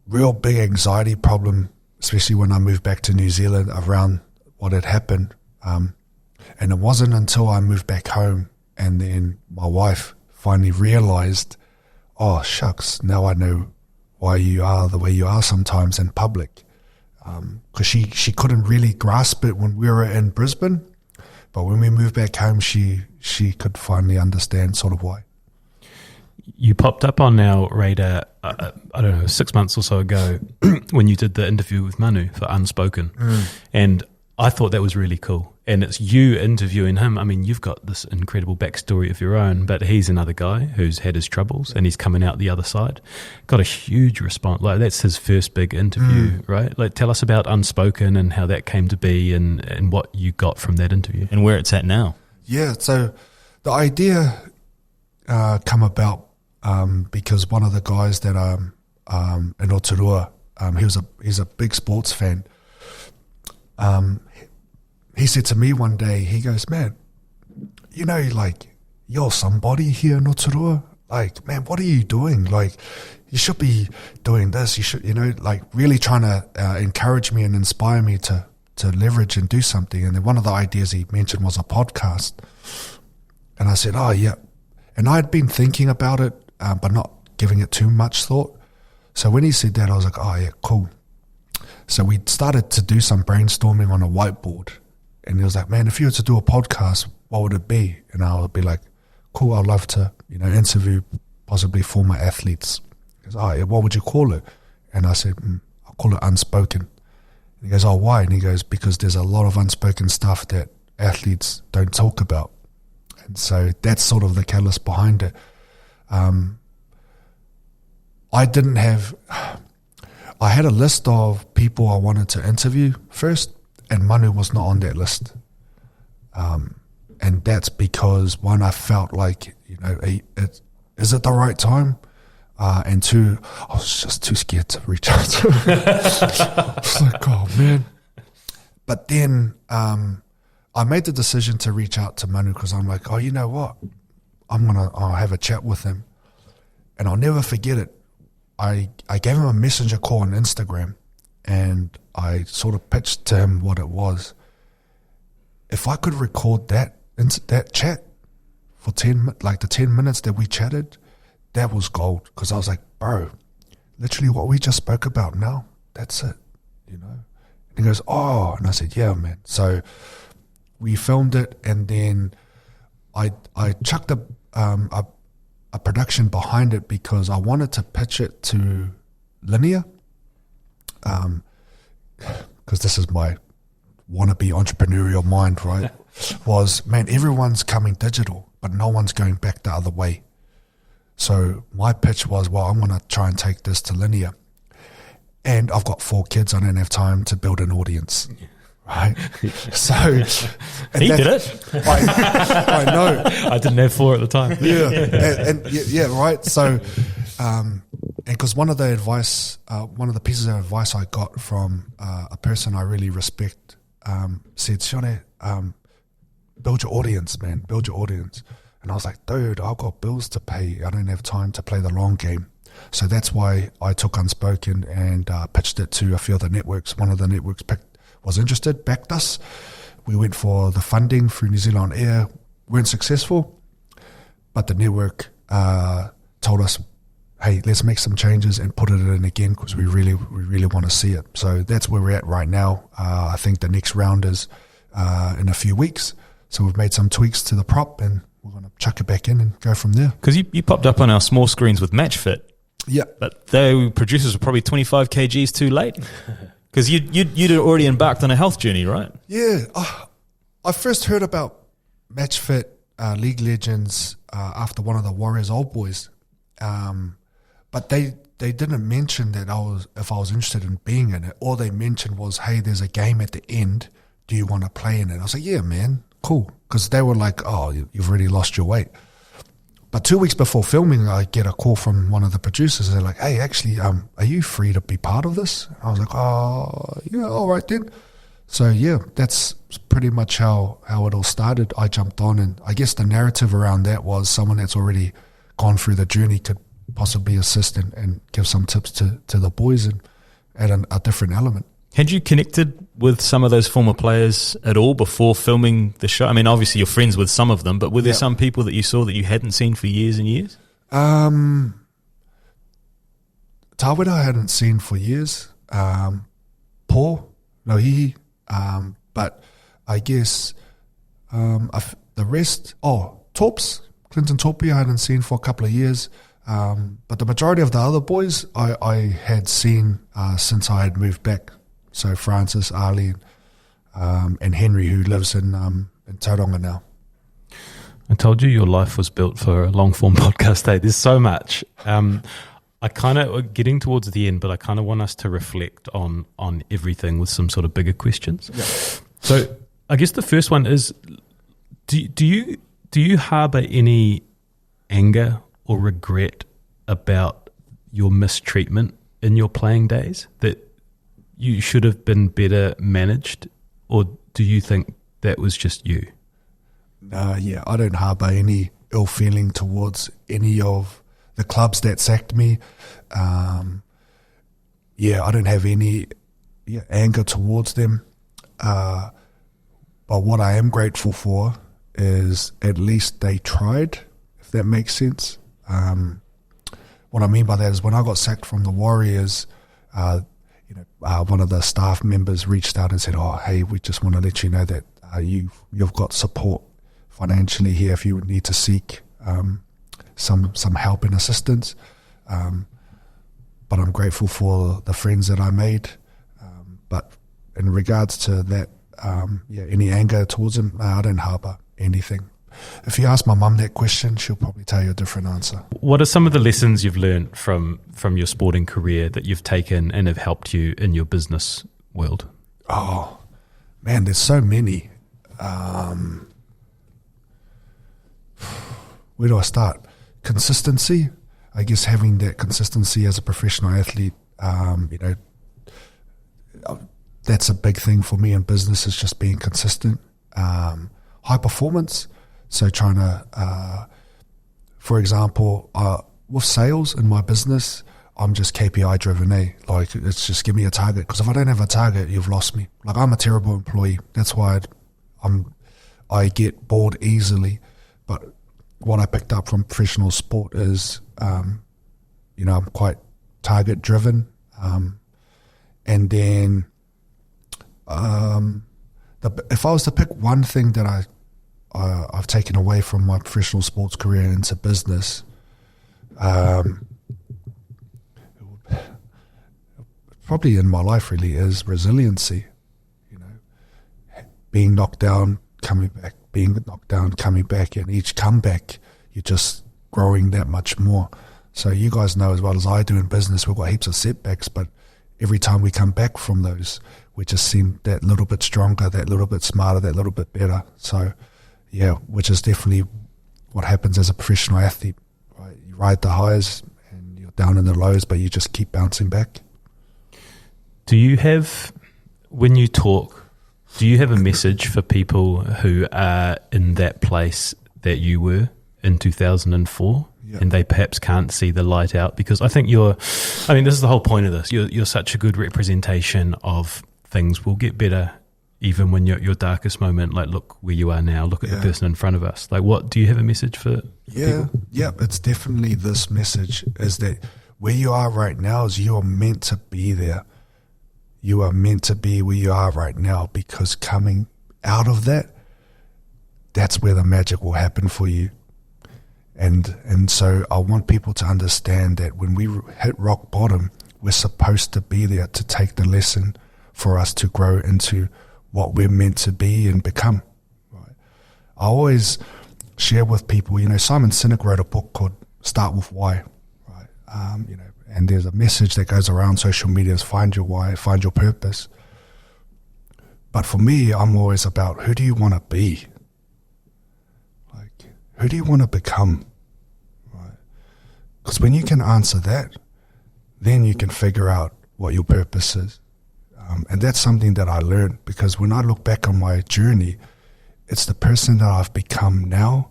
big anxiety problem, especially when I moved back to New Zealand around what had happened. And it wasn't until I moved back home and then my wife finally realized, oh, shucks, now I know why you are the way you are sometimes in public. Because she couldn't really grasp it when we were in Brisbane. But when we moved back home, she could finally understand sort of why. You popped up on our radar, I don't know, 6 months or so ago when you did the interview with Manu for Unspoken. And I thought that was really cool. And it's you interviewing him. I mean, you've got this incredible backstory of your own, but he's another guy who's had his troubles and he's coming out the other side. Got a huge response. Like, that's his first big interview, right? Like, tell us about Unspoken and how that came to be and what you got from that interview. And where it's at now. Yeah, so the idea come about because one of the guys that in Rotorua, he's a big sports fan. He said to me one day, he goes, man, you know, like, you're somebody here in Rotorua. Like, man, what are you doing? Like, you should be doing this. You should, you know, like, really trying to encourage me and inspire me to leverage and do something. And then one of the ideas he mentioned was a podcast. And I said, oh, yeah. And I had been thinking about it, but not giving it too much thought. So when he said that, I was like, oh, yeah, cool. So we started to do some brainstorming on a whiteboard. And he was like, man, if you were to do a podcast, what would it be? And I would be like, cool, I'd love to, you know, interview possibly former athletes. He goes, oh, yeah, what would you call it? And I said, I'll call it Unspoken. And he goes, oh, why? And he goes, because there's a lot of unspoken stuff that athletes don't talk about. And so that's sort of the catalyst behind it. I had a list of people I wanted to interview first, and Manu was not on that list. And that's because, one, I felt like, you know, is it the right time? And two, I was just too scared to reach out to him. I was like, oh, man. But then I made the decision to reach out to Manu because I'm like, oh, you know what? I'll have a chat with him. And I'll never forget it. I gave him a messenger call on Instagram, and I sort of pitched to him what it was. If I could record that chat for 10 minutes that we chatted, that was gold. Because I was like, bro, literally what we just spoke about now, that's it, you know. And he goes, oh, and I said, yeah, man. So we filmed it, and then I chucked a production behind it because I wanted to pitch it to Linear, because this is my wannabe entrepreneurial mind, right? Was, man, everyone's coming digital, but no one's going back the other way. So my pitch was, well, I'm going to try and take this to linear. And I've got 4 kids. I don't have time to build an audience. Right? So he did it. I know. I didn't have 4 at the time. Yeah, right. So, and because one of the pieces of advice I got from a person I really respect said, Sione, build your audience, man. Build your audience. And I was like, dude, I've got bills to pay. I don't have time to play the long game. So that's why I took Unspoken and pitched it to a few of the networks. One of the networks was interested, backed us. We went for the funding through New Zealand Air, weren't successful, but the network told us, hey, let's make some changes and put it in again because we really want to see it. So that's where we're at right now. I think the next round is in a few weeks. So we've made some tweaks to the prop and we're going to chuck it back in and go from there. Because you popped up on our small screens with Match Fit. Yeah. But the producers were probably 25 kgs too late. Because you'd already embarked on a health journey, right? Yeah. I first heard about Match Fit League Legends after one of the Warriors Old Boys. But they didn't mention that if I was interested in being in it. All they mentioned was, hey, there's a game at the end. Do you want to play in it? I was like, yeah, man, cool. Because they were like, oh, you've already lost your weight. But 2 weeks before filming, I get a call from one of the producers. They're like, hey, actually, are you free to be part of this? I was like, oh, yeah, all right then. So, yeah, that's pretty much how it all started. I jumped on, and I guess the narrative around that was someone that's already gone through the journey could possibly assist and give some tips to the boys and add a different element. Had you connected with some of those former players at all before filming the show? I mean, obviously you're friends with some of them, but were there some people that you saw that you hadn't seen for years and years? Tawera I hadn't seen for years. Paul, but I guess the rest, Torps, Clinton Torpy I hadn't seen for a couple of years. But the majority of the other boys I had seen since I had moved back. So Francis, Ali, and Henry, who lives in Tauranga now. I told you your life was built for a long-form podcast, eh? There's so much. I kind of, getting towards the end, but I kind of want us to reflect on everything with some sort of bigger questions. Yeah. So I guess the first one is, do you harbour any anger or regret about your mistreatment in your playing days, that you should have been better managed, or do you think that was just you? Yeah, I don't harbour any ill feeling towards any of the clubs that sacked me. I don't have any anger towards them. But what I am grateful for is at least they tried, if that makes sense. What I mean by that is when I got sacked from the Warriors, one of the staff members reached out and said, oh, hey, we just want to let you know that you've got support financially here if you need to seek some help and assistance. But I'm grateful for the friends that I made. But in regards to that, any anger towards them, I don't harbour anything. If you ask my mum that question, she'll probably tell you a different answer. What are some of the lessons you've learned from your sporting career that you've taken and have helped you in your business world? Oh, man, there's so many. Where do I start? Consistency. I guess having that consistency as a professional athlete, that's a big thing for me in business, is just being consistent. High performance. So trying to, for example, with sales in my business, I'm just KPI driven, Like, it's just give me a target. Because if I don't have a target, you've lost me. Like, I'm a terrible employee. That's why I get bored easily. But what I picked up from professional sport is, I'm quite target driven. And then, if I was to pick one thing that I've taken away from my professional sports career into business, probably in my life really is resiliency. being knocked down, coming back, being knocked down, coming back, and each comeback, you're just growing that much more. So you guys know as well as I do in business, we've got heaps of setbacks, but every time we come back from those, we just seem that little bit stronger, that little bit smarter, that little bit better. So, yeah, which is definitely what happens as a professional athlete, right? You ride the highs and you're down in the lows, but you just keep bouncing back. Do you have, when you talk, do you have a message for people who are in that place that you were in 2004? Yeah. And they perhaps can't see the light out? Because I think this is the whole point of this. You're such a good representation of things will get better even when you're at your darkest moment. Like, look where you are now. Look at the person in front of us. Like, what do you have a message for people? Yeah, it's definitely this message is that where you are right now is you are meant to be there. You are meant to be where you are right now, because coming out of that, that's where the magic will happen for you. And so I want people to understand that when we hit rock bottom, we're supposed to be there to take the lesson for us to grow into what we're meant to be and become. Right? I always share with people, Simon Sinek wrote a book called Start With Why, right? And there's a message that goes around social media is find your why, find your purpose. But for me, I'm always about who do you want to be? Who do you want to become? Right? Because when you can answer that, then you can figure out what your purpose is. And that's something that I learned, because when I look back on my journey, it's the person that I've become now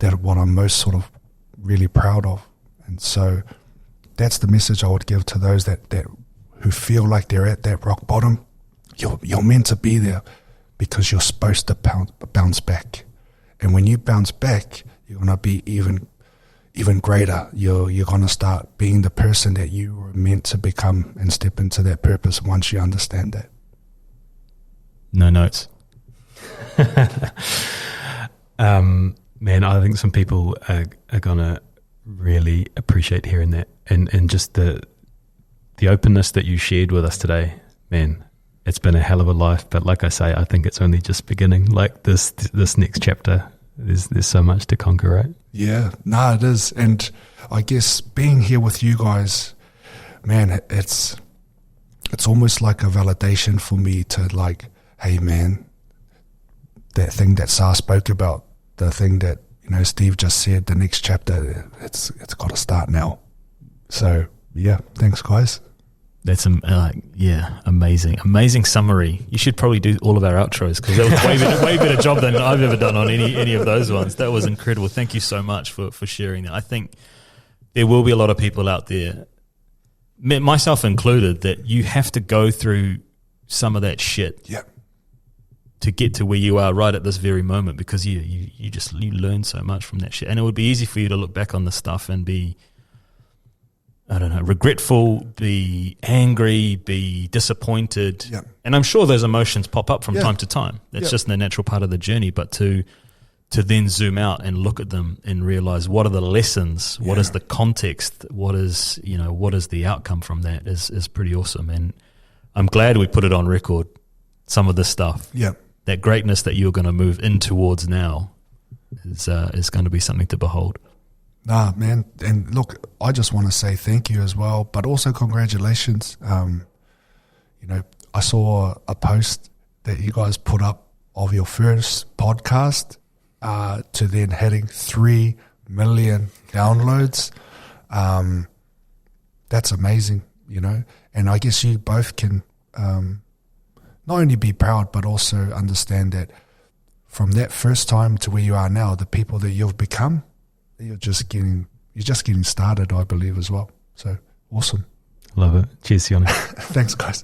that what I'm most sort of really proud of. And so that's the message I would give to those that who feel like they're at that rock bottom. You're meant to be there because you're supposed to bounce back. And when you bounce back, you're going to be even greater. You're going to start being the person that you were meant to become and step into that purpose once you understand that. No notes. Man, I think some people are going to really appreciate hearing that. And just the openness that you shared with us today, man. It's been a hell of a life, but like I say, I think it's only just beginning. Like this next chapter, there's so much to conquer, right? Yeah, no, it is. And I guess being here with you guys, man, it's almost like a validation for me to like, hey man, that thing that Sa spoke about, the thing that Steve just said, the next chapter, it's got to start now. So yeah, thanks guys. That's amazing summary. You should probably do all of our outros, because that was way better job than I've ever done on any of those ones. That was incredible. Thank you so much for sharing that. I think there will be a lot of people out there, myself included, that you have to go through some of that shit to get to where you are right at this very moment, because you learn so much from that shit. And it would be easy for you to look back on this stuff and be, I don't know, regretful, be angry, be disappointed. Yep. And I'm sure those emotions pop up from time to time. That's just the natural part of the journey. But to then zoom out and look at them and realize what are the lessons, what is the context, what is the outcome from that is pretty awesome. And I'm glad we put it on record, some of this stuff. Yeah. That greatness that you're going to move in towards now is going to be something to behold. Nah, man. And look, I just want to say thank you as well, but also congratulations. I saw a post that you guys put up of your first podcast to then hitting 3 million downloads. That's amazing, and I guess you both can not only be proud, but also understand that from that first time to where you are now, the people that you've become, you're just getting started, I believe, as well. So awesome. Love it. Cheers, Sione. Thanks, guys.